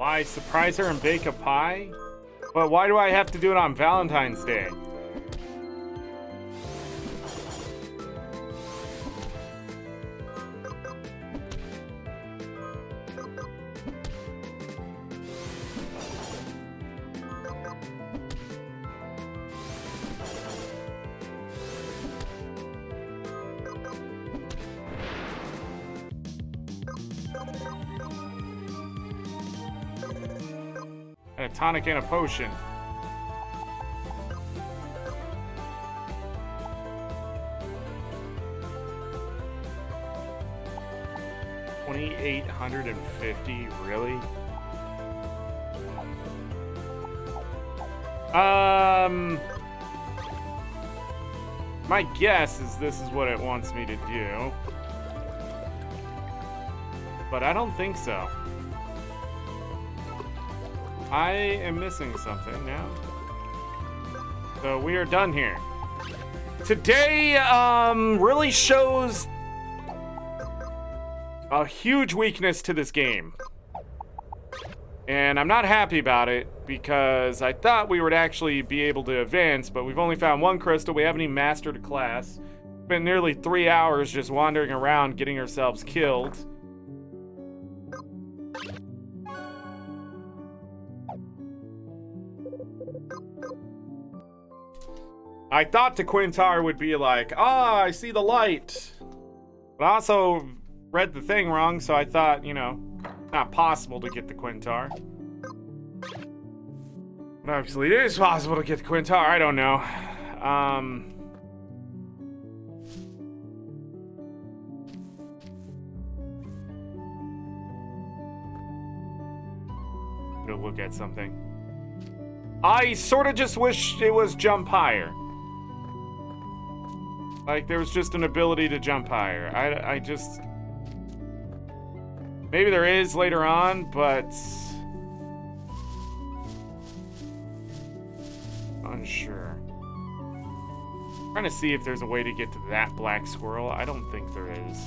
Why surprise her and bake a pie? But why do I have to do it on Valentine's Day? A tonic and a potion. $2,850, really? My guess is this is what it wants me to do. But I don't think so. I am missing something now. So we are done here. Today, really shows a huge weakness to this game. And I'm not happy about it because I thought we would actually be able to advance, but we've only found one crystal. We haven't even mastered a class. Spent nearly 3 hours just wandering around getting ourselves killed. I thought the Quintar would be like, ah, I see the light. But I also read the thing wrong, so I thought, you know, not possible to get the Quintar. But obviously it is possible to get the Quintar, I don't know. Go look at something. I sort of just wish it was jump higher. Like, there was just an ability to jump higher. I just... Maybe there is later on, but... unsure. Trying to see if there's a way to get to that black squirrel. I don't think there is.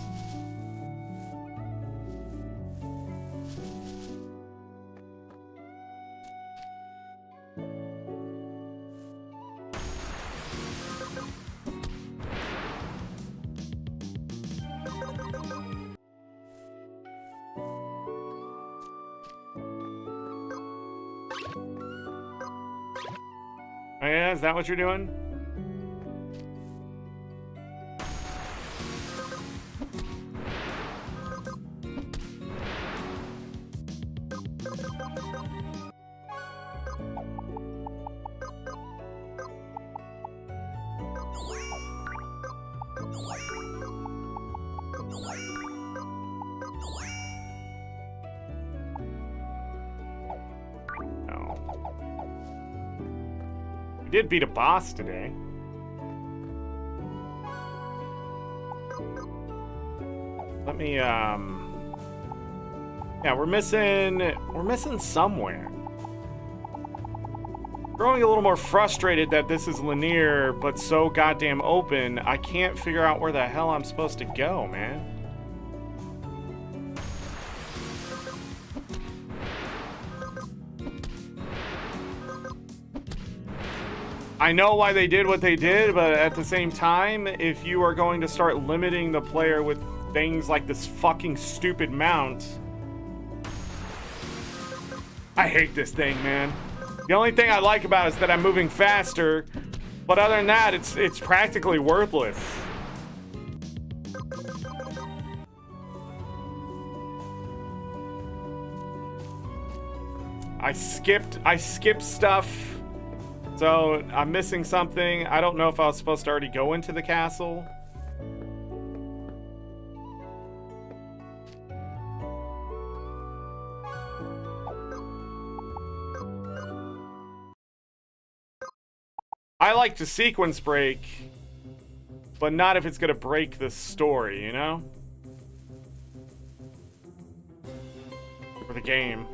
Oh yeah, is that what you're doing? Did beat a boss today. Let me yeah, we're missing somewhere. Growing a little more frustrated that this is linear but so goddamn open. I can't figure out where the hell I'm supposed to go, man. I know why they did what they did, but at the same time, if you are going to start limiting the player with things like this fucking stupid mount... I hate this thing, man. The only thing I like about it is that I'm moving faster, but other than that, it's practically worthless. I skipped stuff. So, I'm missing something. I don't know if I was supposed to already go into the castle. I like to sequence break, but not if it's gonna break the story, you know? Or the game.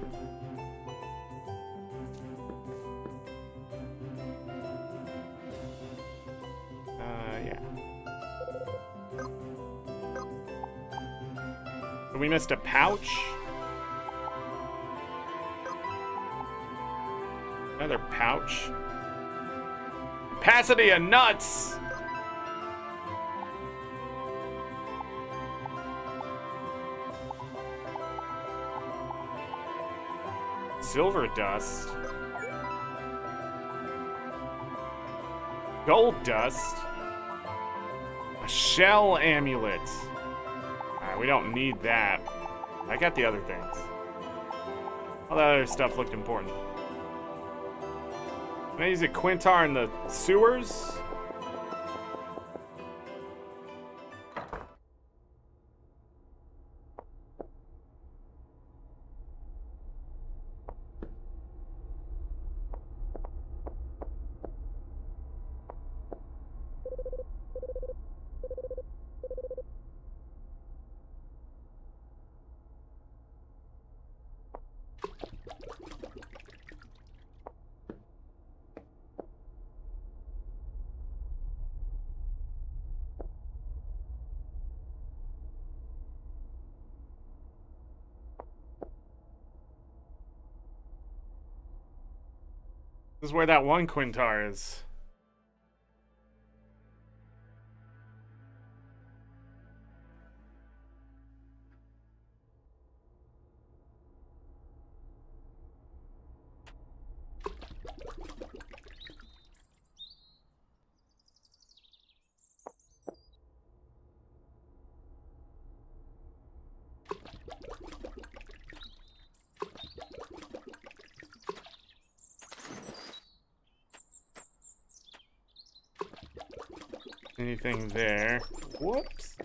We missed a pouch. Another pouch. Opacity of nuts! Silver dust. Gold dust. A shell amulet. Alright, we don't need that. I got the other things. All that other stuff looked important. Can I use a Quintar in the sewers? This is where that one Quintar is. Anything there? Whoops.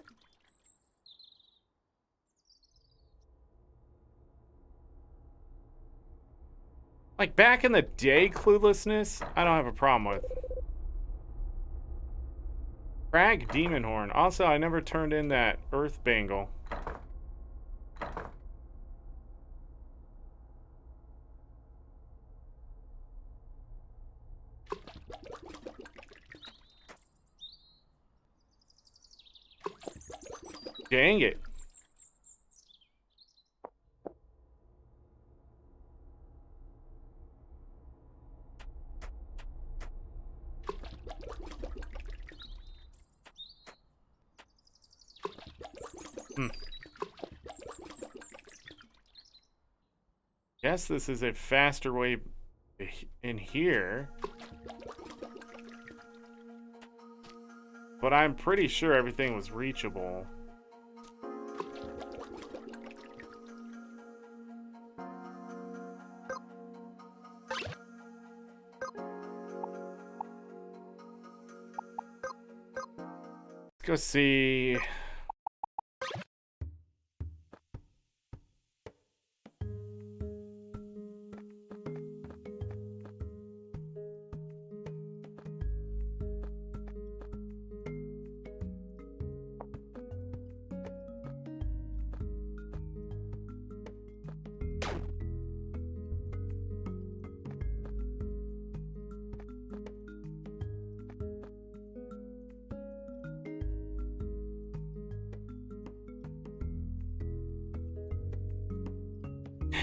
Like back in the day, cluelessness, I don't have a problem with. Frag Demon Horn. Also, I never turned in that Earth Bangle. Dang it. Guess this is a faster way in here. But I'm pretty sure everything was reachable. Let's go see.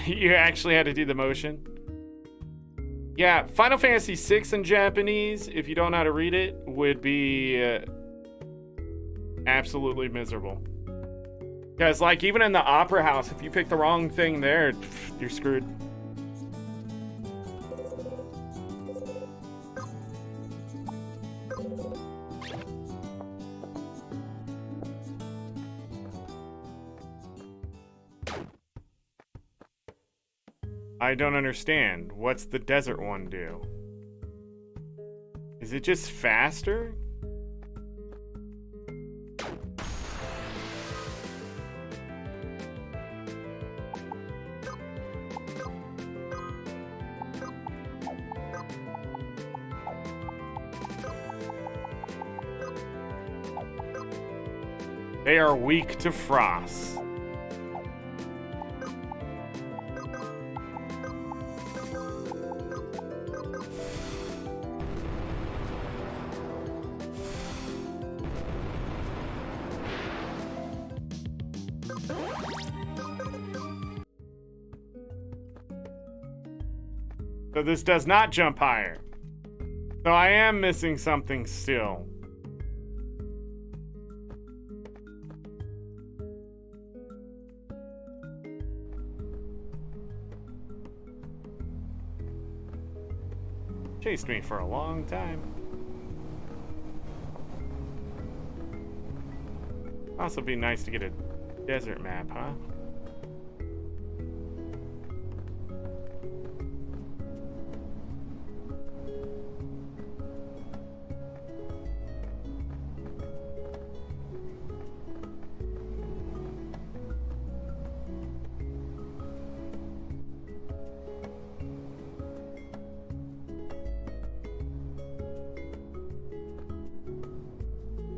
You actually had to do the motion. Yeah, Final Fantasy VI in Japanese, if you don't know how to read it, would be absolutely miserable. Because, like, even in the Opera House, if you pick the wrong thing there, you're screwed. I don't understand. What's the desert one do? Is it just faster? They are weak to frost. So this does not jump higher. So I am missing something still. Chased me for a long time. Also be nice to get a desert map, huh?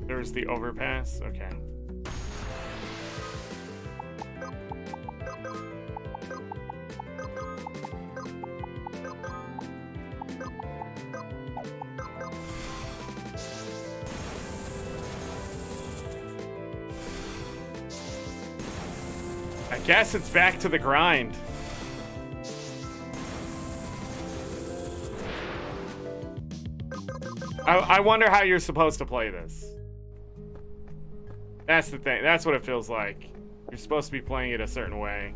There's the overpass. Okay. I guess it's back to the grind. I wonder how you're supposed to play this. That's the thing. That's what it feels like. You're supposed to be playing it a certain way.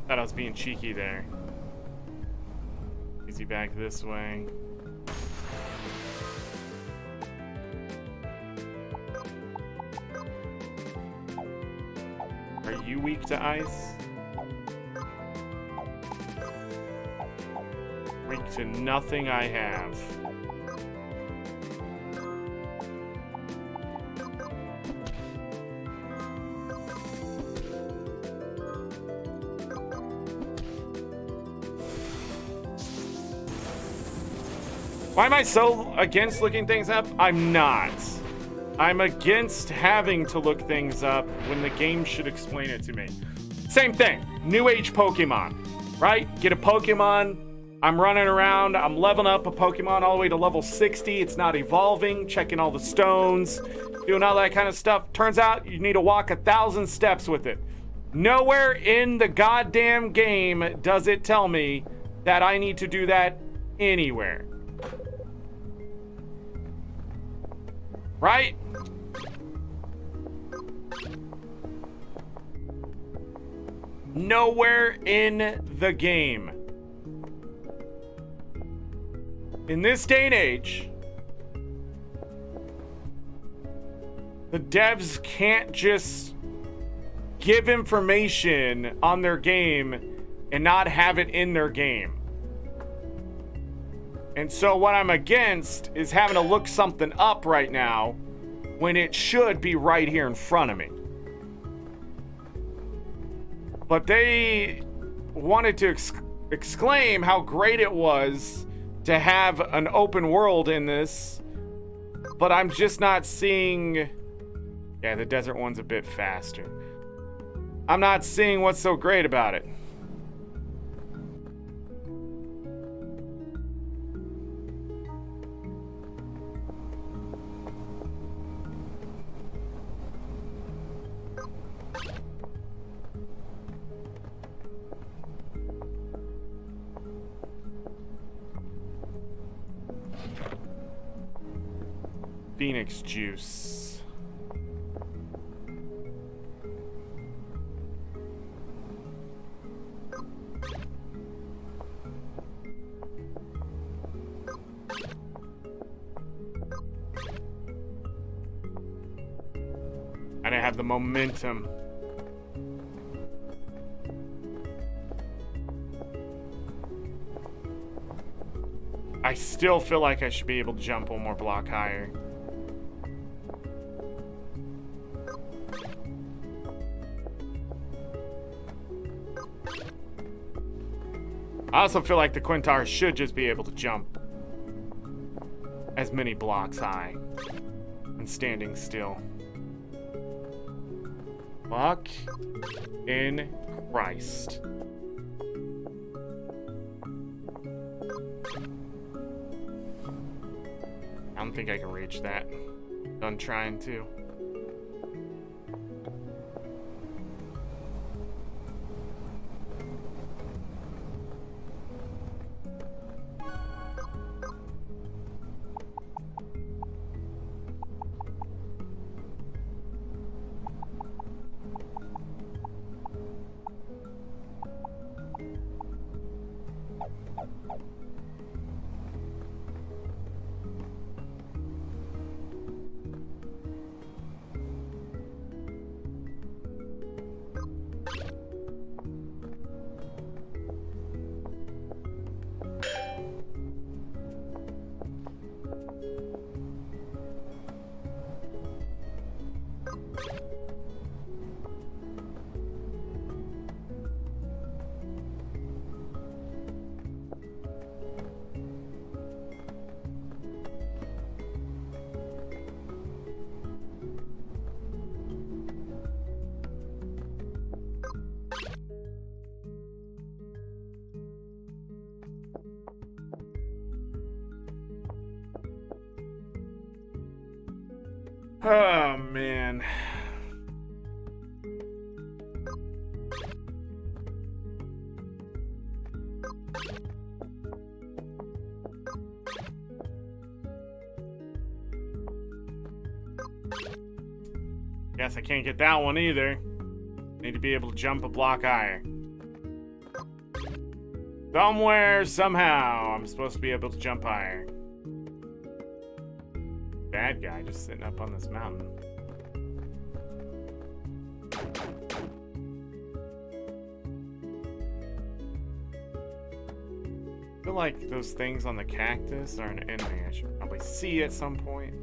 Thought I was being cheeky there. Easy back this way. Are you weak to ice? Weak to nothing I have. Why am I so against looking things up? I'm not. I'm against having to look things up when the game should explain it to me. Same thing, new age Pokemon, right? Get a Pokemon, I'm running around, I'm leveling up a Pokemon all the way to level 60, it's not evolving, checking all the stones, doing all that kind of stuff. Turns out you need to walk 1,000 steps with it. Nowhere in the goddamn game does it tell me that I need to do that anywhere. Right? Nowhere in the game. In this day and age, the devs can't just give information on their game and not have it in their game. And so what I'm against is having to look something up right now when it should be right here in front of me. But they wanted to exclaim how great it was to have an open world in this, but I'm just not seeing... Yeah, the desert one's a bit faster. I'm not seeing what's so great about it. Phoenix juice. I didn't have the momentum. I still feel like I should be able to jump one more block higher. I also feel like the Quintar should just be able to jump as many blocks high and standing still. Fuck in Christ. I don't think I can reach that. Done trying to. Oh, man. Guess I can't get that one either. Need to be able to jump a block higher. Somewhere, somehow, I'm supposed to be able to jump higher. Bad guy just sitting up on this mountain. I feel like those things on the cactus are an enemy I should probably see at some point.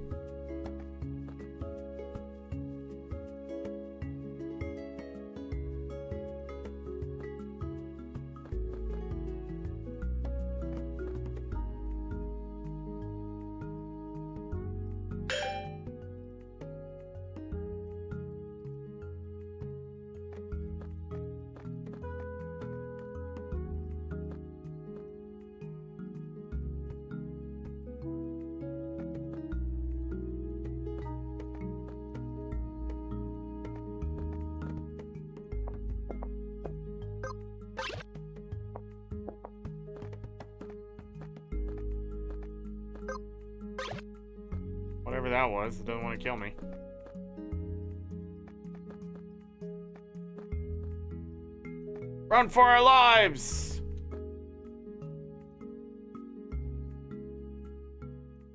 Whatever that was, it doesn't want to kill me. Run for our lives!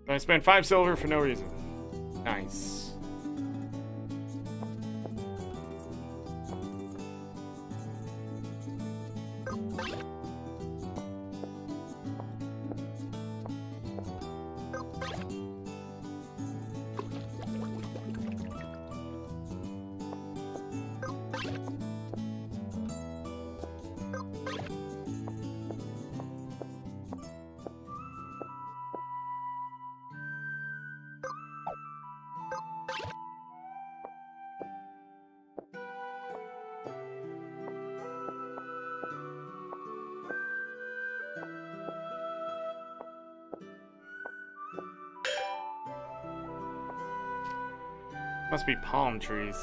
I spent 5 silver for no reason. Nice. Must be palm trees.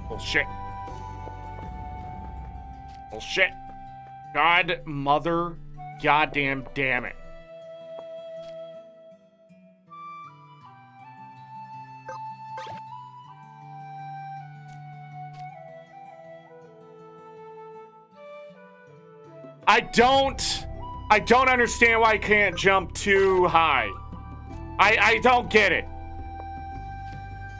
Bullshit. Bullshit. God, mother, goddamn damn it. I don't understand why I can't jump too high. I don't get it.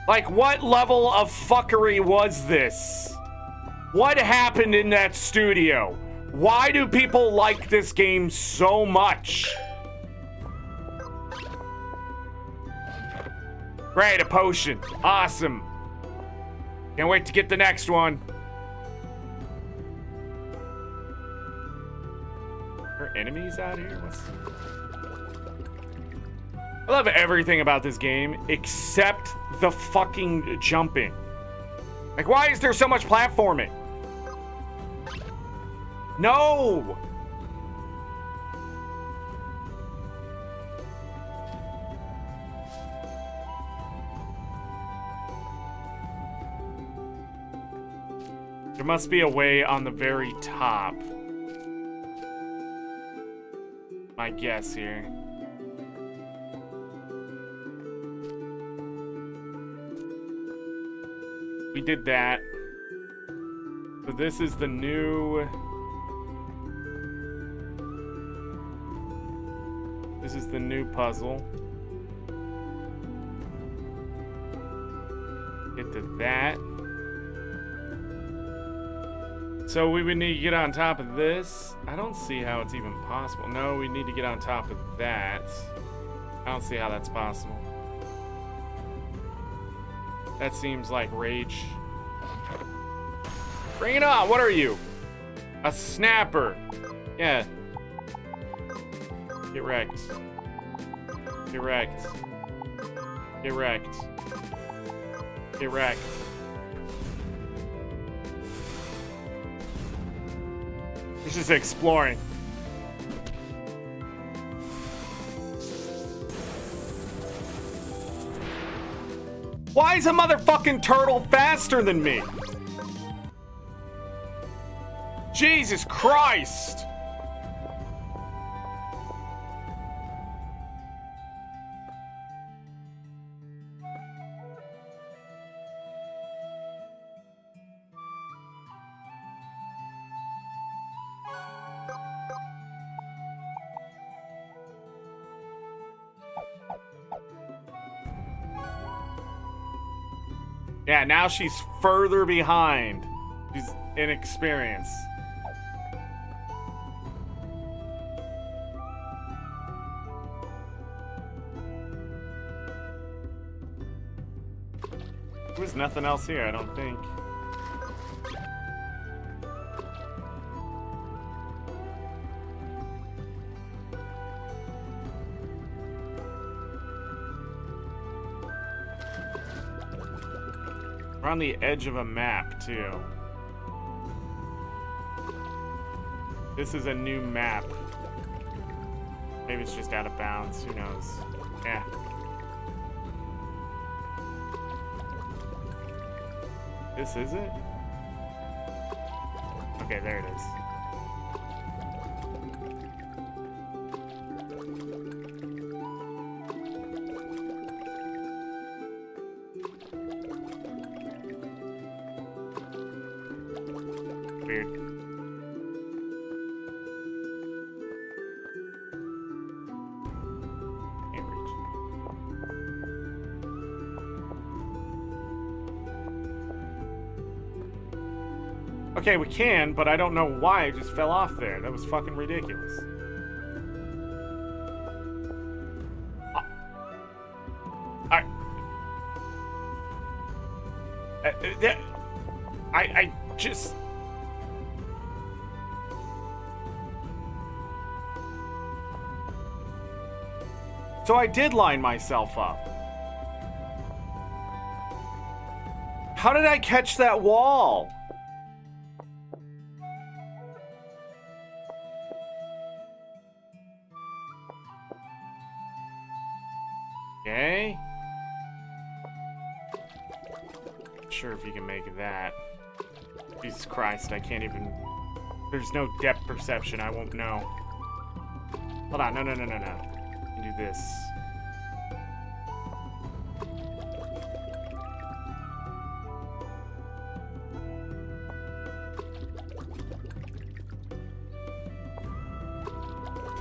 Like, what level of fuckery was this? What happened in that studio? Why do people like this game so much? Great, a potion. Awesome. Can't wait to get the next one. Are there enemies out here? I love everything about this game except the fucking jumping. Like, why is there so much platforming? No! There must be a way on the very top. My guess here. We did that. So this is the new... This is the new puzzle. Get to that. So we would need to get on top of this. I don't see how it's even possible. No, we need to get on top of that. I don't see how that's possible. That seems like rage. Bring it on. What are you? A snapper. Yeah. Get wrecked. Get wrecked. Get wrecked. Get wrecked. He's just exploring. Why is a motherfucking turtle faster than me? Jesus Christ! Yeah, now she's further behind. She's inexperienced. There's nothing else here, I don't think. We're on the edge of a map, too. This is a new map. Maybe it's just out of bounds, who knows? Yeah. This is it? Okay, there it is. Weird. Can't reach. Okay, we can, but I don't know why it just fell off there. That was fucking ridiculous. I just... So I did line myself up. How did I catch that wall? Okay. Not sure if you can make that. Jesus Christ, I can't even... There's no depth perception, I won't know. Hold on, no. You can do this.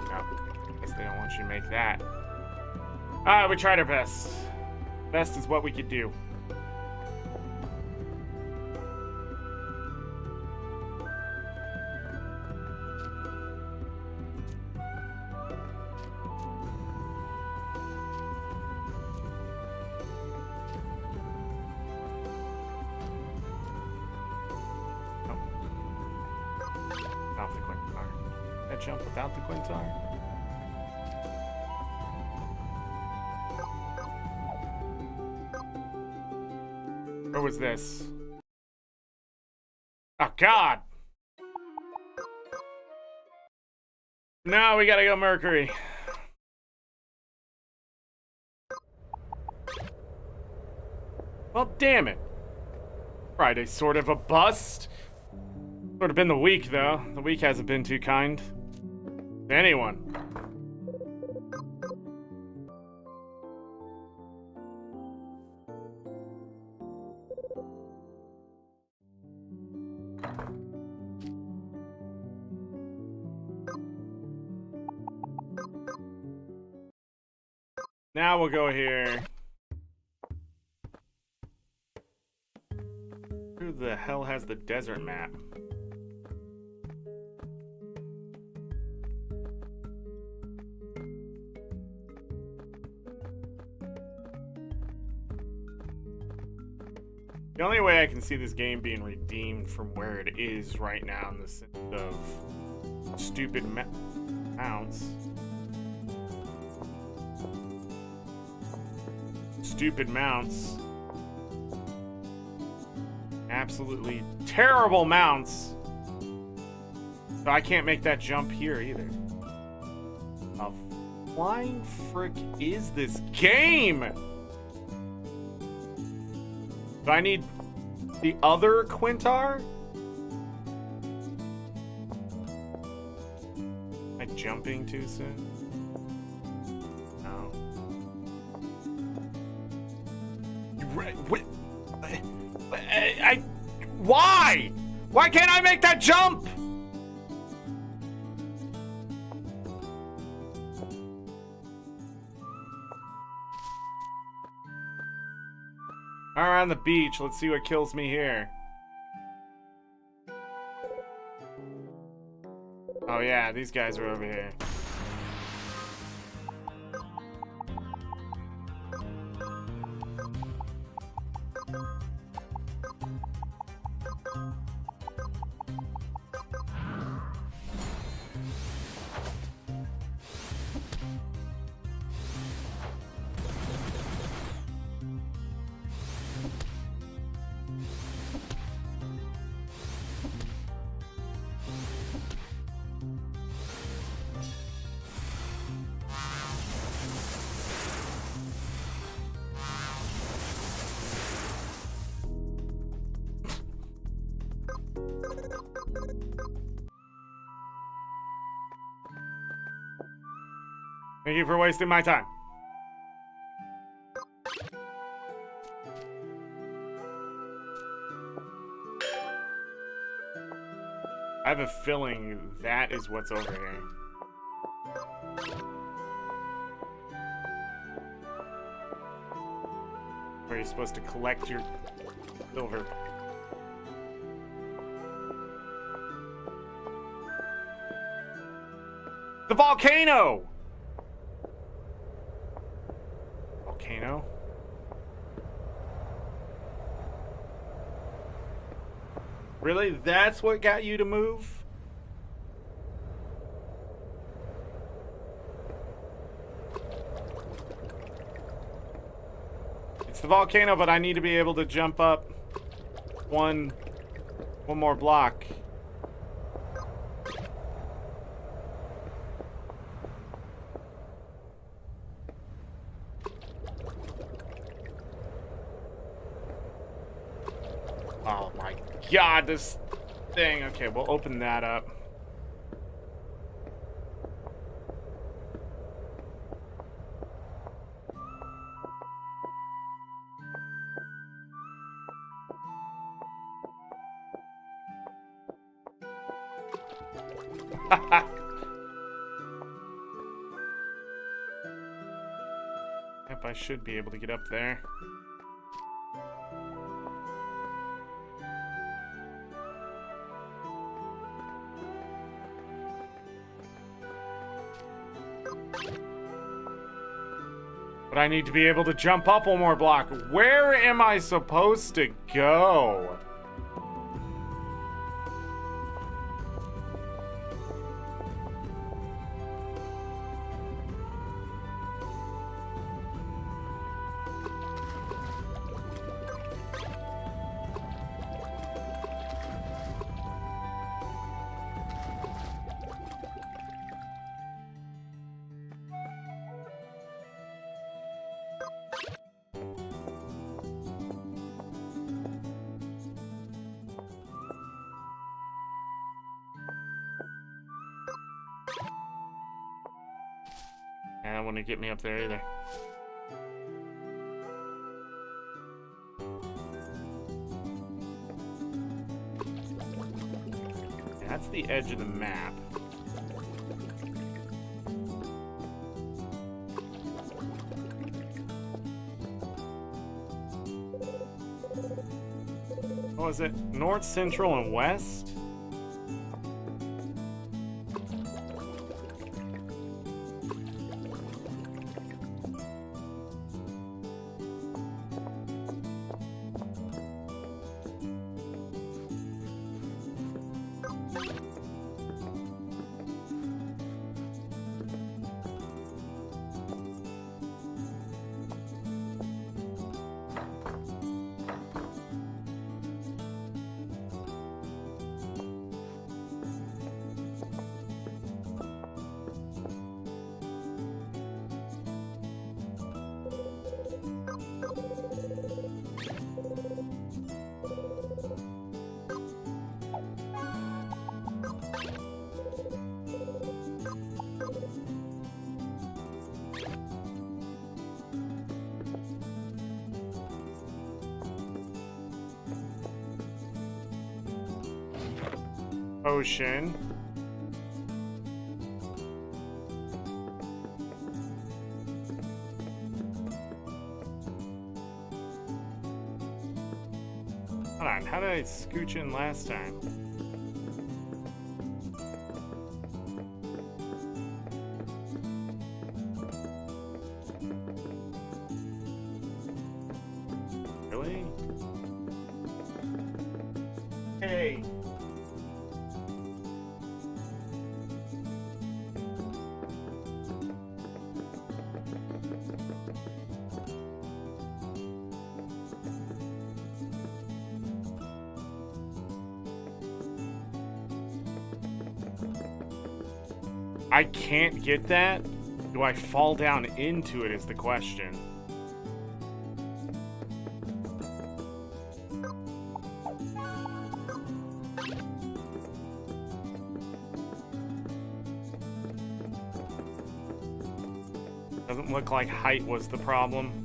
No, guess they don't want you to make that. We tried our best. Best is what we could do. Off the Quintar. That jump without the Quintar? Where was this? Oh, God! No, we gotta go Mercury. Well, damn it. Friday's sort of a bust. Sort of been the week, though. The week hasn't been too kind to anyone. Now we'll go here. Who the hell has the desert map? The only way I can see this game being redeemed from where it is right now in the sense of stupid mounts. Stupid mounts. Absolutely terrible mounts. So I can't make that jump here either. A flying frick is this game? Do I need the other Quintar? Am I jumping too soon? No. Why? Why can't I make that jump? Around the beach, let's see what kills me here. Oh yeah, these guys are over here. Thank you for wasting my time. I have a feeling that is what's over here. Where you're supposed to collect your silver. The volcano! Volcano? Really? That's what got you to move? It's the volcano, but I need to be able to jump up one more block. Oh my god, this thing. Okay, we'll open that up. Yep, I should be able to get up there. But I need to be able to jump up one more block. Where am I supposed to go? I don't want to get me up there either. That's the edge of the map. What was it? North, Central, and West? Ocean. Hold on, how did I scooch in last time? Really? Hey. I can't get that? Do I fall down into it is the question. Doesn't look like height was the problem.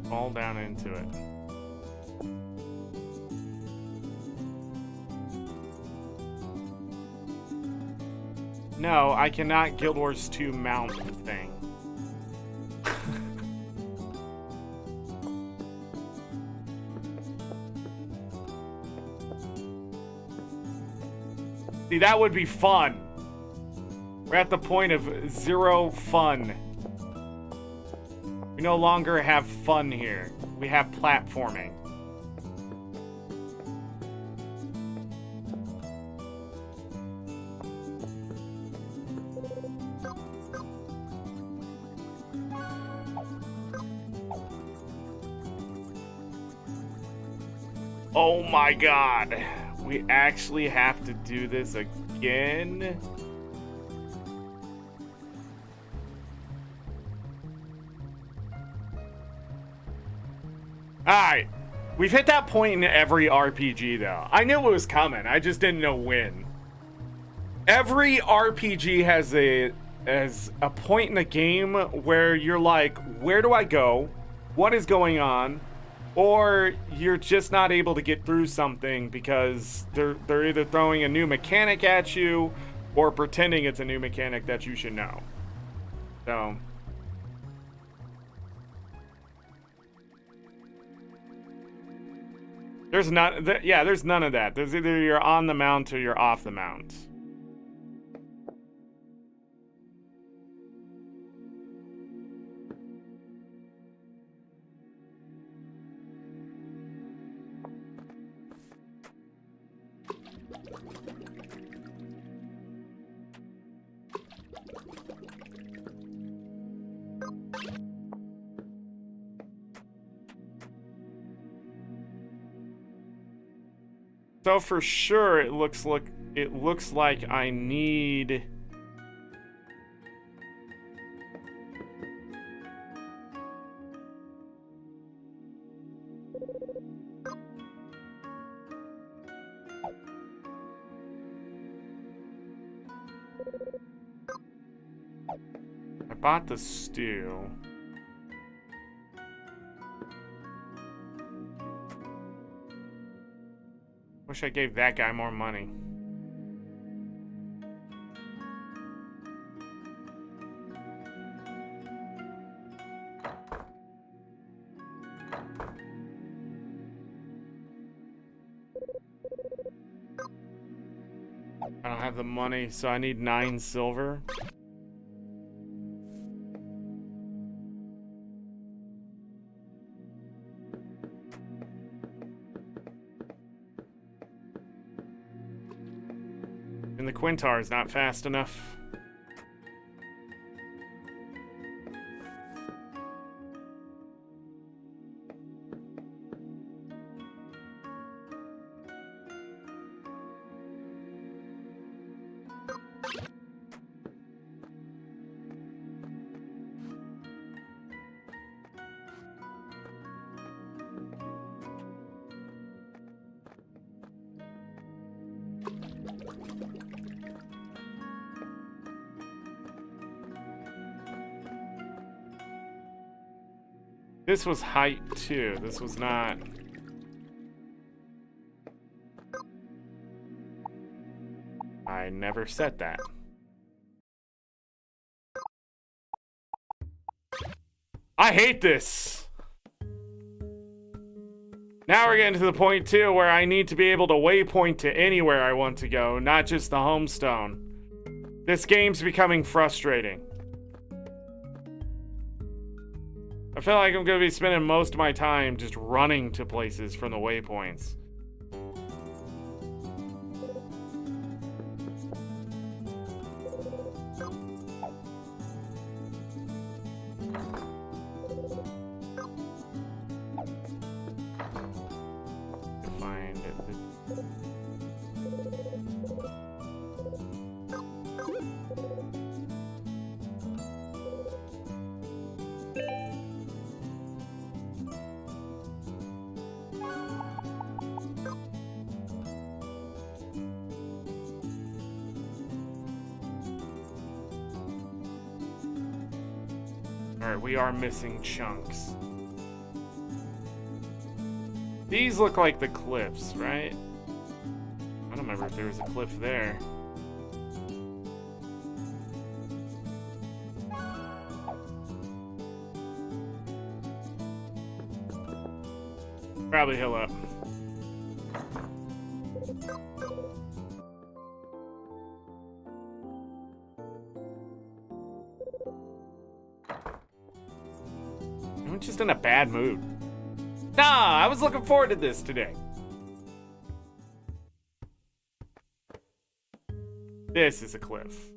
Fall down into it. No, I cannot Guild Wars 2 mount the thing. See, that would be fun. We're at the point of 0 fun. We no longer have fun here. We have platforming. Oh my god. We actually have to do this again? Alright, we've hit that point in every RPG though. I knew it was coming, I just didn't know when. Every RPG has a point in the game where you're like, where do I go? What is going on? Or you're just not able to get through something because they're either throwing a new mechanic at you or pretending it's a new mechanic that you should know. So... there's there's none of that. There's either you're on the mount or you're off the mount. So for sure, it looks like I need... I bought the stew. Wish I gave that guy more money. I don't have the money, so I need 9 silver. And the Quintar is not fast enough. This was height 2. This was not... I never set that. I hate this! Now we're getting to the point, too, where I need to be able to waypoint to anywhere I want to go, not just the homestone. This game's becoming frustrating. I feel like I'm going to be spending most of my time just running to places from the waypoints. Find it. Alright, we are missing chunks. These look like the cliffs, right? I don't remember if there was a cliff there. Probably hill up. I'm just in a bad mood. Nah, I was looking forward to this today. This is a cliff.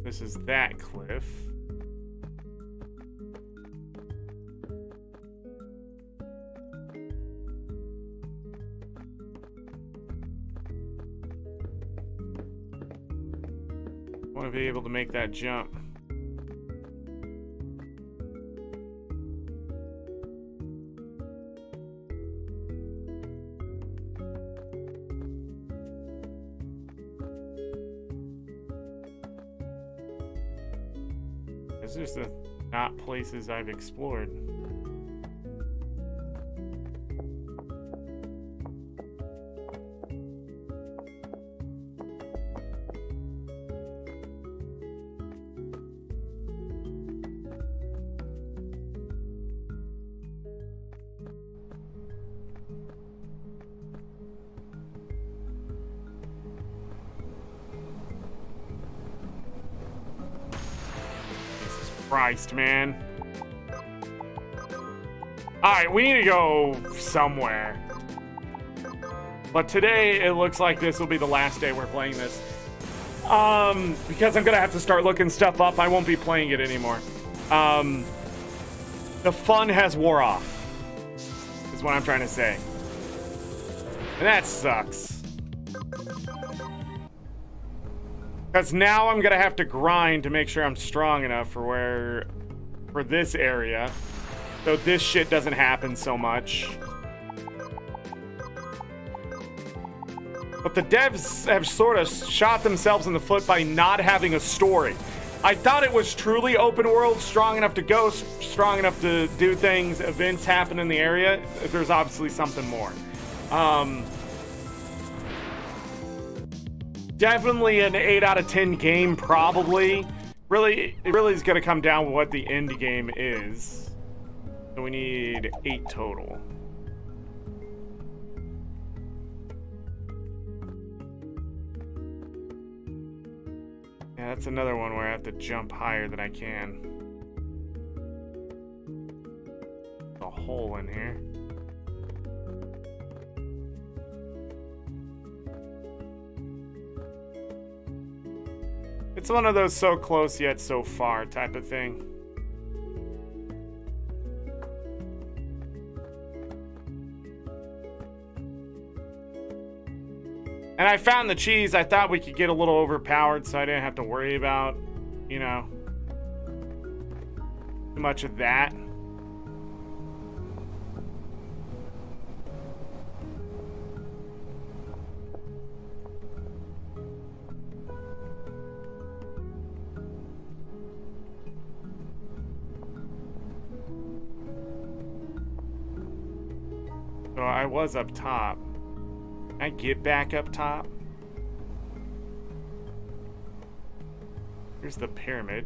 This is that cliff. Want to be able to make that jump. These are just not places I've explored. Christ, man. Alright, we need to go somewhere. But today, it looks like this will be the last day we're playing this. Because I'm gonna have to start looking stuff up, I won't be playing it anymore. The fun has wore off, is what I'm trying to say. And that sucks. Because now I'm gonna have to grind to make sure I'm strong enough for this area, so this shit doesn't happen so much. But the devs have sort of shot themselves in the foot by not having a story. I thought it was truly open world, strong enough to go, strong enough to do things, events happen in the area. There's obviously something more. Definitely an 8 out of 10 game, probably. It really is going to come down to what the end game is. So we need 8 total. Yeah, that's another one where I have to jump higher than I can. There's a hole in here. It's one of those so close yet so far type of thing. And I found the cheese. I thought we could get a little overpowered so I didn't have to worry about, you know, too much of that. So I was up top. Can I get back up top? Here's the pyramid.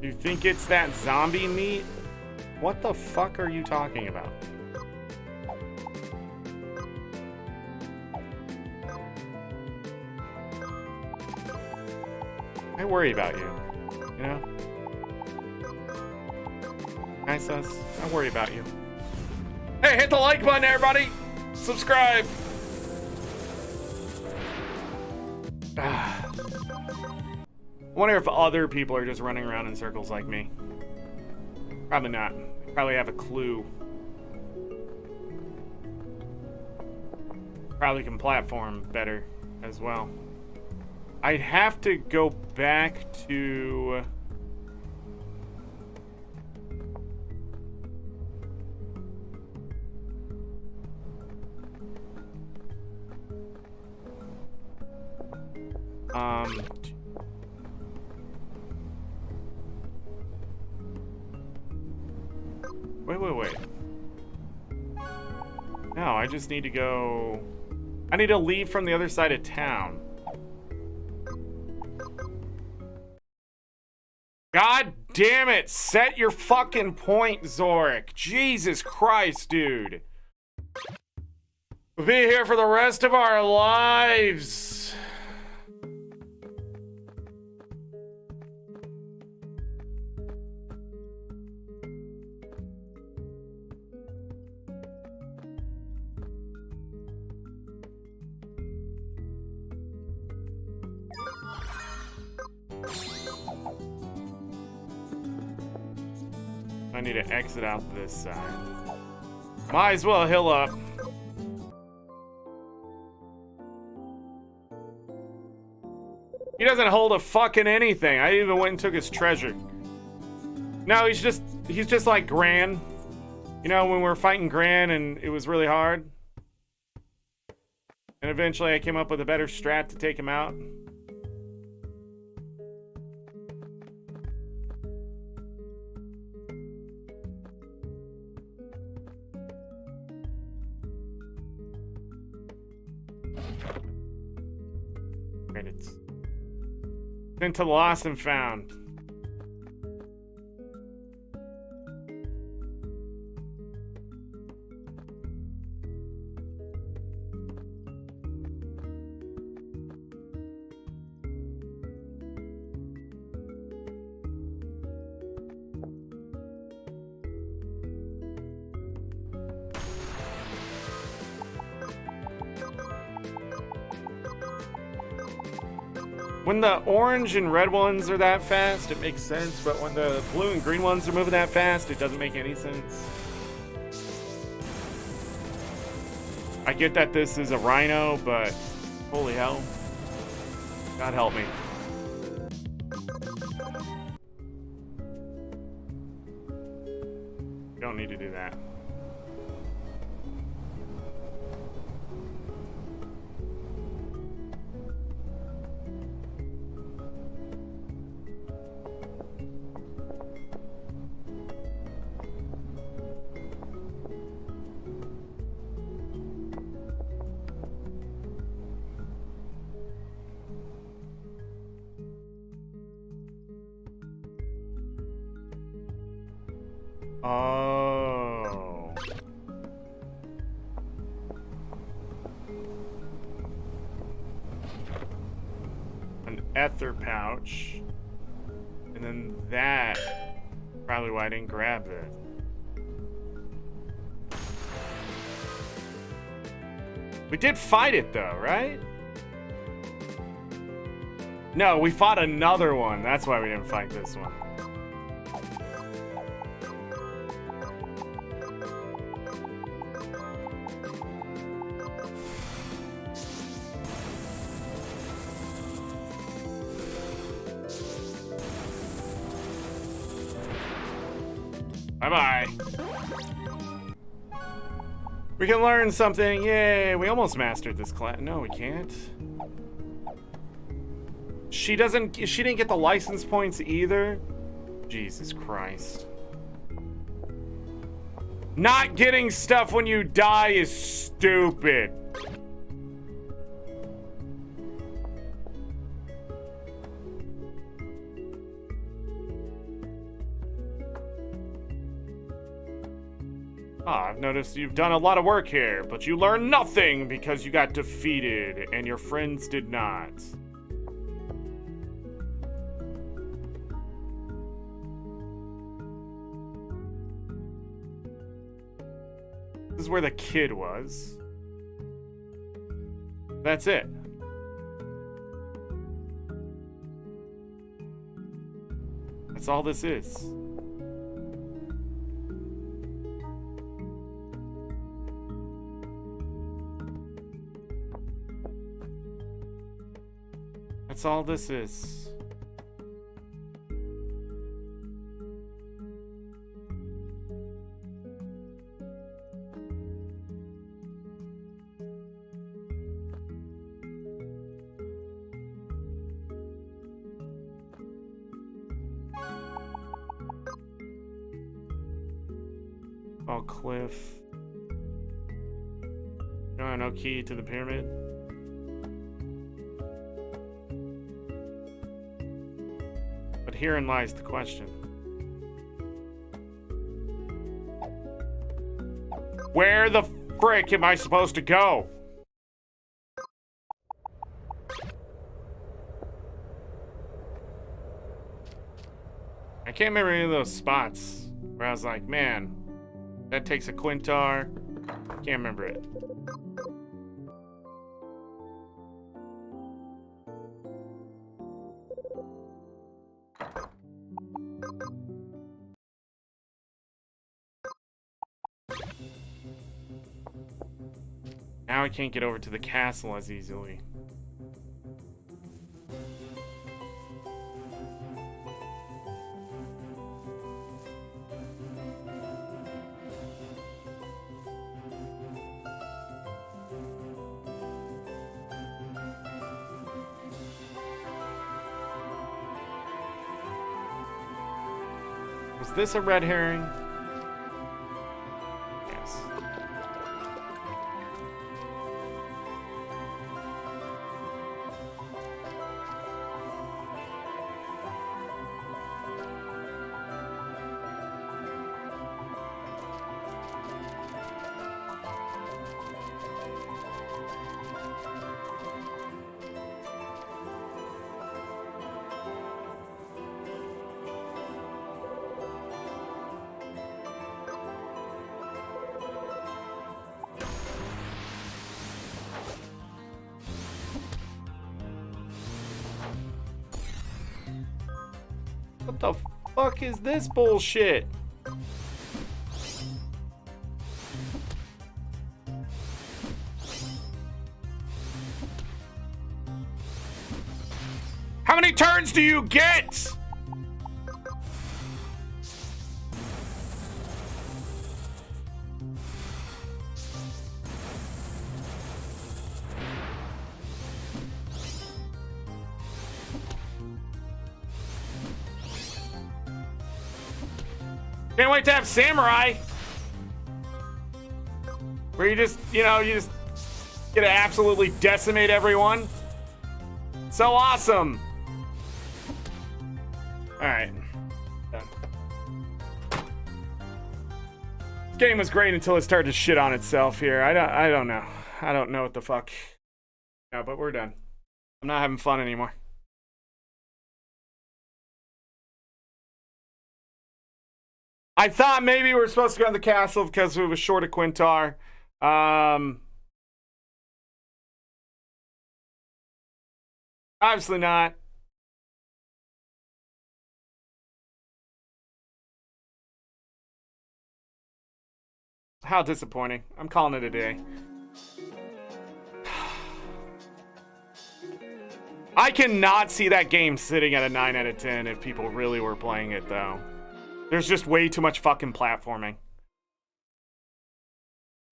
You think it's that zombie meat? What the fuck are you talking about? I worry about you, you know? Nice us. I worry about you. Hey, hit the like button, everybody! Subscribe! I wonder if other people are just running around in circles like me. Probably not. They probably have a clue. Probably can platform better as well. I'd have to go back to... Wait. No, I just need to go... I need to leave from the other side of town. God damn it! Set your fucking point, Zorric. Jesus Christ, dude. We'll be here for the rest of our lives. I need to exit out this side. Might as well heal up. He doesn't hold a fucking anything. I even went and took his treasure. No, he's just like Gran. You know, when we were fighting Gran and it was really hard. And eventually I came up with a better strat to take him out. It's into lost and found. When the orange and red ones are that fast, it makes sense, but when the blue and green ones are moving that fast, it doesn't make any sense. I get that this is a rhino, but holy hell. God help me. Don't need to do that. Oh. ether pouch. And then that. Probably why I didn't grab this. We did fight it though, right? No, we fought another one. That's why we didn't fight this one. Bye-bye. We can learn something. Yay, we almost mastered this class. No, we can't. She didn't get the license points either. Jesus Christ. Not getting stuff when you die is stupid. I've noticed you've done a lot of work here, but you learned nothing because you got defeated and your friends did not. This is where the kid was. That's it. That's all this is. That's all this is. Oh, cliff. No key to the pyramid. But herein lies the question. Where the frick am I supposed to go? I can't remember any of those spots where I was like, man, that takes a Quintar. Can't remember it. Now I can't get over to the castle as easily. Was this a red herring? Yes. What the fuck is this bullshit? How many turns do you get? Can't wait to have Samurai. Where you just, you just get to absolutely decimate everyone. So awesome. Alright. Done. This game was great until it started to shit on itself here. I don't know. I don't know what the fuck. No, but we're done. I'm not having fun anymore. I thought maybe we were supposed to go in the castle because we was short of Quintar. Obviously not. How disappointing. I'm calling it a day. I cannot see that game sitting at a 9 out of 10 if people really were playing it, though. There's just way too much fucking platforming.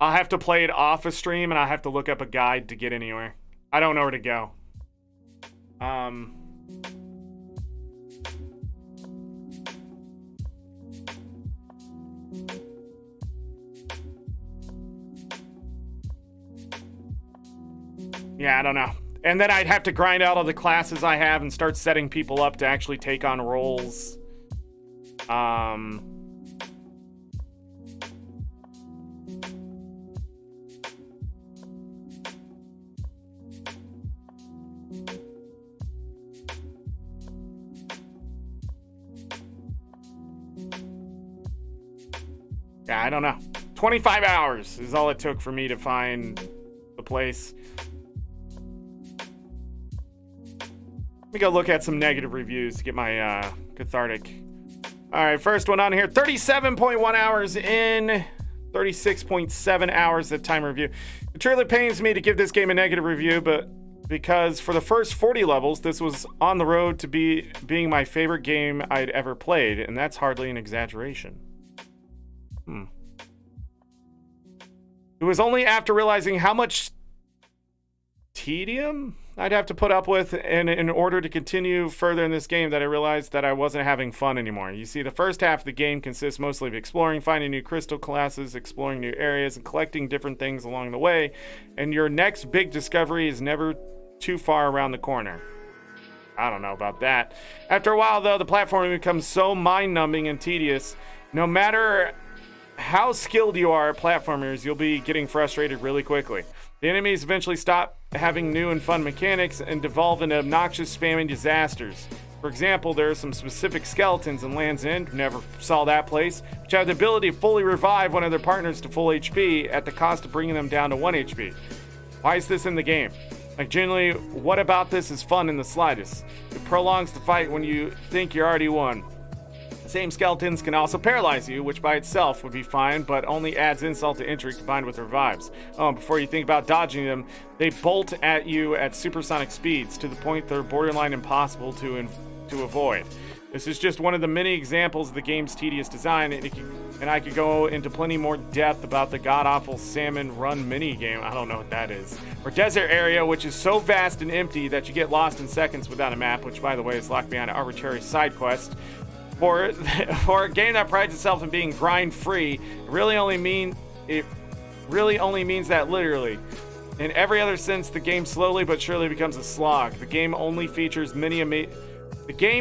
I'll have to play it off a stream, and I'll have to look up a guide to get anywhere. I don't know where to go. Yeah, I don't know. And then I'd have to grind out all the classes I have and start setting people up to actually take on roles. Yeah, I don't know. 25 hours is all it took for me to find the place. Let me go look at some negative reviews to get my cathartic. All right, first one on here. 37.1 hours in. 36.7 hours at time review. It truly pains me to give this game a negative review, but because for the first 40 levels, this was on the road to being my favorite game I'd ever played, and that's hardly an exaggeration. It was only after realizing how much tedium I'd have to put up with in order to continue further in this game that I realized that I wasn't having fun anymore. You see, the first half of the game consists mostly of exploring, finding new crystal classes, exploring new areas, and collecting different things along the way, and your next big discovery is never too far around the corner. I don't know about that. After a while, though, the platforming becomes so mind-numbing and tedious. No matter how skilled you are at platformers, you'll be getting frustrated really quickly. The enemies eventually stop having new and fun mechanics and devolve into obnoxious spamming disasters. For example, there are some specific skeletons in Land's End, never saw that place, which have the ability to fully revive one of their partners to full HP at the cost of bringing them down to 1 HP. Why is this in the game? Like, generally, what about this is fun in the slightest? It prolongs the fight when you think you're already won. The same skeletons can also paralyze you, which by itself would be fine, but only adds insult to injury combined with revives. Oh, before you think about dodging them, they bolt at you at supersonic speeds, to the point they're borderline impossible to avoid. This is just one of the many examples of the game's tedious design, and I could go into plenty more depth about the god-awful Salmon Run mini-game, I don't know what that is, or Desert Area, which is so vast and empty that you get lost in seconds without a map, which, by the way, is locked behind an arbitrary side quest. For a game that prides itself in being grind-free, it really only means that literally. In every other sense, the game slowly but surely becomes a slog. The game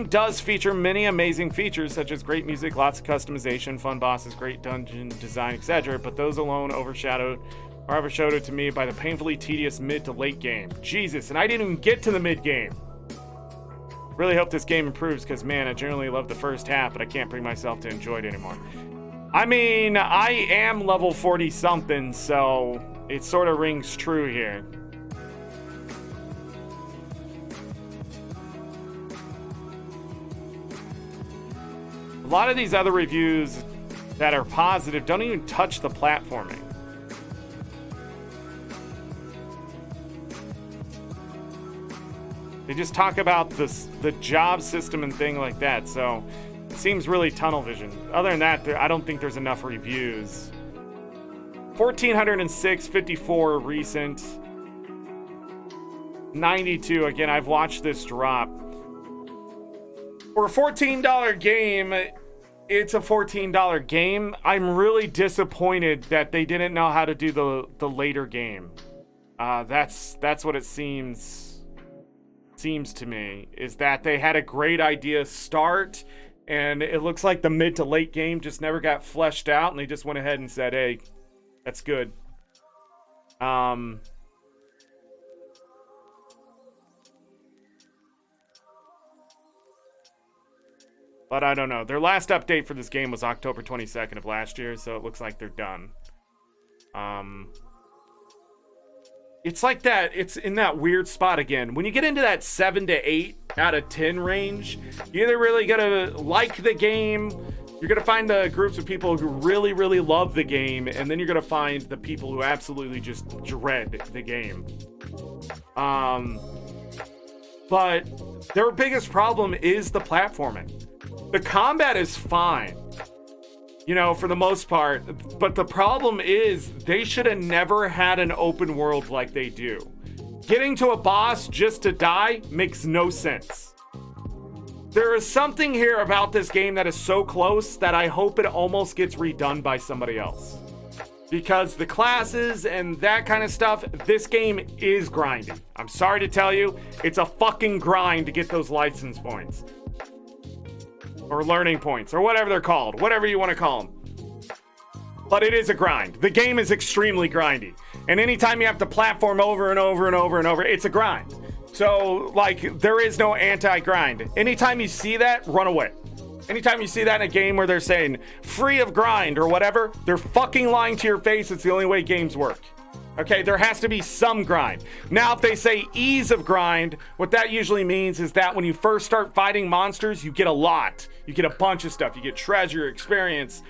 does feature many amazing features, such as great music, lots of customization, fun bosses, great dungeon design, etc., but those alone overshadowed it to me by the painfully tedious mid to late game. Jesus, and I didn't even get to the mid game. Really hope this game improves, because, man, I generally love the first half, but I can't bring myself to enjoy it anymore. I mean, I am level 40-something, so it sort of rings true here. A lot of these other reviews that are positive don't even touch the platforming. They just talk about the job system and thing like that, so it seems really tunnel vision. Other than that, I don't think there's enough reviews. 1,406, 54 recent. 92, again, I've watched this drop. For a $14 game, it's a $14 game. I'm really disappointed that they didn't know how to do the later game. That's what it seems to me, is that they had a great idea start, and it looks like the mid to late game just never got fleshed out, and they just went ahead and said, hey, that's good. But I don't know. Their last update for this game was October 22nd of last year, so it looks like they're done. It's like that. It's in that weird spot again. When you get into that 7 to 8 out of 10 range, you're either really gonna like the game, you're gonna find the groups of people who really, really love the game, and then you're gonna find the people who absolutely just dread the game. But their biggest problem is the platforming. The combat is fine, you know, for the most part, but the problem is they should have never had an open world like they do. Getting to a boss just to die makes no sense. There is something here about this game that is so close that I hope it almost gets redone by somebody else. Because the classes and that kind of stuff, this game is grindy. I'm sorry to tell you, it's a fucking grind to get those license points. Or learning points, or whatever they're called. Whatever you want to call them. But it is a grind. The game is extremely grindy. And anytime you have to platform over and over and over and over, it's a grind. So, like, there is no anti-grind. Anytime you see that, run away. Anytime you see that in a game where they're saying free of grind or whatever, they're fucking lying to your face. It's the only way games work. Okay, there has to be some grind. Now, if they say ease of grind, what that usually means is that when you first start fighting monsters, you get a lot. You get a bunch of stuff. You get treasure, experience,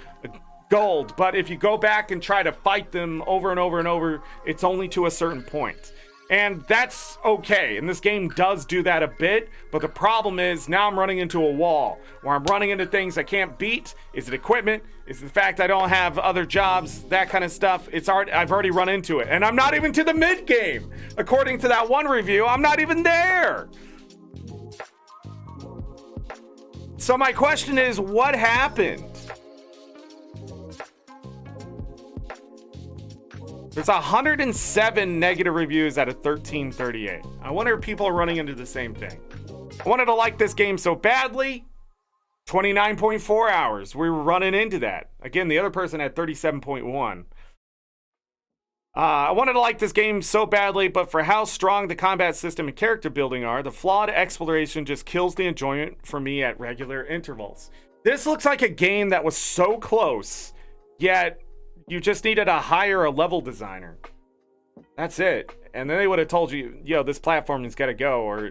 gold. But if you go back and try to fight them over and over and over, it's only to a certain point. And that's okay. And this game does do that a bit. But the problem is now I'm running into a wall where I'm running into things I can't beat. Is it equipment? Is it the fact I don't have other jobs? That kind of stuff. I've already run into it. And I'm not even to the mid game. According to that one review, I'm not even there. So my question is, what happened? There's 107 negative reviews out of 1338. I wonder if people are running into the same thing. I wanted to like this game so badly. 29.4 hours. We were running into that. Again, the other person had 37.1. I wanted to like this game so badly, but for how strong the combat system and character building are, the flawed exploration just kills the enjoyment for me at regular intervals. This looks like a game that was so close, yet you just needed a level designer. That's it. And then they would have told you, yo, this platforming's got to go, or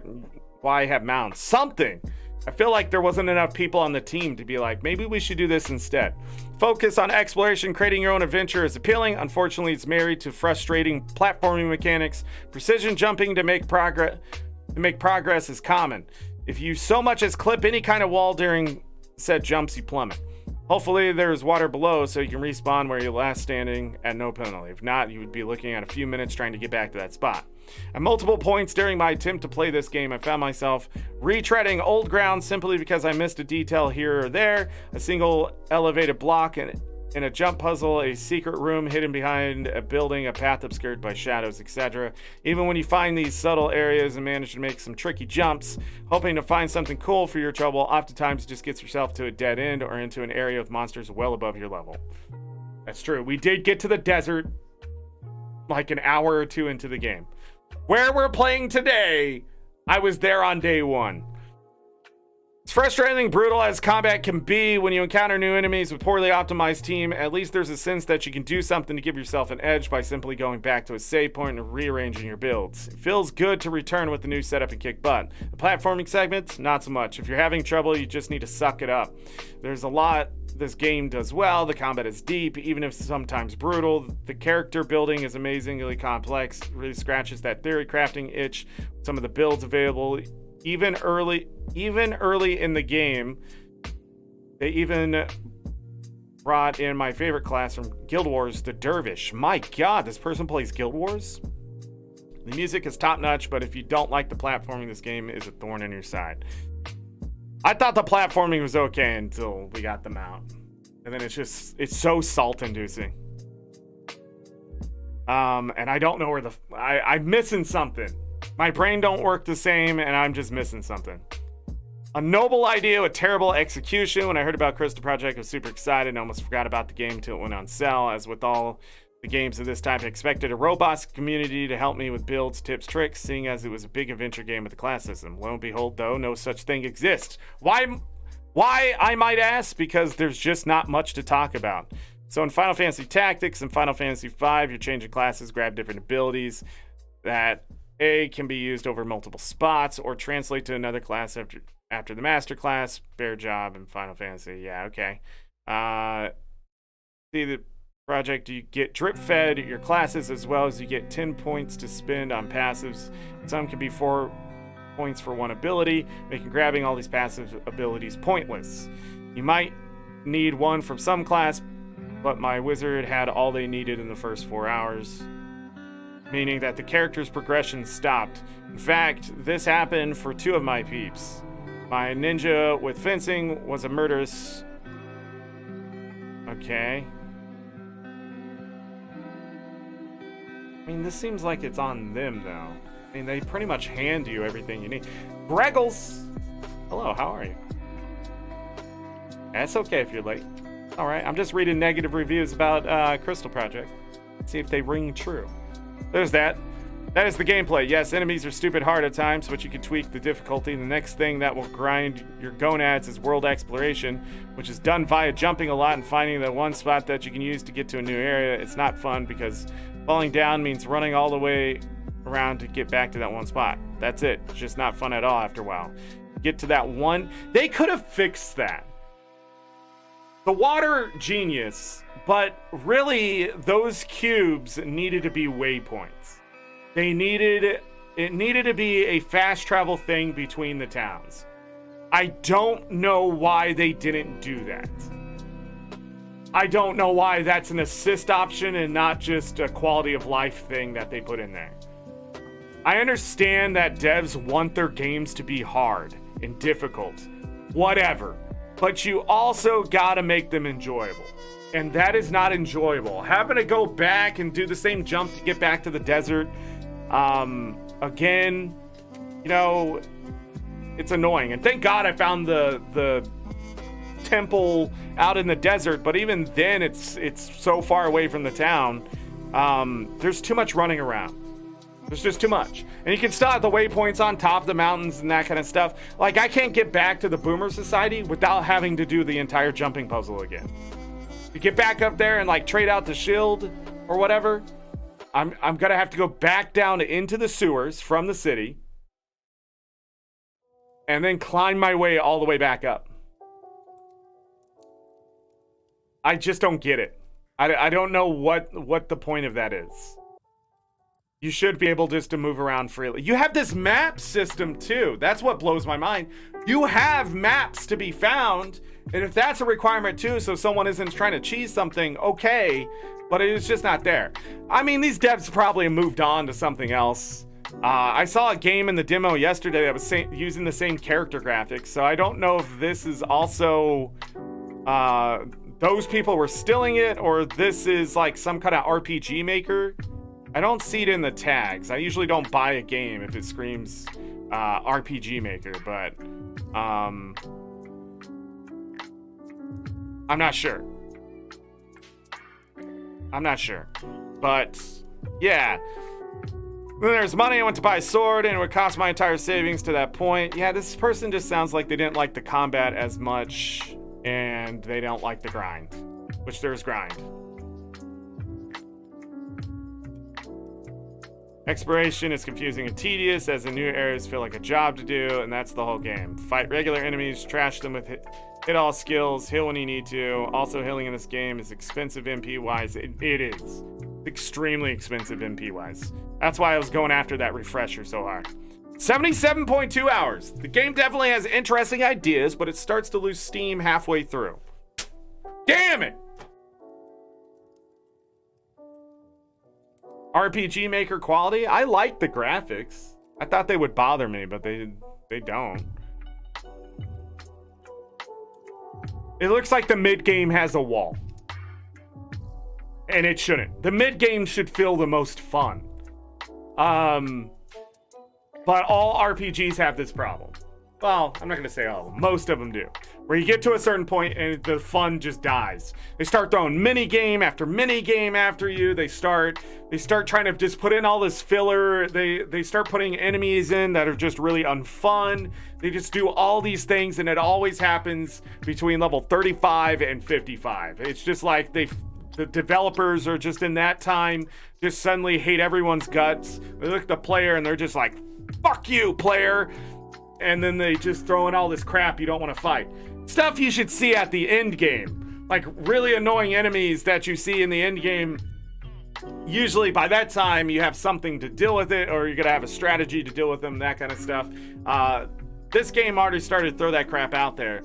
why have mounts? Something. I feel like there wasn't enough people on the team to be like, maybe we should do this instead. Focus on exploration, creating your own adventure is appealing. Unfortunately, it's married to frustrating platforming mechanics. Precision jumping to make progress is common. If you so much as clip any kind of wall during said jumps, you plummet. Hopefully there's water below so you can respawn where you're last standing at no penalty. If not, you would be looking at a few minutes trying to get back to that spot. At multiple points during my attempt to play this game, I found myself retreading old ground simply because I missed a detail here or there, a single elevated block in a jump puzzle, a secret room hidden behind a building, a path obscured by shadows, etc. Even when you find these subtle areas and manage to make some tricky jumps, hoping to find something cool for your trouble, oftentimes it just gets yourself to a dead end or into an area with monsters well above your level. That's true. We did get to the desert like an hour or two into the game. Where we're playing today, I was there on day one. It's frustratingly brutal as combat can be when you encounter new enemies with poorly optimized team. At least there's a sense that you can do something to give yourself an edge by simply going back to a save point and rearranging your builds. It feels good to return with the new setup and kick butt. The platforming segments, not so much. If you're having trouble, you just need to suck it up. There's a lot this game does well. The combat is deep, even if sometimes brutal. The character building is amazingly complex. It really scratches that theory crafting itch. Some of the builds available even early in the game. They even brought in my favorite class from Guild Wars, the Dervish. My god, this person plays Guild Wars? The music is top notch, but if you don't like the platforming, this game is a thorn in your side. I thought the platforming was okay until we got the mount. And then it's so salt inducing. And I don't know where I'm missing something. My brain don't work the same, and I'm just missing something. A noble idea with terrible execution. When I heard about Crystal Project, I was super excited and almost forgot about the game until it went on sale. As with all the games of this type, I expected a robust community to help me with builds, tips, tricks, seeing as it was a big adventure game with a class system. Lo and behold, though, no such thing exists. Why Why, I might ask? Because there's just not much to talk about. So in Final Fantasy Tactics and Final Fantasy V, you're changing classes, grab different abilities that can be used over multiple spots or translate to another class after the master class. Bear job in Final Fantasy. Yeah, okay. See the project, you get drip fed your classes as well as you get 10 points to spend on passives. Some can be 4 points for one ability, making grabbing all these passive abilities pointless. You might need one from some class, but my wizard had all they needed in the first 4 hours, meaning that the character's progression stopped. In fact, this happened for 2 of my peeps. My ninja with fencing was a murderous... Okay. I mean, this seems like it's on them, though. I mean, they pretty much hand you everything you need. Breggles! Hello, how are you? That's okay if you're late. Alright, I'm just reading negative reviews about Crystal Project. See if they ring true. There's that. That is the gameplay. Yes, enemies are stupid hard at times, but you can tweak the difficulty. The next thing that will grind your gonads is world exploration, which is done via jumping a lot and finding the one spot that you can use to get to a new area. It's not fun because falling down means running all the way around to get back to that one spot. That's it. It's just not fun at all after a while. Get to that one. They could have fixed that. The water, genius, but really those cubes needed to be waypoints. It needed to be a fast travel thing between the towns. I don't know why they didn't do that. I don't know why that's an assist option and not just a quality of life thing that they put in there. I understand that devs want their games to be hard and difficult, whatever, but you also gotta make them enjoyable. And that is not enjoyable. Having to go back and do the same jump to get back to the desert, again, you know, it's annoying. And thank God I found the temple out in the desert, but even then it's so far away from the town. There's too much running around. There's just too much. And you can still have the waypoints on top of the mountains and that kind of stuff. Like, I can't get back to the Boomer Society without having to do the entire jumping puzzle again. You get back up there and like trade out the shield or whatever. I'm gonna have to go back down into the sewers from the city and then climb my way all the way back up. I just don't get it. I don't know what the point of that is. You should be able just to move around freely. You have this map system too. That's what blows my mind. You have maps to be found, and if that's a requirement too, so someone isn't trying to cheese something, okay, but it's just not there. I mean, these devs probably have moved on to something else. I saw a game in the demo yesterday that was using the same character graphics, so I don't know if this is also those people were stealing it, or this is like some kind of RPG maker. I don't see it in the tags. I usually don't buy a game if it screams RPG maker, but I'm not sure. But yeah. Then there's money. I went to buy a sword and it would cost my entire savings to that point. Yeah, this person just sounds like they didn't like the combat as much and they don't like the grind, which there's grind. Exploration is confusing and tedious as the new areas feel like a job to do, and that's the whole game. Fight regular enemies, trash them with hit all skills, heal when you need to. Also, healing in this game is expensive MP wise. It is extremely expensive MP wise. That's why I was going after that refresher so hard. 77.2 hours. The game definitely has interesting ideas, but it starts to lose steam halfway through. Damn it! RPG Maker quality. I like the graphics. I thought they would bother me, but they don't. It looks like the mid-game has a wall. And it shouldn't. The mid-game should feel the most fun. But all RPGs have this problem. Well, I'm not going to say all of them. Most of them do. Where you get to a certain point and the fun just dies. They start throwing mini game after mini game after you. They start trying to just put in all this filler. They start putting enemies in that are just really unfun. They just do all these things, and it always happens between level 35 and 55. It's just like the developers are just in that time just suddenly hate everyone's guts. They look at the player and they're just like, fuck you, player. And then they just throw in all this crap you don't want to fight. Stuff you should see at the end game. Like really annoying enemies that you see in the end game. Usually by that time you have something to deal with it, or you're going to have a strategy to deal with them, that kind of stuff. This game already started to throw that crap out there.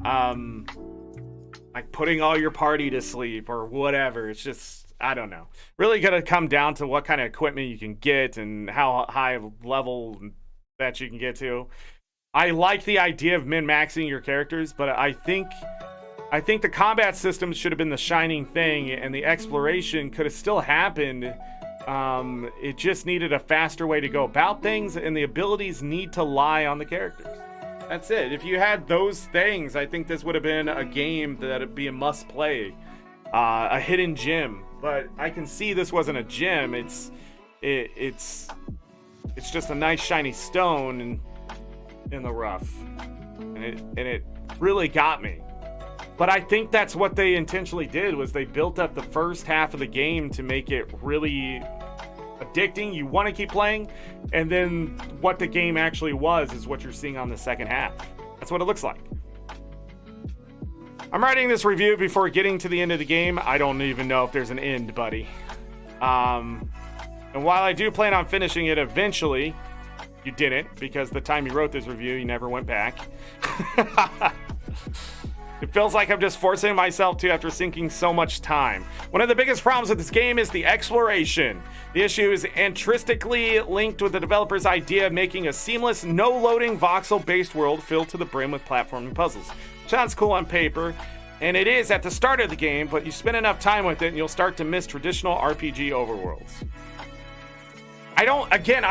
Like putting all your party to sleep or whatever. It's just, I don't know. Really going to come down to what kind of equipment you can get and how high level that you can get to. I like the idea of min-maxing your characters, but I think the combat systems should have been the shining thing, and the exploration could have still happened. It just needed a faster way to go about things, and the abilities need to lie on the characters. That's it. If you had those things, I think this would have been a game that would be a must-play, a hidden gem. But I can see this wasn't a gem. It's just a nice shiny stone in the rough, and it really got me. But I think that's what they intentionally did, was they built up the first half of the game to make it really addicting. You want to keep playing, and then what the game actually was is what you're seeing on the second half. That's what it looks like. I'm writing this review before getting to the end of the game. I don't even know if there's an end, buddy. And while I do plan on finishing it eventually, you didn't, because the time you wrote this review, you never went back. It feels like I'm just forcing myself to after sinking so much time. One of the biggest problems with this game is the exploration. The issue is intrinsically linked with the developer's idea of making a seamless, no-loading, voxel-based world filled to the brim with platforming puzzles. Sounds cool on paper, and it is at the start of the game, but you spend enough time with it and you'll start to miss traditional RPG overworlds. I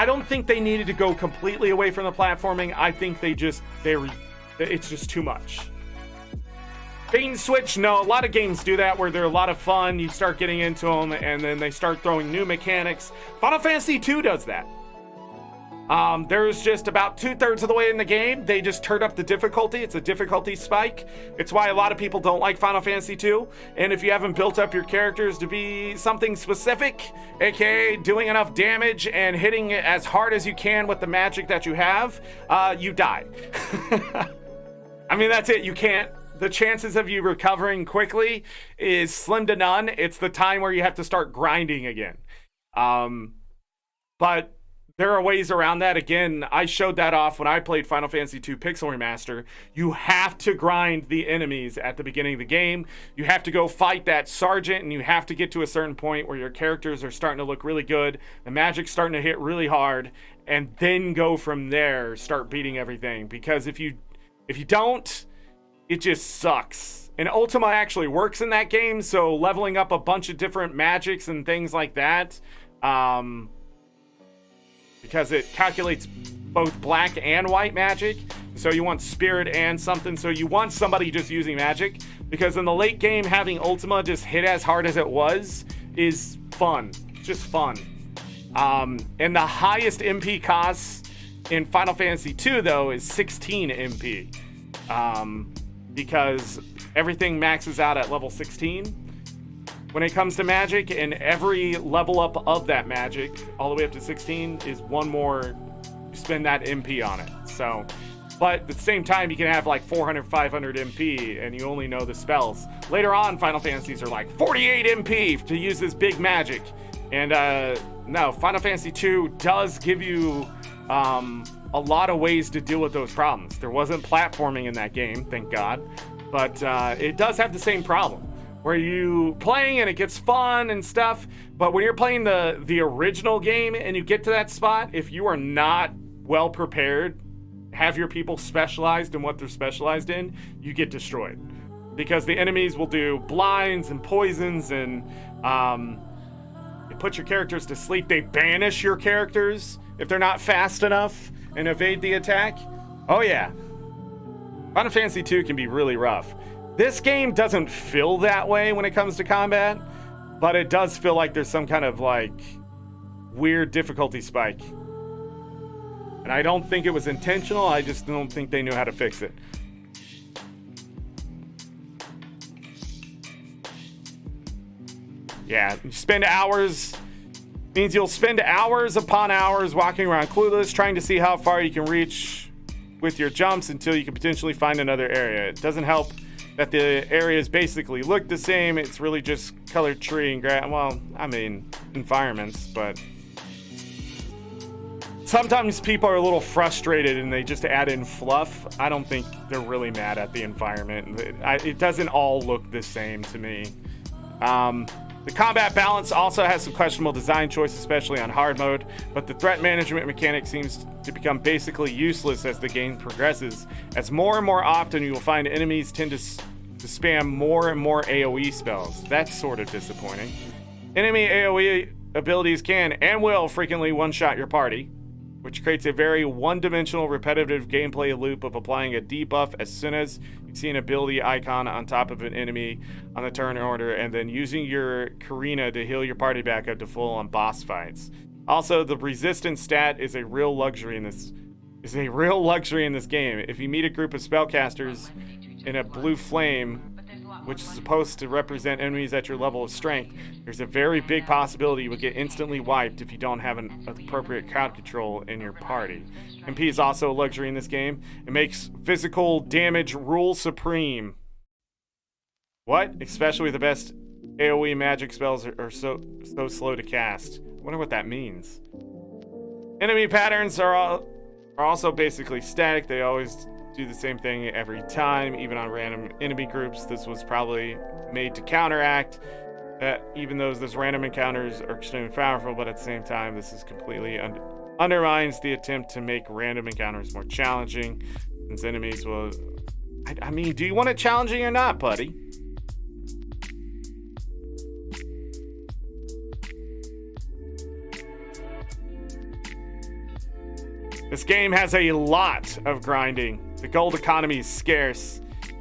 don't think they needed to go completely away from the platforming. I think it's just too much. Bait and switch, no, a lot of games do that where they're a lot of fun. You start getting into them and then they start throwing new mechanics. Final Fantasy II does that. There's just about 2/3 of the way in the game, they just turned up the difficulty. It's a difficulty spike. It's why a lot of people don't like Final Fantasy II. And if you haven't built up your characters to be something specific, aka doing enough damage and hitting it as hard as you can with the magic that you have, you die. I mean, that's it. You can't. The chances of you recovering quickly is slim to none. It's the time where you have to start grinding again. But there are ways around that. Again, I showed that off when I played Final Fantasy II Pixel Remaster. You have to grind the enemies at the beginning of the game. You have to go fight that sergeant, and you have to get to a certain point where your characters are starting to look really good. The magic's starting to hit really hard, and then go from there, start beating everything. Because if you don't, it just sucks. And Ultima actually works in that game, so leveling up a bunch of different magics and things like that, because it calculates both black and white magic, so you want spirit and something, so you want somebody just using magic, because in the late game, having Ultima just hit as hard as it was is fun. It's just fun. And the highest MP cost in Final Fantasy II, though, is 16 MP. Because everything maxes out at level 16 when it comes to magic, and every level up of that magic all the way up to 16 is one more, you spend that MP on it. So, but at the same time, you can have like 400, 500 MP and you only know the spells. Later on, Final Fantasies are like 48 MP to use this big magic. And no, Final Fantasy II does give you a lot of ways to deal with those problems. There wasn't platforming in that game, thank God, but it does have the same problem where you playing and it gets fun and stuff, but when you're playing the original game and you get to that spot, if you are not well prepared, have your people specialized in what they're specialized in, you get destroyed, because the enemies will do blinds and poisons, and you put your characters to sleep. They banish your characters if they're not fast enough and evade the attack. Oh yeah. Final Fantasy 2 can be really rough. This game doesn't feel that way when it comes to combat, but it does feel like there's some kind of like weird difficulty spike. And I don't think it was intentional, I just don't think they knew how to fix it. Yeah, you spend hours, means you'll spend hours upon hours walking around clueless, trying to see how far you can reach with your jumps until you can potentially find another area. It doesn't help that the areas basically look the same. It's really just colored tree and grass. Well, I mean, environments, but sometimes people are a little frustrated and they just add in fluff. I don't think they're really mad at the environment. It doesn't all look the same to me. The combat balance also has some questionable design choices, especially on hard mode, but the threat management mechanic seems to become basically useless as the game progresses, as more and more often you will find enemies tend to spam more and more AoE spells. That's sort of disappointing. Enemy AoE abilities can and will frequently one-shot your party, which creates a very one-dimensional repetitive gameplay loop of applying a debuff as soon as you see an ability icon on top of an enemy on the turn order, and then using your Karina to heal your party back up to full on boss fights. Also, the resistance stat is a real luxury in this game. If you meet a group of spellcasters in a blue flame, which is supposed to represent enemies at your level of strength, there's a very big possibility you will get instantly wiped if you don't have an appropriate crowd control in your party. MP is also a luxury in this game. It makes physical damage rule supreme. What? Especially the best AoE magic spells are so slow to cast. I wonder what that means. Enemy patterns are also basically static. They always do the same thing every time, even on random enemy groups. This was probably made to counteract that, even though those random encounters are extremely powerful, but at the same time, this is completely undermines the attempt to make random encounters more challenging, since enemies will... I mean, do you want it challenging or not, buddy? This game has a lot of grinding. The gold economy is scarce.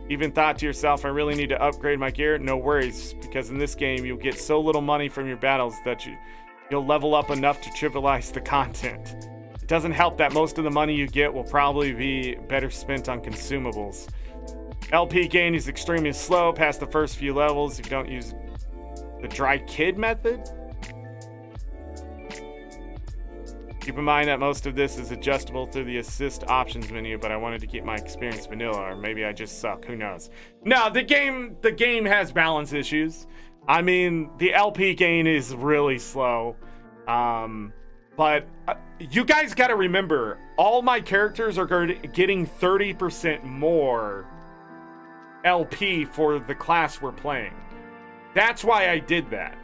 Even thought to yourself, I really need to upgrade my gear? No worries, because in this game, you'll get so little money from your battles that you'll level up enough to trivialize the content. It doesn't help that most of the money you get will probably be better spent on consumables. LP gain is extremely slow past the first few levels if you don't use the dry kid method. Keep in mind that most of this is adjustable through the assist options menu, but I wanted to keep my experience vanilla, or maybe I just suck, who knows. No, the game has balance issues. I mean, the LP gain is really slow. But you guys gotta remember, all my characters are getting 30% more LP for the class we're playing. That's why I did that.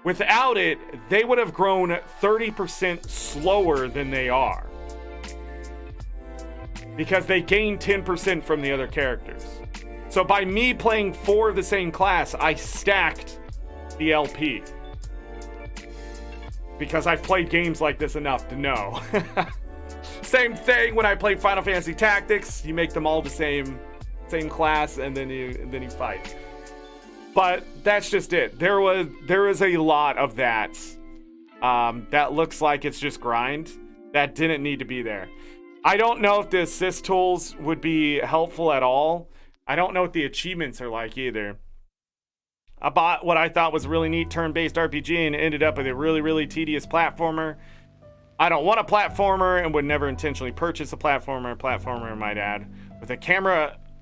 Without it, they would have grown 30% slower than they are, because they gain 10% from the other characters. So by me playing 4 of the same class, I stacked the LP, because I've played games like this enough to know. Same thing when I play Final Fantasy Tactics. You make them all the same class, and then you fight. But that's just it. There is a lot of that that looks like it's just grind that didn't need to be there. I don't know if the assist tools would be helpful at all. I don't know what the achievements are like either. I bought what I thought was a really neat turn-based RPG and ended up with a really, really tedious platformer. I don't want a platformer and would never intentionally purchase a platformer. I might add.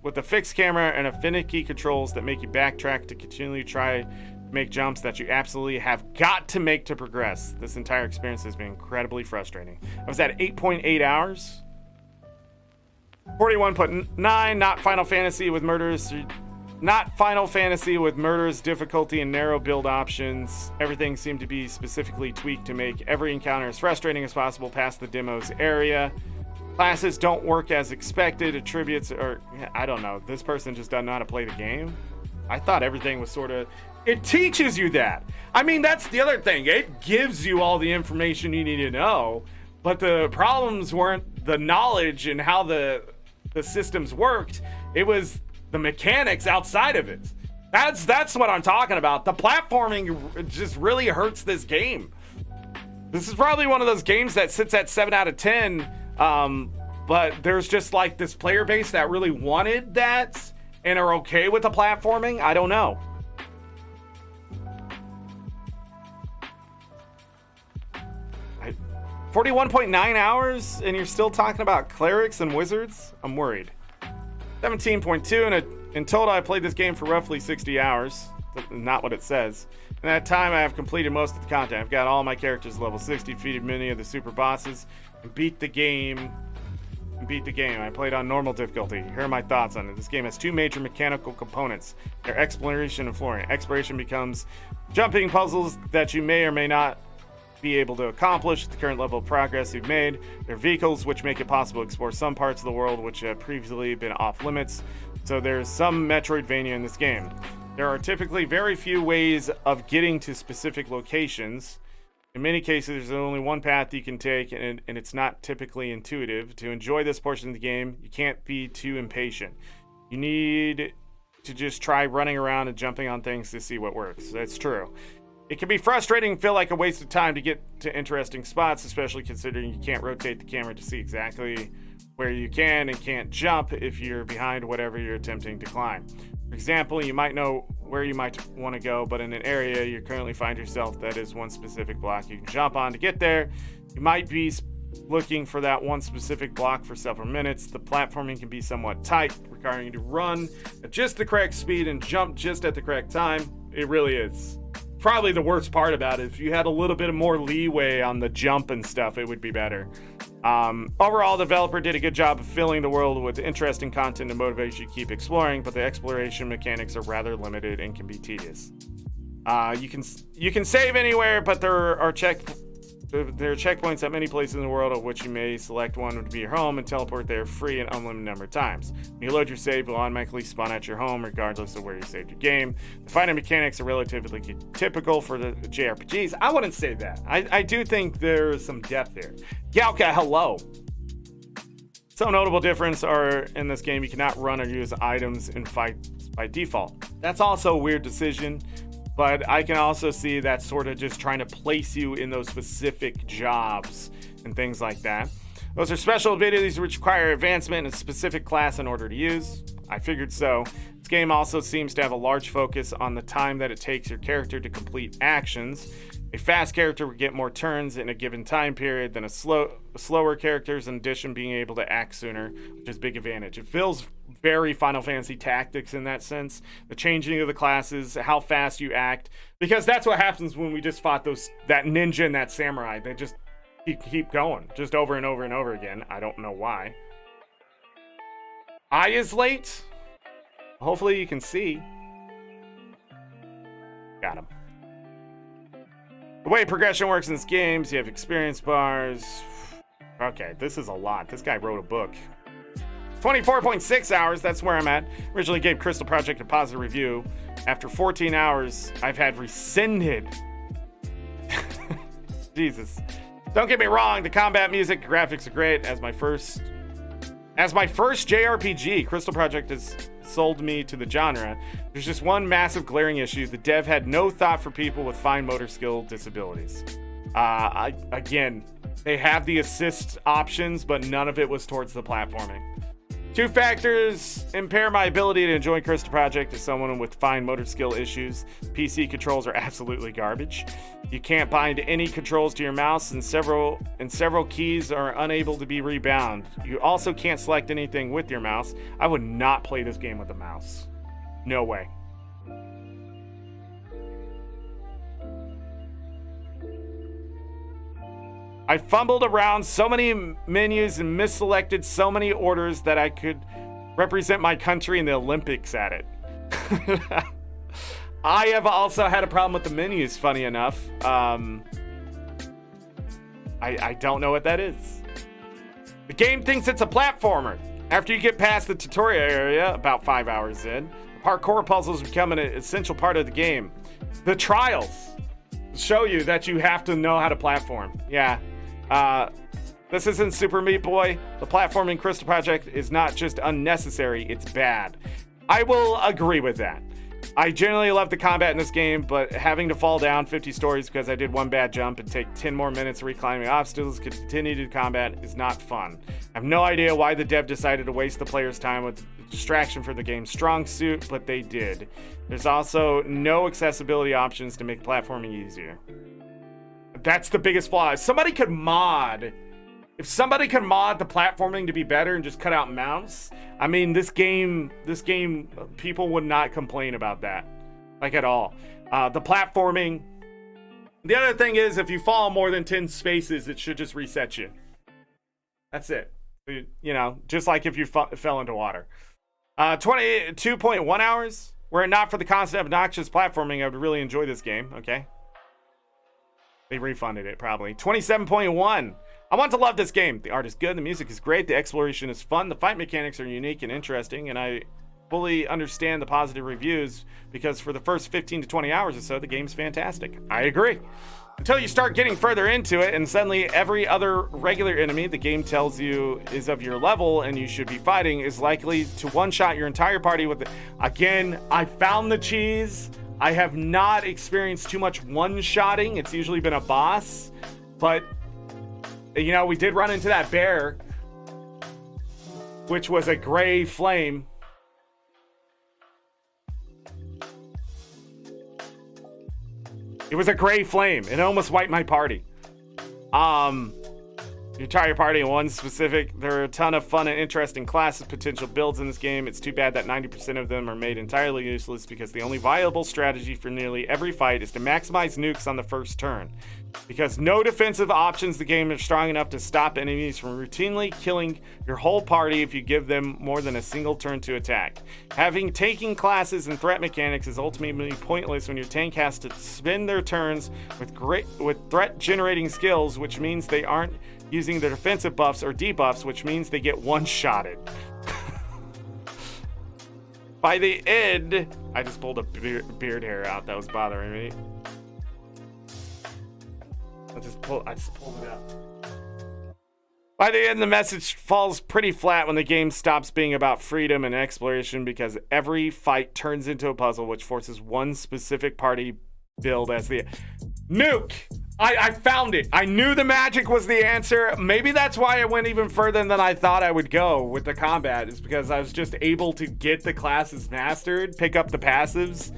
With a fixed camera and finicky controls that make you backtrack to continually try to make jumps that you absolutely have got to make to progress. This entire experience has been incredibly frustrating. I was at 8.8 hours. 41.9, not Final Fantasy with murderous difficulty and narrow build options. Everything seemed to be specifically tweaked to make every encounter as frustrating as possible past the demo's area. Classes don't work as expected. Attributes are, I don't know. This person just doesn't know how to play the game. I thought everything was sort of, it teaches you that. I mean, that's the other thing. It gives you all the information you need to know, but the problems weren't the knowledge and how the the systems worked. It was the mechanics outside of it. That's what I'm talking about. The platforming just really hurts this game. This is probably one of those games that sits at 7 out of 10. But there's just like this player base that really wanted that and are okay with the platforming. I don't know. 41.9 hours and you're still talking about clerics and wizards? I'm worried. 17.2 and in total I played this game for roughly 60 hours. Not what it says. In that time I have completed most of the content. I've got all my characters level 60, defeated many of the super bosses, and beat the game. I played on normal difficulty. Here are my thoughts on it. This game has two major mechanical components. Their exploration and flooring. Exploration becomes jumping puzzles that you may or may not be able to accomplish at the current level of progress you've made. There are vehicles which make it possible to explore some parts of the world which have previously been off limits. So there's some Metroidvania in this game. There are typically very few ways of getting to specific locations. In many cases, there's only one path you can take, and it's not typically intuitive. To enjoy this portion of the game, you can't be too impatient. You need to just try running around and jumping on things to see what works. That's true. It can be frustrating and feel like a waste of time to get to interesting spots, especially considering you can't rotate the camera to see exactly where you can and can't jump if you're behind whatever you're attempting to climb. For example, you might know where you might want to go, but in an area you currently find yourself that is one specific block you can jump on to get there. You might be looking for that one specific block for several minutes. The platforming can be somewhat tight, requiring you to run at just the correct speed and jump just at the correct time. It really is. Probably the worst part about it. If you had a little bit more leeway on the jump and stuff, it would be better. Overall, the developer did a good job of filling the world with interesting content to motivate you to keep exploring, but the exploration mechanics are rather limited and can be tedious. You can save anywhere, but there are checkpoints at many places in the world of which you may select one to be your home and teleport there free an unlimited number of times. When you load your save, it will automatically spawn at your home regardless of where you saved your game. The fighting mechanics are relatively typical for the JRPGs. I wouldn't say that. I do think there's some depth there. Galka, hello. Some notable difference are in this game you cannot run or use items in fights by default. That's also a weird decision. But I can also see that sort of just trying to place you in those specific jobs and things like that. Those are special abilities which require advancement in a specific class in order to use. I figured so. This game also seems to have a large focus on the time that it takes your character to complete actions. A fast character would get more turns in a given time period than slower characters, in addition being able to act sooner, which is a big advantage. It feels very Final Fantasy Tactics in that sense. The changing of the classes, how fast you act, because that's what happens when we just fought that ninja and that samurai. They just keep going, just over and over and over again. I don't know why. Eye is late. Hopefully you can see. Got him. The way progression works in this game is you have experience bars. Okay, this is a lot. This guy wrote a book. 24.6 hours, that's where I'm at. Originally gave Crystal Project a positive review. After 14 hours, I've had rescinded. Jesus. Don't get me wrong, the combat music, graphics are great. As my first JRPG, Crystal Project has sold me to the genre. There's just one massive glaring issue. The dev had no thought for people with fine motor skill disabilities. Again, they have the assist options, but none of it was towards the platforming. Two factors impair my ability to enjoy Crystal Project as someone with fine motor skill issues. PC controls are absolutely garbage. You can't bind any controls to your mouse, and several keys are unable to be rebound. You also can't select anything with your mouse. I would not play this game with a mouse. No way. I fumbled around so many menus and misselected so many orders that I could represent my country in the Olympics at it. I have also had a problem with the menus, funny enough. I don't know what that is. The game thinks it's a platformer. After you get past the tutorial area, about 5 hours in, parkour puzzles become an essential part of the game. The trials show you that you have to know how to platform. Yeah. This isn't Super Meat Boy. The platforming Crystal Project is not just unnecessary, it's bad. I will agree with that. I generally love the combat in this game, but having to fall down 50 stories because I did one bad jump and take 10 more minutes reclimbing obstacles to continue to combat is not fun. I have no idea why the dev decided to waste the player's time with distraction for the game's strong suit, but they did. There's also no accessibility options to make platforming easier. That's the biggest flaw. If somebody could mod the platforming to be better and just cut out mounts, I mean, this game, people would not complain about that, like at all. The platforming. The other thing is, if you fall more than 10 spaces, it should just reset you. That's it. You know, just like if you fell into water. 22.1 hours. Were it not for the constant obnoxious platforming, I would really enjoy this game. Okay. They refunded it, probably. 27.1. I want to love this game. The art is good, the music is great, the exploration is fun, the fight mechanics are unique and interesting, and I fully understand the positive reviews because for the first 15 to 20 hours or so, the game's fantastic. I agree. Until you start getting further into it, and suddenly every other regular enemy the game tells you is of your level and you should be fighting is likely to one-shot your entire party with it. Again, I found the cheese. I have not experienced too much one-shotting. It's usually been a boss, but you know, we did run into that bear, which was a gray flame. It was a gray flame. It almost wiped my party. Your entire party in one specific. There are a ton of fun and interesting classes, potential builds in this game. It's too bad that 90% of them are made entirely useless because the only viable strategy for nearly every fight is to maximize nukes on the first turn. Because no defensive options the game are strong enough to stop enemies from routinely killing your whole party if you give them more than a single turn to attack. Having taking classes and threat mechanics is ultimately pointless when your tank has to spend their turns with threat generating skills, which means they aren't using their defensive buffs or debuffs, which means they get one-shotted. By the end, I just pulled a beard hair out that was bothering me. I just pulled it out. By the end, the message falls pretty flat when the game stops being about freedom and exploration because every fight turns into a puzzle which forces one specific party build as the nuke. I found it. I knew the magic was the answer. Maybe that's why I went even further than I thought I would go with the combat, is because I was just able to get the classes mastered, pick up the passives.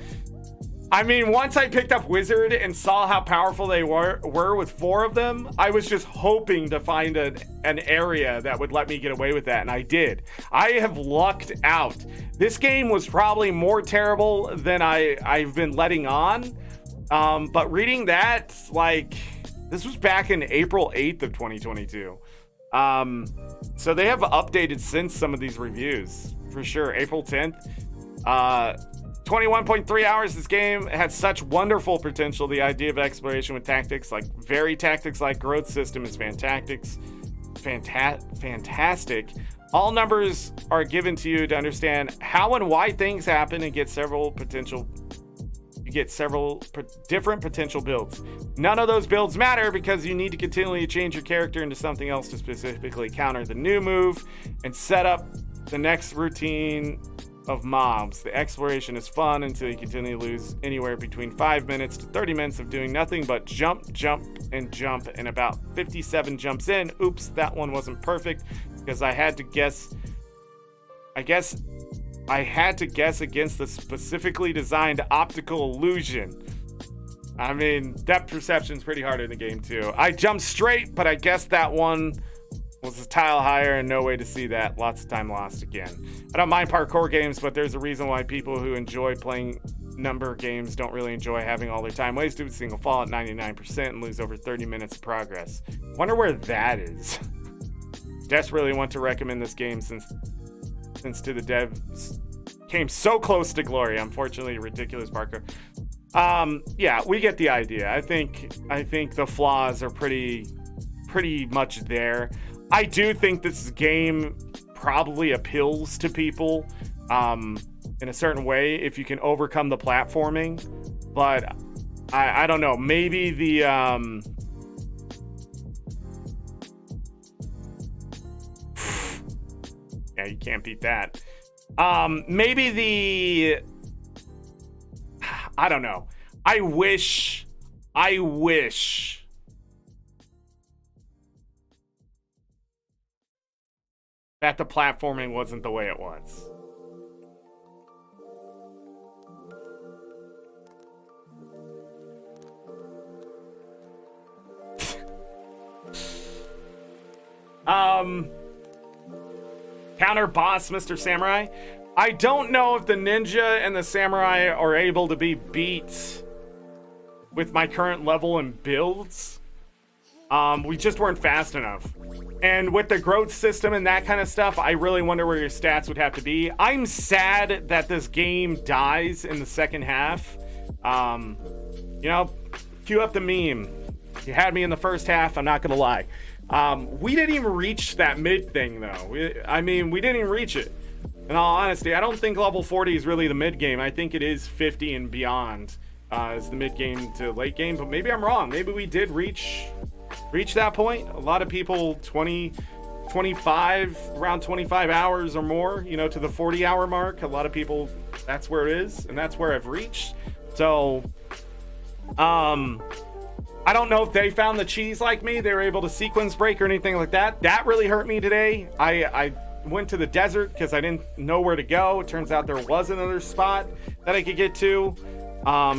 I mean, once I picked up Wizard and saw how powerful they were with 4 of them, I was just hoping to find an area that would let me get away with that, and I did. I have lucked out. This game was probably more terrible than I've been letting on, but reading that, like, this was back in April 8th of 2022. So they have updated since some of these reviews, for sure. April 10th. 21.3 hours. This game had such wonderful potential. The idea of exploration with tactics, like very tactics-like growth system, is fantastic. All numbers are given to you to understand how and why things happen and get several different potential builds. None of those builds matter because you need to continually change your character into something else to specifically counter the new move and set up the next routine of mobs. The exploration is fun until you continue to lose anywhere between 5 minutes to 30 minutes of doing nothing but jump, and about 57 jumps in. Oops, that one wasn't perfect because I had to guess. I guess I had to guess against the specifically designed optical illusion. I mean, depth perception's pretty hard in the game too. I jumped straight, but I guess that one was a tile higher and no way to see that. Lots of time lost again. I don't mind parkour games, but there's a reason why people who enjoy playing number games don't really enjoy having all their time wasted with single fall at 99% and lose over 30 minutes of progress. Wonder where that is. Desperately want to recommend this game since to the devs came so close to glory. Unfortunately, ridiculous parkour. Yeah, we get the idea. I think the flaws are pretty much there. I do think this game probably appeals to people in a certain way if you can overcome the platforming, but I don't know, maybe Yeah, you can't beat that. Maybe the... I don't know. I wish that the platforming wasn't the way it was. Counter boss, Mr. Samurai. I don't know if the ninja and the samurai are able to be beat with my current level and builds. We just weren't fast enough. And with the growth system and that kind of stuff, I really wonder where your stats would have to be. I'm sad that this game dies in the second half. You know, cue up the meme. You had me in the first half, I'm not gonna lie. We didn't even reach that mid thing though. We didn't even reach it. In all honesty, I don't think level 40 is really the mid game. I think it is 50 and beyond is the mid game to late game, but maybe I'm wrong. Maybe we did reach that point. A lot of people 25 around 25 hours or more, you know, to the 40-hour mark. A lot of people, that's where it is, and that's where I've reached. So I don't know if they found the cheese like me. They were able to sequence break or anything like that. That really hurt me today. I went to the desert because I didn't know where to go. It turns out there was another spot that I could get to.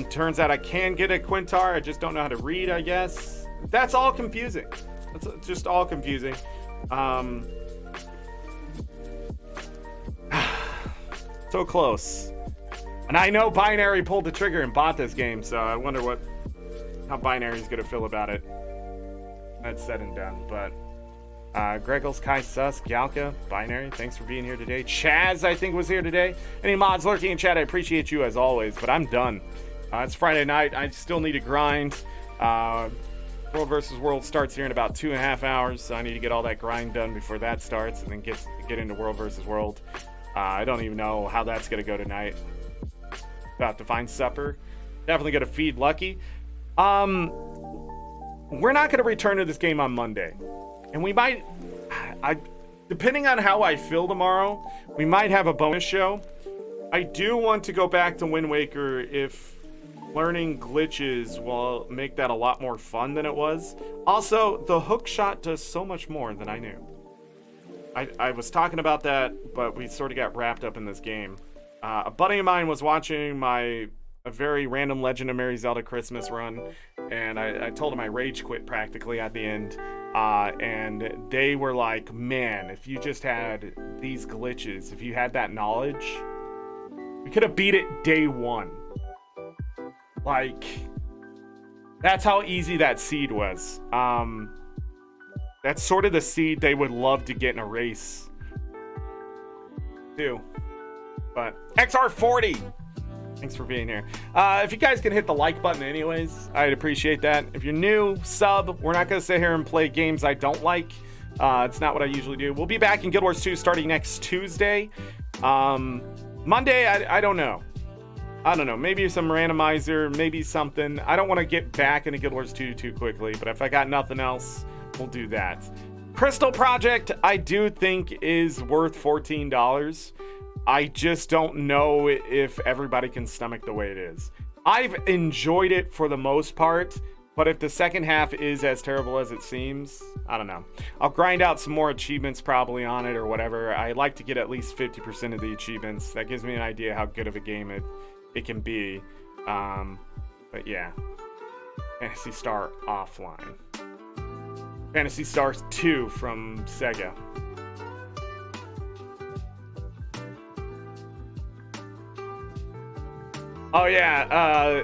Turns out I can get a Quintar. I just don't know how to read, I guess. That's all confusing. That's just all confusing. So close. And I know Binary pulled the trigger and bought this game, so I wonder how Binary's gonna feel about it. That's said and done, but Greggles, Kai Sus, Galka, Binary, thanks for being here today. Chaz, I think, was here today. Any mods lurking in chat, I appreciate you as always, but I'm done. It's Friday night. I still need to grind. World vs. World starts here in about 2.5 hours, so I need to get all that grind done before that starts and then get into World vs. World. I don't even know how that's gonna go tonight. About to find supper. Definitely gonna feed Lucky. We're not going to return to this game on Monday, and we might, depending on how I feel tomorrow, we might have a bonus show. I do want to go back to Wind Waker if learning glitches will make that a lot more fun than it was. Also, the hook shot does so much more than I knew. I was talking about that, but we sort of got wrapped up in this game. A buddy of mine was watching a very random Legend of Mary Zelda Christmas run, and I told him I rage quit practically at the end, and they were like, man, if you just had these glitches, if you had that knowledge, we could have beat it day one. Like, that's how easy that seed was. That's sort of the seed they would love to get in a race too. But XR40, thanks for being here. If you guys can hit the like button anyways, I'd appreciate that. If you're new, sub. We're not going to sit here and play games I don't like. It's not what I usually do. We'll be back in Guild Wars 2 starting next Tuesday. Monday, I don't know. I don't know. Maybe some randomizer, maybe something. I don't want to get back into Guild Wars 2 too quickly, but if I got nothing else, we'll do that. Crystal Project, I do think is worth $14. I just don't know if everybody can stomach the way it is. I've enjoyed it for the most part, but if the second half is as terrible as it seems, I don't know. I'll grind out some more achievements probably on it or whatever. I like to get at least 50% of the achievements. That gives me an idea how good of a game it can be. But yeah. Phantasy Star Offline. Phantasy Star 2 from Sega. Oh yeah,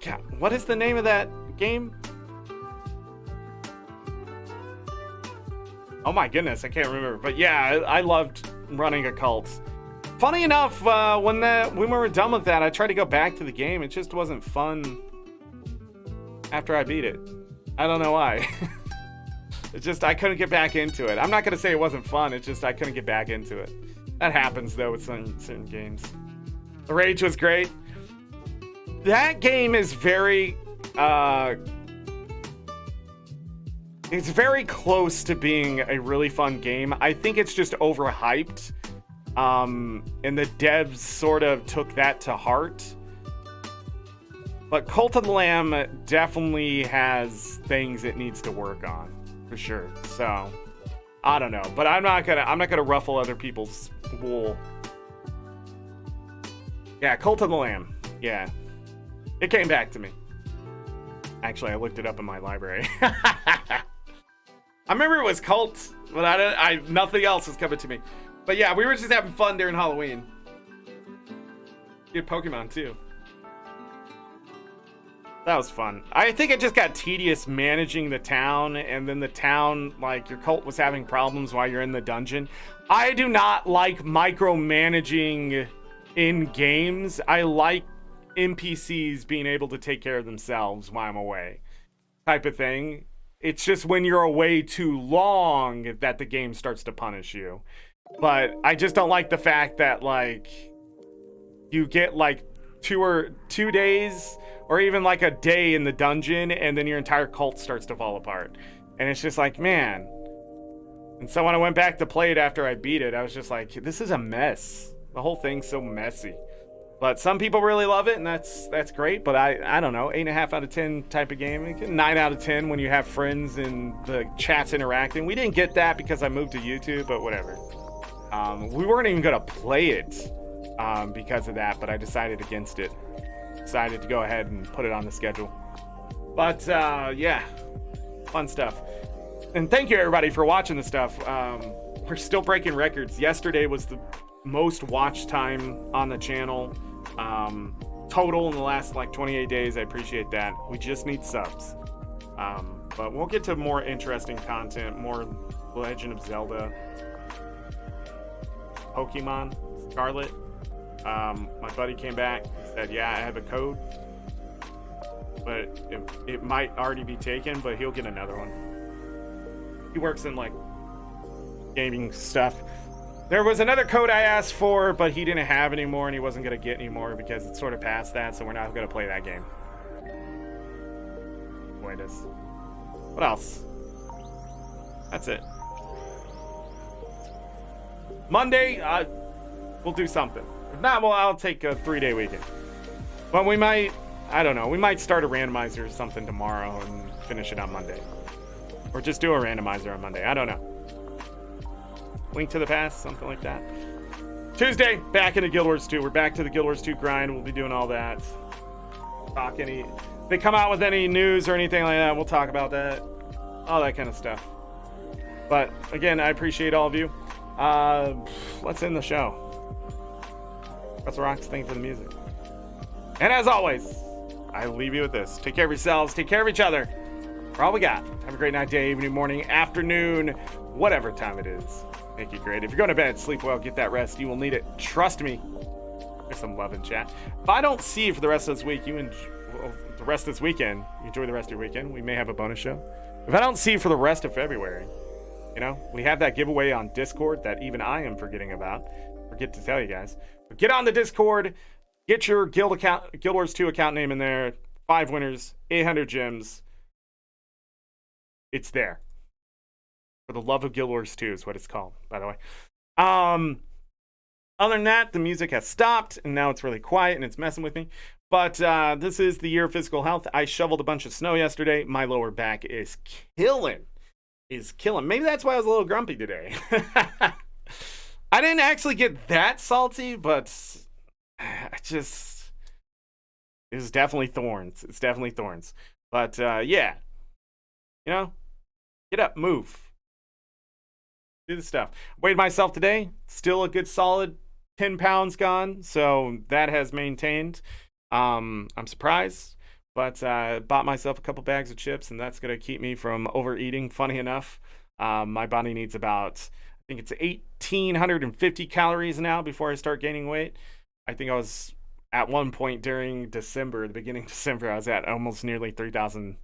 God, what is the name of that game? Oh my goodness, I can't remember. But yeah, I loved running a cult. Funny enough, when we were done with that, I tried to go back to the game. It just wasn't fun after I beat it. I don't know why. It's just I couldn't get back into it. I'm not gonna say it wasn't fun. It's just I couldn't get back into it. That happens though with certain games. The Rage was great. That game is very it's very close to being a really fun game. I think it's just overhyped. And the devs sort of took that to heart. But Cult of the Lamb definitely has things it needs to work on, for sure. So, I don't know, but I'm not gonna ruffle other people's wool. Yeah, Cult of the Lamb. Yeah, it came back to me. Actually, I looked it up in my library. I remember it was Cult, but I nothing else was coming to me. But yeah, we were just having fun during Halloween. Good Pokemon too. That was fun. I think it just got tedious managing the town, and then the town, like, your cult was having problems while you're in the dungeon. I do not like micromanaging in games. I like NPCs being able to take care of themselves while I'm away, type of thing. It's just when you're away too long that the game starts to punish you. But I just don't like the fact that, like, you get like 2 days or even like a day in the dungeon, and then your entire cult starts to fall apart. And it's just like, man. And so when I went back to play it after I beat it, I was just like, this is a mess. The whole thing's so messy. But some people really love it, and that's great. But I don't know, 8.5 out of 10 type of game. 9 out of 10 when you have friends and the chat's interacting. We didn't get that because I moved to YouTube, but whatever. We weren't even gonna play it because of that, but I decided against it. Decided to go ahead and put it on the schedule. But yeah, fun stuff. And thank you everybody for watching the stuff. We're still breaking records. Yesterday was the most watch time on the channel total in the last like 28 days. I appreciate that. We just need subs. But we'll get to more interesting content, more Legend of Zelda, Pokemon Scarlet. My buddy came back, said, yeah, I have a code, but it might already be taken, but he'll get another one. He works in like gaming stuff. There was another code I asked for, but he didn't have anymore, and he wasn't going to get anymore because it's sort of past that, so we're not going to play that game. Boy, it is. What else? That's it. Monday, we'll do something. If not, well, I'll take a 3-day weekend. But we might, I don't know, we might start a randomizer or something tomorrow and finish it on Monday. Or just do a randomizer on Monday. I don't know. Link to the Past, something like that. Tuesday, back into Guild Wars 2. We're back to the Guild Wars 2 grind. We'll be doing all that. If they come out with any news or anything like that, we'll talk about that. All that kind of stuff. But, again, I appreciate all of you. Let's end the show. That's Rock's thing for the music. And as always, I leave you with this. Take care of yourselves. Take care of each other. For all we got. Have a great night, day, evening, morning, afternoon, whatever time it is. Make it great. If you're going to bed, sleep well, get that rest. You will need it. Trust me. There's some love in chat. If I don't see you for the rest of this week, the rest of this weekend, you enjoy the rest of your weekend. We may have a bonus show. If I don't see you for the rest of February, you know, we have that giveaway on Discord that even I am forgetting about. Forget to tell you guys. But get on the Discord. Get your Guild Wars 2 account name in there. 5 winners, 800 gems. It's there. For the love of Guild Wars 2 is what it's called, by the way. Other than that, the music has stopped, and now it's really quiet, and it's messing with me. But this is the year of physical health. I shoveled a bunch of snow yesterday. My lower back is killing. Maybe that's why I was a little grumpy today. I didn't actually get that salty, but it was definitely thorns. It's definitely thorns. But yeah, you know, get up, move. Do the stuff. Weighed myself today. Still a good solid 10 pounds gone. So that has maintained. I'm surprised. But I bought myself a couple bags of chips, and that's going to keep me from overeating. Funny enough, my body needs about, I think it's 1,850 calories now before I start gaining weight. I think I was at one point during December, the beginning of December, I was at almost nearly 3,000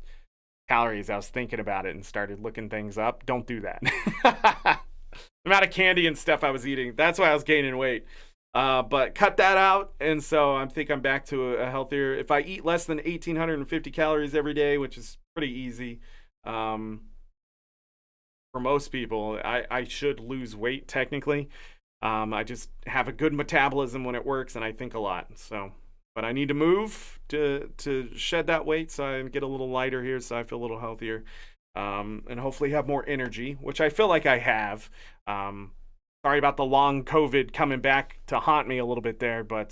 calories. I was thinking about it and started looking things up. Don't do that. The amount of candy and stuff I was eating. That's why I was gaining weight. But cut that out, and so I think I'm back to a healthier. If I eat less than 1,850 calories every day, which is pretty easy, for most people. I should lose weight technically. I just have a good metabolism when it works, and I think a lot. So, but I need to move to shed that weight so I get a little lighter here, so I feel a little healthier, and hopefully have more energy, which I feel like I have. Sorry about the long COVID coming back to haunt me a little bit there, but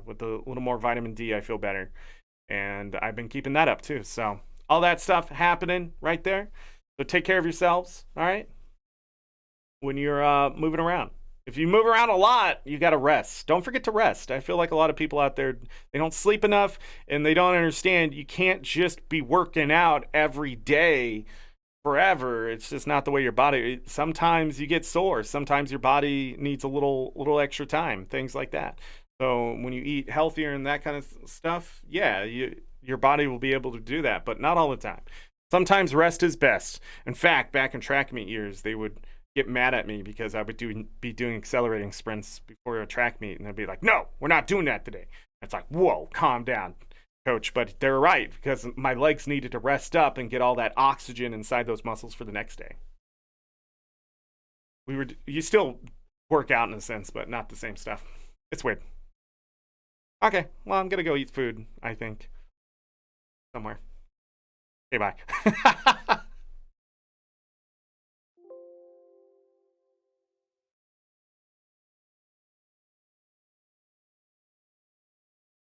with a little more vitamin D, I feel better, and I've been keeping that up too. So all that stuff happening right there. So take care of yourselves, all right? When you're moving around. If you move around a lot, you got to rest. Don't forget to rest. I feel like a lot of people out there, they don't sleep enough and they don't understand you can't just be working out every day forever. It's just not the way your body. Sometimes you get sore. Sometimes your body needs a little extra time, things like that. So when you eat healthier and that kind of stuff, yeah, your body will be able to do that, but not all the time. Sometimes rest is best. In fact, back in track meet years, they would get mad at me because I would be doing accelerating sprints before a track meet, and they'd be like, "No, we're not doing that today." It's like, "Whoa, calm down, coach." But they're right, because my legs needed to rest up and get all that oxygen inside those muscles for the next day. You still work out in a sense, but not the same stuff. It's weird. Okay, well, I'm gonna go eat food, I think, somewhere. Okay, bye.